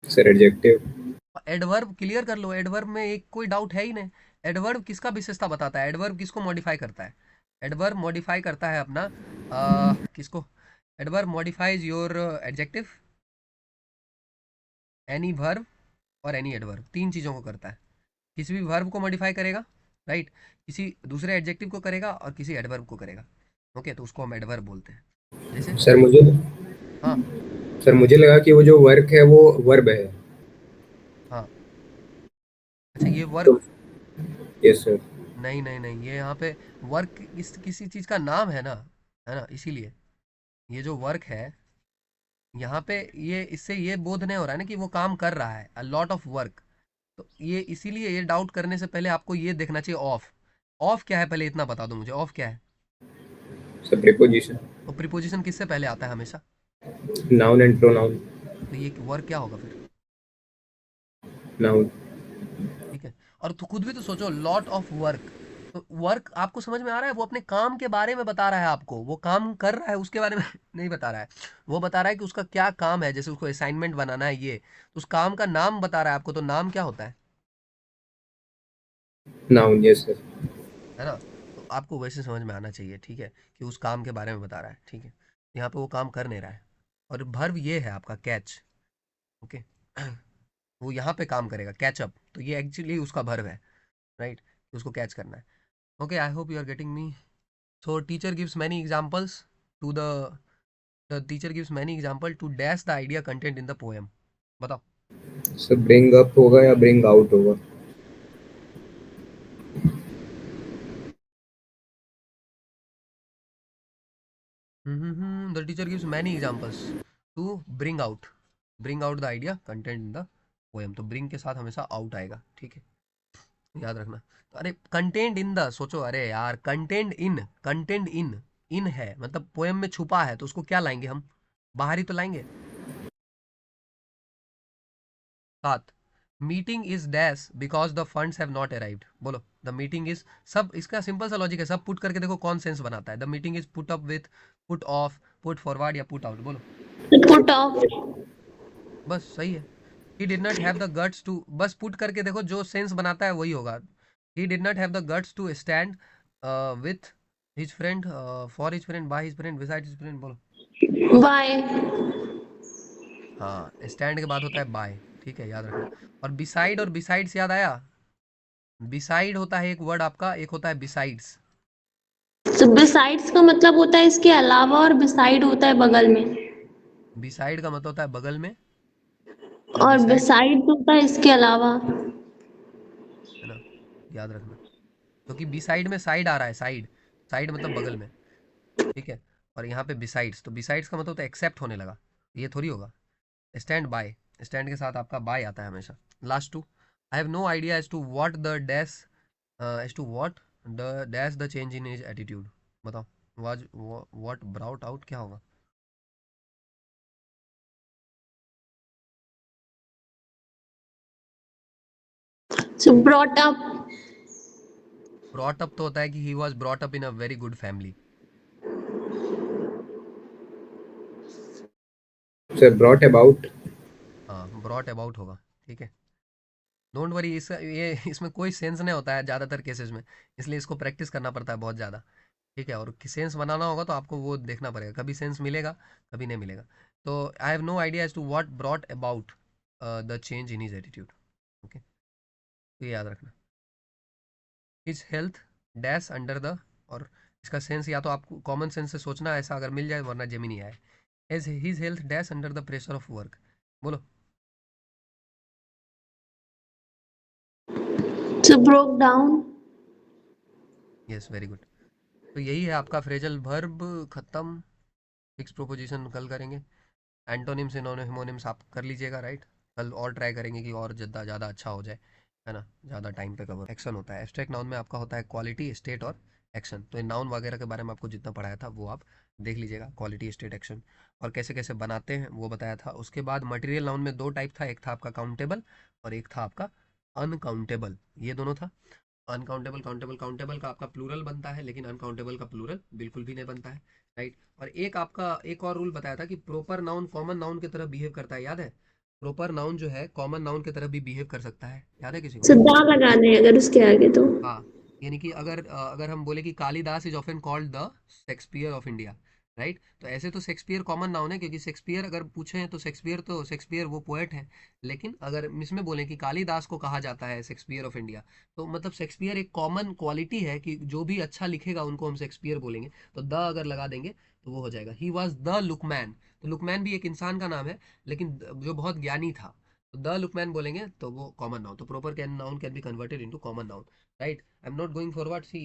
Sir adjective. एडवर्ब क्लियर कर लो, एडवर्ब में एक कोई डाउट है ही नहीं। एडवर्ब किसका विशेषता बताता है? एडवर्ब किसको मॉडिफाई करता है? एडवर्ब मॉडिफाई करता है अपना किसको? Adverb modifies your adjective, any verb और एनी एडवर्ब, तीन चीज़ों को करता है। किसी भी वर्ब को मॉडिफाई करेगा, राइट, किसी दूसरे एडजेक्टिव को करेगा और किसी एडवर्ब को करेगा। ओके, तो उसको हम एडवर्ब बोलते हैं। जैसे सर मुझे हाँ सर मुझे लगा कि वो जो वर्क है वो वर्ब है। हाँ, अच्छा ये तो वर्क, यस सर। नहीं नहीं नहीं, ये यहाँ पे वर्क किसी चीज़ का नाम है ना, इसीलिए ये जो वर्क है यहाँ पे, ये इससे ये बोध नहीं हो रहा है ना कि वो काम कर रहा है, अ लॉट ऑफ वर्क। तो ये इसीलिए ये डाउट करने से पहले आपको ये देखना चाहिए ऑफ। ऑफ क्या है पहले इतना बता दो मुझे, ऑफ क्या है? Sir preposition. तो प्रीपोजिशन किससे पहले आता है हमेशा? Noun and pronoun. तो ये वर्क क्या होगा फिर? नाउन। ठीक है, और तो खुद भी तो सोचो, लॉट ऑफ वर्क, तो वर्क आपको समझ में आ रहा है? वो अपने काम के बारे में बता रहा है आपको, वो काम कर रहा है उसके बारे में नहीं बता रहा है। वो बता रहा है कि उसका क्या काम है, जैसे उसको असाइनमेंट बनाना है ये, तो उस काम का नाम बता रहा है आपको। तो नाम क्या होता नाउन यस सर। है ना। तो आपको वैसे समझ में आना चाहिए, ठीक है, कि उस काम के बारे में बता रहा है, ठीक है। यहाँ पे वो काम कर नहीं रहा है, और वर्ब ये है आपका कैच। ओके वो यहाँ पे काम करेगा कैचअप, तो ये एक्चुअली उसका वर्ब है, राइट, उसको कैच करना है। Okay, I hope you are getting me. So teacher gives many examples to the teacher gives many examples to dash the idea content in the poem. बताओ। Sir bring up होगा या bring out होगा? The teacher gives many examples to bring out the idea content in the poem. तो bring के साथ हमेशा out आएगा, ठीक है, याद रखना। तो अरे कंटेंट इन द सोचो, अरे यार कंटेंट इन है मतलब पोएम में छुपा है, तो उसको क्या लाएंगे हम? बाहर ही तो लाएंगे। साथ, meeting is dash because the funds have not arrived. बोलो, द मीटिंग इज, सब इसका सिंपल सा लॉजिक है, सब पुट करके देखो कौन सेंस बनाता है। The meeting is put up with, put off, put forward या पुट आउट, बोलो। Put off. बस सही है। He did not have the guts to, बस पुट करके देखो, जो सेंस बनाता है वही होगा। He did not have the guts to stand with his friend, for his friend, by his friend, beside his friend, बोलो। Why? हाँ, स्टैंड के बाद होता है बाय, ठीक है, याद रखना। और बिसाइड से याद आया, बिसाइड होता है एक वर्ड आपका, एक होता है बिसाइड्स। So besides का मतलब होता है इसके अलावा, और beside होता है बगल में, बिसाइड का मतलब होता है बगल में, और और बिसाइड, beside होता है इसके अलावा। है ना, याद रखना। क्योंकि बिसाइड में साइड आ रहा है, साइड, साइड मतलब बगल में, ठीक है। और यहाँ पे बिसाइड्स, तो बिसाइड्स का मतलब होता है एक्सेप्ट होने लगा, ये थोड़ी होगा। स्टैंड बाय, स्टैंड के साथ आपका बाय आता है हमेशा। Last to, I have no idea as to what the dash, as to what the dash the change in his attitude. बताओ, वाज व्हाट ब्राउट आउट क्या होगा? So brought up. Brought up तो होता है कि he was brought up in a very good family. Sir brought about. हाँ, brought about होगा, ठीक है। डोंट वरी, इस ये इसमें कोई सेंस नहीं होता है ज़्यादातर केसेस में, इसलिए इसको प्रैक्टिस करना पड़ता है बहुत ज़्यादा, ठीक है। और सेंस बनाना होगा तो आपको वो देखना पड़ेगा, कभी सेंस मिलेगा कभी नहीं मिलेगा। तो I have no idea as to what brought about the change in his attitude. Okay, तो ये याद रखना। His health dash under the, और इसका सेंस या तो आपको कॉमन सेंस से सोचना ऐसा अगर मिल जाए, वरना जेमिनी आए। As his health dash under the pressure of work, बोलो। So broke down. Yes, very good. तो यही है आपका फ्रेजल वर्ब खत्म। फिक्स प्रोपोजिशन कल करेंगे, एंटोनिम सिनोनिम्स आप कर लीजिएगा, राइट। कल और ट्राई करेंगे कि और ज़्यादा ज़्यादा अच्छा हो जाए, है ना, ज़्यादा टाइम पे कवर। एक्शन होता है एब्स्ट्रैक्ट नाउन में आपका, होता है क्वालिटी, स्टेट और एक्शन। तो नाउन वगैरह के बारे में आपको जितना पढ़ाया था वो आप देख लीजिएगा, क्वालिटी स्टेट एक्शन और कैसे कैसे बनाते हैं वो बताया था। उसके बाद मटेरियल नाउन में दो टाइप था, एक था आपका काउंटेबल और एक था आपका अनकाउंटेबल, ये दोनों था। अनकाउंटेबल, काउंटेबल, काउंटेबल का आपका प्लूरल बनता है लेकिन अनकाउंटेबल का प्लूरल बिल्कुल भी नहीं बनता है, राइट। और एक आपका एक और रूल बताया था कि प्रॉपर नाउन कॉमन नाउन की तरह बिहेव करता है, याद है? प्रॉपर नाउन जो है कॉमन नाउन की तरह भी बिहेव कर सकता है, याद है किसी को? सर दा लगा दें अगर उसके आगे तो। हाँ, यानी कि अगर हम बोले कि Kalidas is often called the Shakespeare of India, right. तो ऐसे तो शेक्सपियर कॉमन नाउन है, क्योंकि शेक्सपियर अगर पूछे तो शेक्सपियर वो पोएट है। लेकिन अगर इसमें बोले कि कालिदास को कहा जाता है शेक्सपियर ऑफ इंडिया, तो मतलब शेक्सपियर एक कॉमन क्वालिटी है कि जो भी अच्छा लिखेगा उनको हम शेक्सपियर बोलेंगे। तो द अगर लगा देंगे तो वो हो जाएगा, ही वॉज द लुकमैन। तो लुकमैन भी एक इंसान का नाम है, लेकिन जो बहुत ज्ञानी था। तो द लुकमैन बोलेंगे तो वो कॉमन नाउन, तो proper can noun can be converted into common noun, right. I am not going forward, see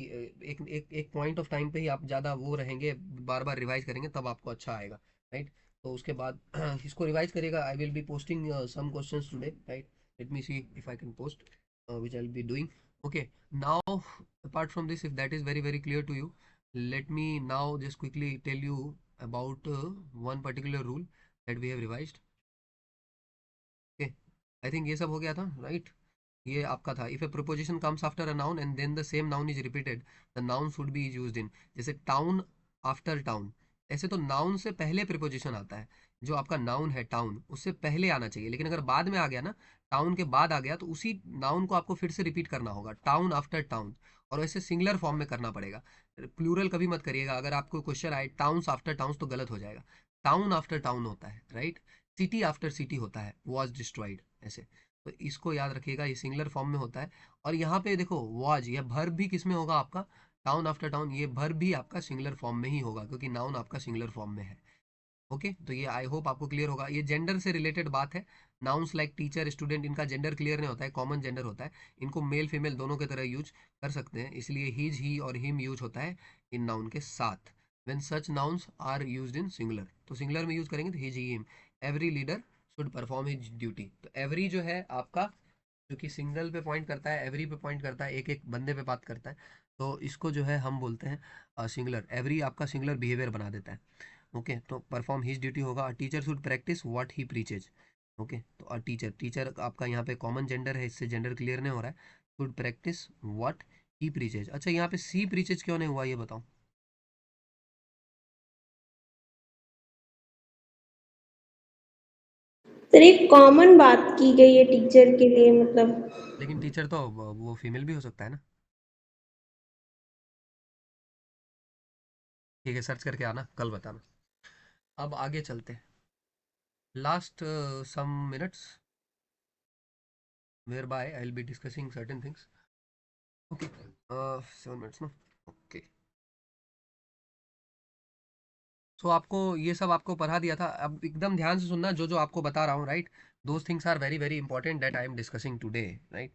एक एक एक पॉइंट ऑफ टाइम पे ही आप ज़्यादा वो रहेंगे, बार बार रिवाइज करेंगे तब आपको अच्छा आएगा, राइट। तो उसके बाद इसको रिवाइज करिएगा। I will be posting some questions today, right. Let me see if I can post which I'll be doing. Okay, now apart from this, if that is very very clear to you, let me now just quickly tell you about one particular rule that we have revised. Okay, I think ये सब हो गया था, right? ये आपका था, if a proposition comes after a noun and then the same noun is repeated, the noun should be used in. जैसे town after town, ऐसे तो नाउन से पहले प्रिपोजिशन आता है। जो आपका नाउन है टाउन, उससे पहले आना चाहिए, लेकिन अगर बाद में आ गया ना, टाउन के बाद आ गया, तो उसी नाउन को आपको फिर से रिपीट करना होगा, टाउन आफ्टर टाउन। और वैसे सिंगुलर फॉर्म में करना पड़ेगा, प्लूरल कभी मत करिएगा। अगर आपको क्वेश्चन आए टाउन्स आफ्टर टाउन्स तो गलत हो जाएगा। टाउन आफ्टर टाउन होता है, राइट। सिटी आफ्टर सिटी होता है, वॉज डिस्ट्रॉइड, ऐसे। तो इसको याद रखिएगा, ये सिंगुलर फॉर्म में होता है। और यहाँ पे देखो वॉज, ये भर्ब भी किस में होगा आपका, टाउन आफ्टर टाउन, ये भर्ब भी आपका सिंगुलर फॉर्म में ही होगा, क्योंकि नाउन आपका सिंगुलर फॉर्म में है। ओके, तो ये आई होप आपको क्लियर होगा। ये जेंडर से रिलेटेड बात है। नाउन्स लाइक टीचर, स्टूडेंट, इनका जेंडर क्लियर नहीं होता है, कॉमन जेंडर होता है। इनको मेल फीमेल दोनों के तरह यूज कर सकते हैं, इसलिए हीज ही और हिम यूज होता है इन नाउन के साथ। When such nouns are used in singular, तो सिंगुलर में यूज करेंगे तो his he him. Every leader should perform his duty, तो एवरी जो है आपका, क्योंकि सिंगल पे पॉइंट करता है, एवरी पे पॉइंट करता है, एक एक बंदे पे बात करता है, तो इसको जो है हम बोलते हैं सिंगुलर। एवरी आपका सिंगुलर बिहेवियर बना देता है। ओके, तो परफॉर्म हिज ड्यूटी होगा, a teacher should practise what he preaches. Okay, तो अ टीचर, टीचर आपका यहाँ पे कॉमन जेंडर है, इससे जेंडर क्लियर नहीं हो रहा है। Should practise what he preaches. अच्छा, यहाँ पे सी प्रीचेज क्यों नहीं हुआ ये बताओ। सर एक कॉमन बात की गई है टीचर के लिए, मतलब। लेकिन टीचर तो वो फीमेल भी हो सकता है ना। ठीक है, सर्च करके आना, कल बताना। अब आगे चलते हैं, last some minutes whereby I'll be discussing certain things. Okay, 7 minutes ना। ओके, सो आपको ये सब आपको पढ़ा दिया था, अब एकदम ध्यान से सुनना जो जो आपको बता रहा हूँ, right. Those things are very very important that I am discussing today, right.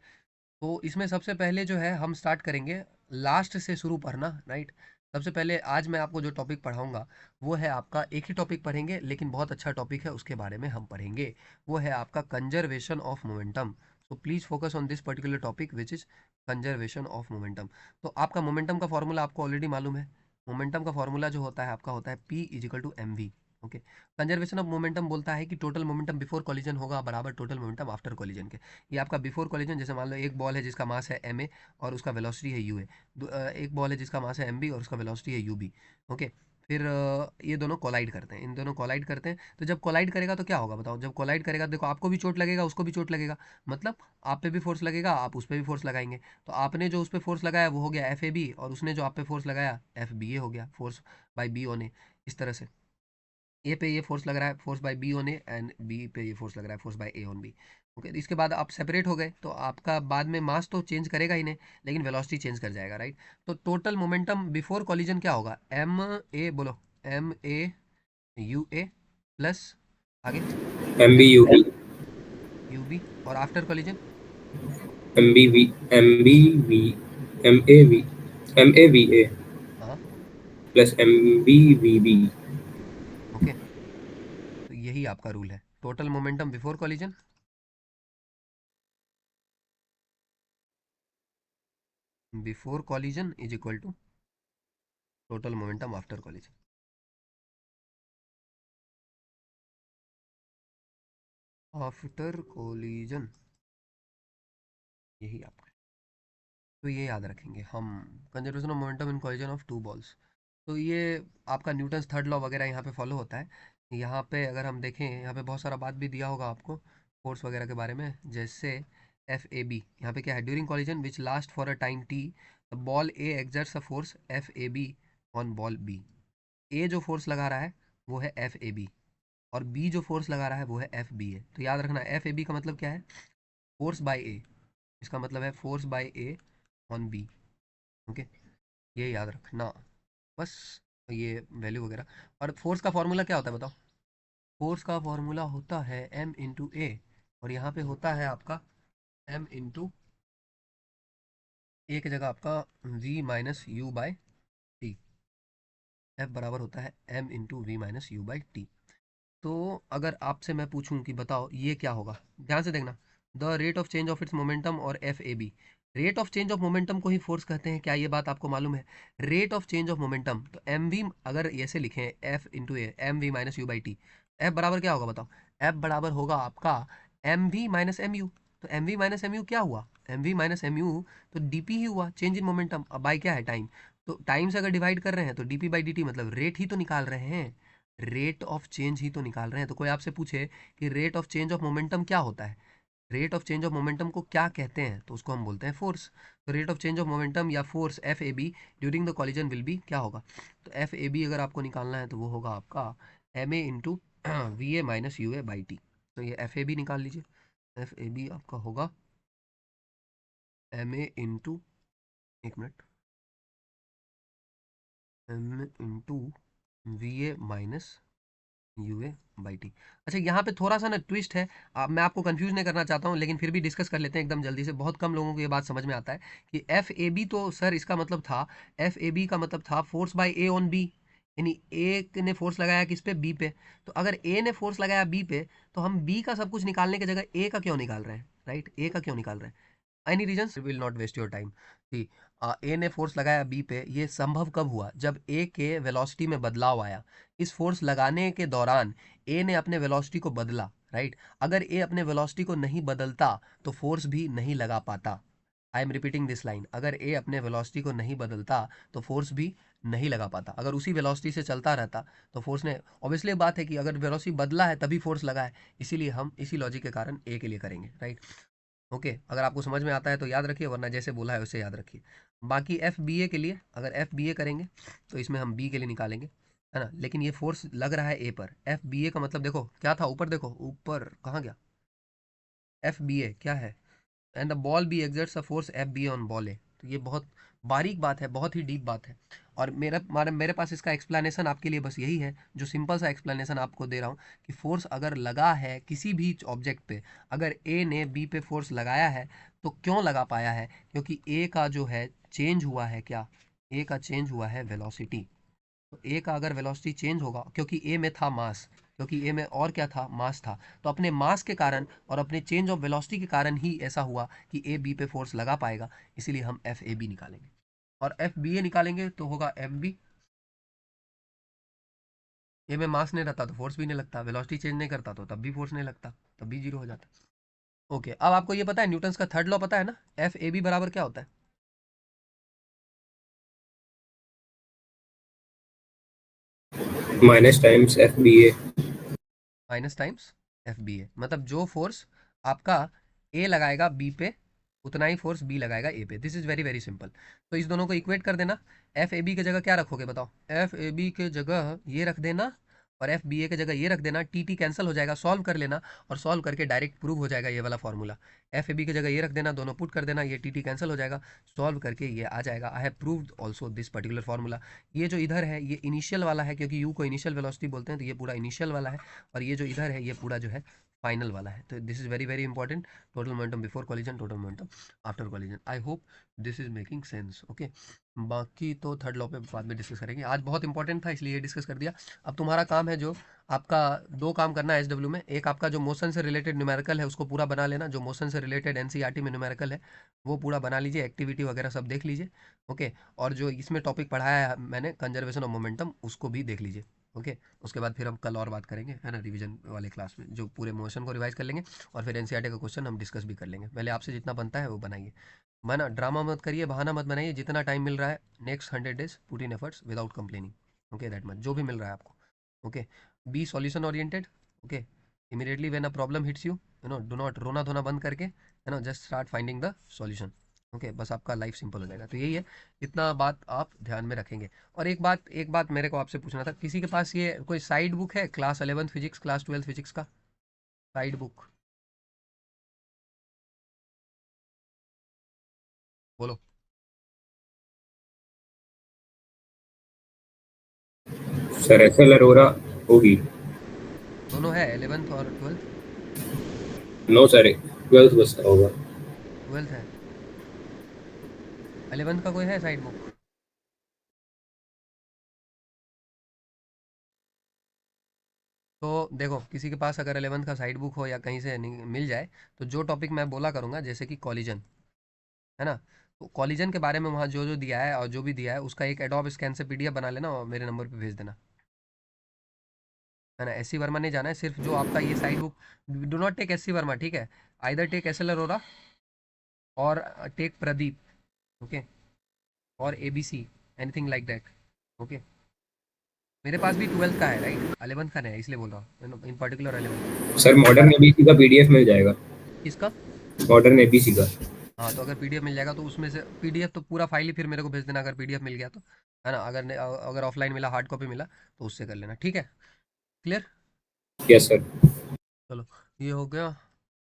तो इसमें सबसे पहले जो है हम स्टार्ट करेंगे लास्ट से शुरू पढ़ना, राइट। सबसे पहले आज मैं आपको जो टॉपिक पढ़ाऊंगा वो है आपका, एक ही टॉपिक पढ़ेंगे लेकिन बहुत अच्छा टॉपिक है, उसके बारे में हम पढ़ेंगे। वो है आपका conservation of momentum. So please focus on this particular topic which is conservation of momentum. तो आपका मोमेंटम का फॉर्मूला आपको ऑलरेडी मालूम है। मोमेंटम का फॉर्मूला जो होता है आपका होता है P equal to M V. Okay, conservation of momentum बोलता है कि टोटल मोमेंटम बिफोर कॉलिजन होगा बराबर टोटल मोमेंटम आफ्टर कॉलिजन के। ये आपका बिफोर कॉलिजन, जैसे मान लो एक बॉल है जिसका मास है ma और उसका वेलोसिटी है u है। एक बॉल है जिसका मास है mb और उसका वेलोसिटी है ub। ओके, फिर ये दोनों कोलाइड करते हैं, इन दोनों कोलाइड करते हैं। तो जब कोलाइड करेगा तो क्या होगा बताओ। जब कोलाइड करेगा तो देखो, आपको भी चोट लगेगा, उसको भी चोट लगेगा, मतलब आप पे भी फोर्स लगेगा, आप उस पर भी फोर्स लगाएंगे। तो आपने जो उस पर फोर्स लगाया वो हो गया एफ ए बी, और उसने जो आप पे फोर्स लगाया एफ बी ए हो गया, फोर्स बाई बी ओने। इस तरह से ए पे ये फोर्स लग रहा है force by B on A, and B पे ये फोर्स लग रहा है force by A on B. Okay, इसके बाद आप सेपरेट हो गए तो आपका बाद में मास तो चेंज करेगा ही नहीं, लेकिन वेलोसिटी चेंज कर जाएगा, राइट। तो टोटल मोमेंटम बिफोर कॉलिजन क्या होगा, एम ए, बोलो, M A U A plus आगे M B M U B, U B, और after collision M B V, M B V, M A V A हाँ। Plus M B V B. Okay, तो यही आपका rule है, total momentum before collision is equal to total momentum after collision. After collision, यही आपका, तो ये याद रखेंगे हम, conservation of momentum in collision of two balls. तो ये आपका न्यूटन्स थर्ड लॉ वगैरह यहाँ पे फॉलो होता है। यहाँ पे अगर हम देखें, यहाँ पे बहुत सारा बात भी दिया होगा आपको फोर्स वगैरह के बारे में, जैसे एफ ए बी, यहाँ पे क्या है, during collision which last for a time T the ball A exerts a force F A B on ball B. A जो फोर्स लगा रहा है वो है एफ ए बी, और बी जो फोर्स लगा रहा है वो है एफ बी ए। तो याद रखना एफ ए बी का मतलब क्या है, फोर्स बाय ए, इसका मतलब है force by A on B. Okay, ये याद रखना बस, ये वैल्यू वगैरह। और फोर्स का फॉर्मूला क्या होता है बताओ, फोर्स का फॉर्मूला होता है एम इंटू ए, और यहाँ पे होता है आपका एम इंटू ए की जगह आपका V minus U by T. F बराबर होता है M into V minus U by T. तो अगर आपसे मैं पूछूं कि बताओ ये क्या होगा, ध्यान से देखना, the rate of change of its momentum और F A B. Rate of change of momentum को ही फोर्स कहते हैं, क्या ये बात आपको मालूम है? Rate of change of momentum, तो एम वी, अगर ऐसे लिखें F into A M V minus U by T, F बराबर क्या होगा बताओ? एफ बराबर होगा आपका M V minus M U. तो M V minus M U क्या हुआ, M V minus M U तो डी पी ही हुआ, चेंज इन मोमेंटम। अब बाई क्या है, टाइम, तो टाइम से अगर डिवाइड कर रहे हैं तो D P by D T मतलब रेट ही तो निकाल रहे हैं, रेट ऑफ चेंज ही तो निकाल रहे हैं। तो कोई आपसे पूछे कि rate of change of momentum क्या होता है, rate of change of momentum को क्या कहते हैं, तो उसको हम बोलते हैं फोर्स। तो rate of change of momentum या force F A B during the collision will be क्या होगा, तो एफ ए बी अगर आपको निकालना है तो वो होगा आपका M A into V A minus U A by T. तो ये एफ ए बी निकाल लीजिए, एफ ए बी आपका होगा एम ए इंटू, एक मिनट, M A into V A minus U A by T. अच्छा, यहाँ पे थोड़ा सा ना ट्विस्ट है, मैं आपको कंफ्यूज नहीं करना चाहता हूँ, लेकिन फिर भी डिस्कस कर लेते हैं एकदम जल्दी से। बहुत कम लोगों को ये बात समझ में आता है कि एफ ए बी, तो सर इसका मतलब था, एफ ए बी का मतलब था force by A on B, यानी ए ने फोर्स लगाया किस पे, बी पे। तो अगर ए ने फोर्स लगाया बी पे, तो हम बी का सब कुछ निकालने की जगह ए का क्यों निकाल रहे हैं, राइट, ए का क्यों निकाल रहे हैं? Any reason, will not waste your time. A ने फोर्स लगाया बी पे, ये संभव कब हुआ, जब ए के वेलोसिटी में बदलाव आया। इस फोर्स लगाने के दौरान ए ने अपने वेलोसिटी को बदला, राइट। अगर ए अपने वेलोसिटी को नहीं बदलता तो फोर्स भी नहीं लगा पाता। I am repeating this line, अगर ए अपने वेलोसिटी को नहीं बदलता तो फोर्स भी नहीं लगा पाता। अगर उसी वेलोसिटी से चलता रहता तो फोर्स ने, ऑब्वियसली बात है कि अगर वेलोसिटी बदला है तभी फोर्स लगा है, इसीलिए हम इसी लॉजिक के कारण ए के लिए करेंगे, राइट। ओके, अगर आपको समझ में आता है तो याद रखिए, वरना जैसे बोला है वैसे याद रखिए। बाकी एफ बी ए के लिए, अगर एफ बी ए करेंगे तो इसमें हम बी के लिए निकालेंगे, है ना। लेकिन ये फोर्स लग रहा है ए पर, एफ बी ए का मतलब देखो क्या था, ऊपर देखो, ऊपर कहाँ गया, एफ बी ए क्या है, and the ball B exerts a force F B on ball A. तो ये बहुत बारीक बात है, बहुत ही डीप बात है, और मेरे पास इसका एक्सप्लेनेशन आपके लिए बस यही है, जो सिंपल सा एक्सप्लेनेशन आपको दे रहा हूँ कि फोर्स अगर लगा है किसी भी ऑब्जेक्ट पे, अगर ए ने बी पे फोर्स लगाया है तो क्यों लगा पाया है, क्योंकि ए का जो है चेंज हुआ है, क्या, ए का चेंज हुआ है वेलोसिटी। तो ए का अगर वेलोसिटी चेंज होगा, क्योंकि ए में था मास, क्योंकि ए में और क्या था, मास था, तो अपने मास के कारण और अपने चेंज ऑफ वेलोसिटी के कारण ही ऐसा हुआ कि ए बी पे फोर्स लगा पाएगा, इसीलिए हम एफ ए बी निकालेंगे। और एफ बी ए निकालेंगे तो होगा एम बी, ए में मास नहीं रहता तो फोर्स भी नहीं लगता, वेलोसिटी चेंज नहीं करता तो तब भी फोर्स नहीं लगता, तब भी जीरो हो जाता। ओके, अब आपको ये पता है न्यूटन्स का थर्ड लॉ पता है ना, एफ ए बी बराबर क्या होता है? माइनस टाइम्स एफ बी ए। माइनस टाइम्स एफ बी ए, मतलब जो फोर्स आपका ए लगाएगा बी पे, उतना ही फोर्स बी लगाएगा ए पे। This is very very simple. तो इस दोनों को इक्वेट कर देना, एफ ए बी की जगह क्या रखोगे बताओ, एफ ए बी के जगह ये रख देना, और एफ बी ए की जगह ये रख देना, टी टी कैंसिल हो जाएगा, सॉल्व कर लेना, और सॉल्व करके डायरेक्ट प्रूव हो जाएगा ये वाला फॉर्मूला। एफ ए बी की जगह ये रख देना, दोनों पुट कर देना, ये टी टी कैंसिल हो जाएगा, सॉल्व करके ये आ जाएगा। I have proved also this particular formula. ये जो इधर है ये इनिशियल वाला है, क्योंकि यू को इनिशियल वेलोसिटी बोलते हैं, तो ये पूरा इनिशियल वाला है, और ये जो इधर है ये पूरा जो है फाइनल वाला है। तो this is very very important, total momentum before collision, total momentum after collision. I hope this is making sense. Okay, बाकी तो थर्ड लॉ पे बाद में डिस्कस करेंगे। आज बहुत इंपॉर्टेंट था इसलिए डिस्कस कर दिया। अब तुम्हारा काम है, जो आपका दो काम करना है एसडब्ल्यू में। एक आपका जो मोशन से रिलेटेड न्यूमेरिकल है उसको पूरा बना लेना, जो मोशन से रिलेटेड एनसीईआरटी में न्यूमेरिकल है वो पूरा बना लीजिए, एक्टिविटी वगैरह सब देख लीजिए। ओके, और जो इसमें टॉपिक पढ़ाया है मैंने कंजर्वेशन ऑफ मोमेंटम, उसको भी देख लीजिए। ओके, उसके बाद फिर हम कल और बात करेंगे, है ना, रिवीजन वाले क्लास में, जो पूरे मोशन को रिवाइज कर लेंगे और फिर एनसीईआरटी का क्वेश्चन हम डिस्कस भी कर लेंगे। पहले आपसे जितना बनता है वो बनाइए, माना ड्रामा मत करिए, बहाना मत बनाइए, जितना टाइम मिल रहा है next 100 days put in efforts without complaining. Okay, that much जो भी मिल रहा है आपको। Okay, be solution oriented. Okay, immediately when a problem hits you, you know, do not रोना धोना बंद करके, है ना, just start finding the solution. Okay, बस आपका लाइफ सिंपल हो जाएगा। तो यही है, इतना बात आप ध्यान में रखेंगे। और एक बात मेरे को आपसे पूछना था, किसी के पास ये कोई साइड बुक है class 11th physics, class 12th physics का साइड बुक? बोलो। सर एफएल अरोरा होगी। दोनों है, 11th और 12th? नो सर, 12th बस का होगा। 12th है, 11th का कोई है साइड बुक? तो देखो, किसी के पास अगर 11th का साइड बुक हो या कहीं से मिल जाए, तो जो टॉपिक मैं बोला करूँगा, जैसे कि कॉलिजन, है ना, तो कॉलिजन के बारे में वहाँ जो जो दिया है और जो भी दिया है उसका एक एडोब स्कैन से पीडीएफ बना लेना और मेरे नंबर पे भेज देना, है ना। एस सी वर्मा नहीं जाना है, सिर्फ जो आपका ये side book, do not take S C Verma, ठीक है, either take S L Arora और टेक प्रदीप। ओके, और A B C, anything like that. Okay, मेरे पास भी 12th का है, राइट, 11th का नहीं है, इसलिए बोल रहा हूँ, इन पर्टिकुलर 11th का। सर तो मॉडर्न एबीसी का पीडीएफ मिल जाएगा। किसका? मॉडर्न एबीसी का। हाँ, तो अगर पीडीएफ मिल जाएगा तो उसमें से पीडीएफ तो पूरा फाइल ही फिर मेरे को भेज देना, अगर पीडीएफ मिल गया तो, है ना। अगर ऑफलाइन मिला, हार्ड कॉपी मिला, तो उससे कर लेना, ठीक है, क्लियर। Yes sir. चलो, ये हो गया।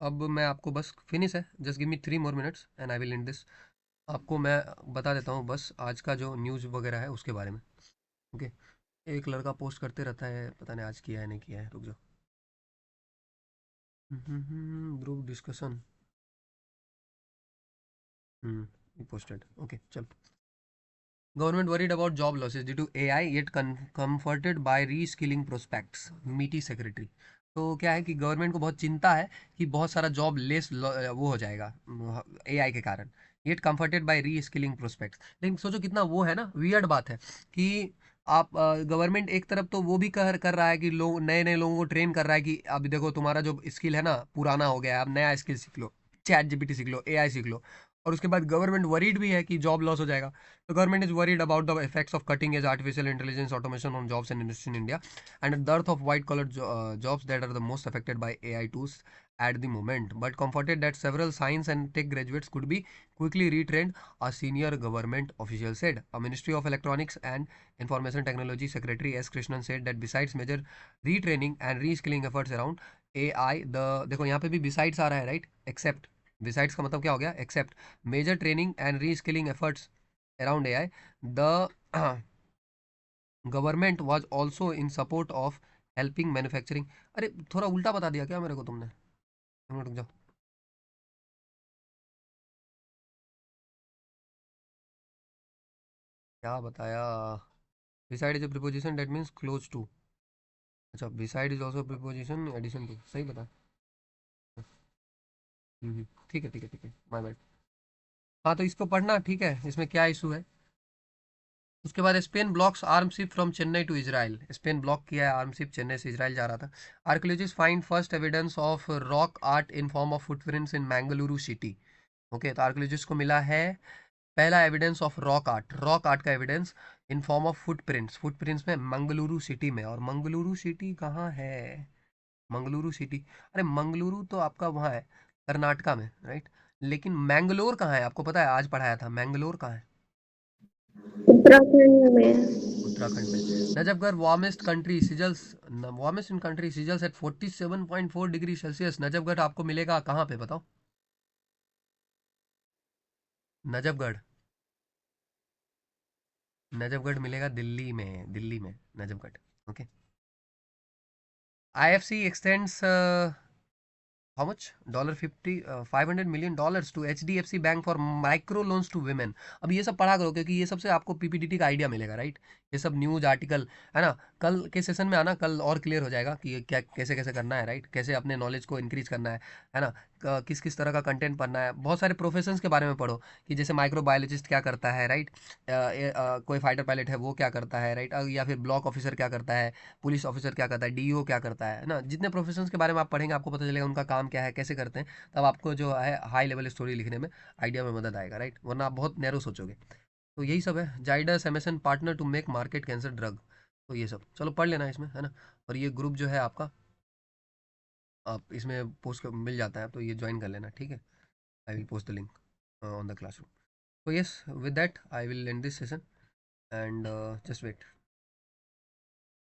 अब मैं आपको बस फिनिश है, just give me 3 more minutes and I will and this. आपको मैं बता देता हूँ बस आज का जो न्यूज़ वगैरह है उसके बारे में। ओके, एक लड़का पोस्ट करते रहता है, पता नहीं आज किया है नहीं किया है, रुक जाओ। ग्रुप डिस्कशन, पोस्टेड, ओके चल। Government worried about job losses due to AI yet comforted by reskilling prospects, मीटी सेक्रेटरी। तो क्या है कि गवर्नमेंट को बहुत चिंता है कि बहुत सारा जॉब लेस वो हो जाएगा एआई के कारण, yet comforted by reskilling prospects. लेकिन सोचो कितना वो है ना, वियर्ड बात है कि आप गवर्नमेंट एक तरफ तो वो भी कर रहा है कि लोग नए नए लोगों को ट्रेन कर रहा है कि अब देखो तुम्हारा जो स्किल है ना पुराना हो गया है, अब नया स्किल सीख लो, चैट जीपीटी सीख लो, एआई सीख लो। और उसके बाद गवर्नमेंट वरीड भी है कि जॉब लॉस हो जाएगा। The government is worried about the effects of cutting-edge artificial intelligence automation on jobs and industry in India, and a dearth of white-collar jobs that are the most affected by AI tools at the moment. But comforted that several science and tech graduates could be quickly retrained, a senior government official said. A Ministry of Electronics and Information Technology Secretary S. Krishnan said that besides major retraining and reskilling efforts around AI, the देखो यहाँ पे भी besides आ रहा है, right? Except, besides का मतलब क्या हो गया? Except major training and reskilling efforts around AI, the government was also in support of helping manufacturing। अरे थोड़ा उल्टा बता दिया क्या मेरे को तुमने? एक मिनट रुक जाओ। क्या बताया? beside is a preposition that means close to। अच्छा, beside is also a preposition addition to, सही बता। ठीक है ठीक है ठीक है, माय बैड। हाँ, तो इसको पढ़ना, ठीक है, इसमें क्या इशू है। उसके बाद Spain blocks arm ship from Chennai to Israel. Spain block किया है आर्म शिप, चेन्नई से इजराइल जा रहा था। Archaeologist find first evidence of rock art in form of footprints in Mangaluru city. Okay, तो आर्कियोलॉजिस्ट को मिला है पहला एविडेंस ऑफ रॉक आर्ट का evidence in form of footprints में मंगलुरु सिटी में। और मंगलुरु सिटी कहाँ है? मंगलुरु सिटी, अरे मंगलुरु तो आपका वहाँ है कर्नाटका में, राइट, लेकिन मैंगलोर कहाँ है? आपको पता है, आज पढ़ाया था, मैंगलोर कहाँ है? उत्तराखंड में। उत्तराखंड में। Najafgarh warmest in country sizzles at 47.4 degree Celsius. Najafgarh आपको मिलेगा कहाँ पे बताओ? नजफगढ़, नजफगढ़ मिलेगा दिल्ली में, दिल्ली में Najafgarh. Okay, IFC extends how much $500 million to HDFC bank for micro loans to women। अब ये सब पढ़ा करो क्योंकि ये सबसे आपको PPTT का आइडिया मिलेगा, राइट। ये सब न्यूज आर्टिकल है ना, कल के सेशन में आना, कल और क्लियर हो जाएगा कि ये क्या कैसे कैसे करना है, राइट, कैसे अपने नॉलेज को इंक्रीज करना है ना, किस किस तरह का कंटेंट पढ़ना है। बहुत सारे प्रोफेशंस के बारे में पढ़ो कि जैसे माइक्रोबायोलॉजिस्ट क्या करता है, राइट, कोई फाइटर पायलट है वो क्या करता है, राइट, या फिर ब्लॉक ऑफिसर क्या करता है, पुलिस ऑफिसर क्या करता है, DO क्या करता है ना। जितने प्रोफेशंस के बारे में आप पढ़ेंगे आपको पता चलेगा उनका काम क्या है, कैसे करते हैं, तब आपको जो है हाई लेवल स्टोरी लिखने में आइडिया में मदद आएगा, राइट, वरना आप बहुत नैरो सोचोगे। तो यही सब है, Zydus MSN partner to make market cancer drug. तो ये सब चलो पढ़ लेना इसमें, है ना। और ये ग्रुप जो है आपका, आप इसमें पोस्ट मिल जाता है, तो ये ज्वाइन कर लेना, ठीक है। I will post the link on the classroom. So yes, with that I will end this session and just wait.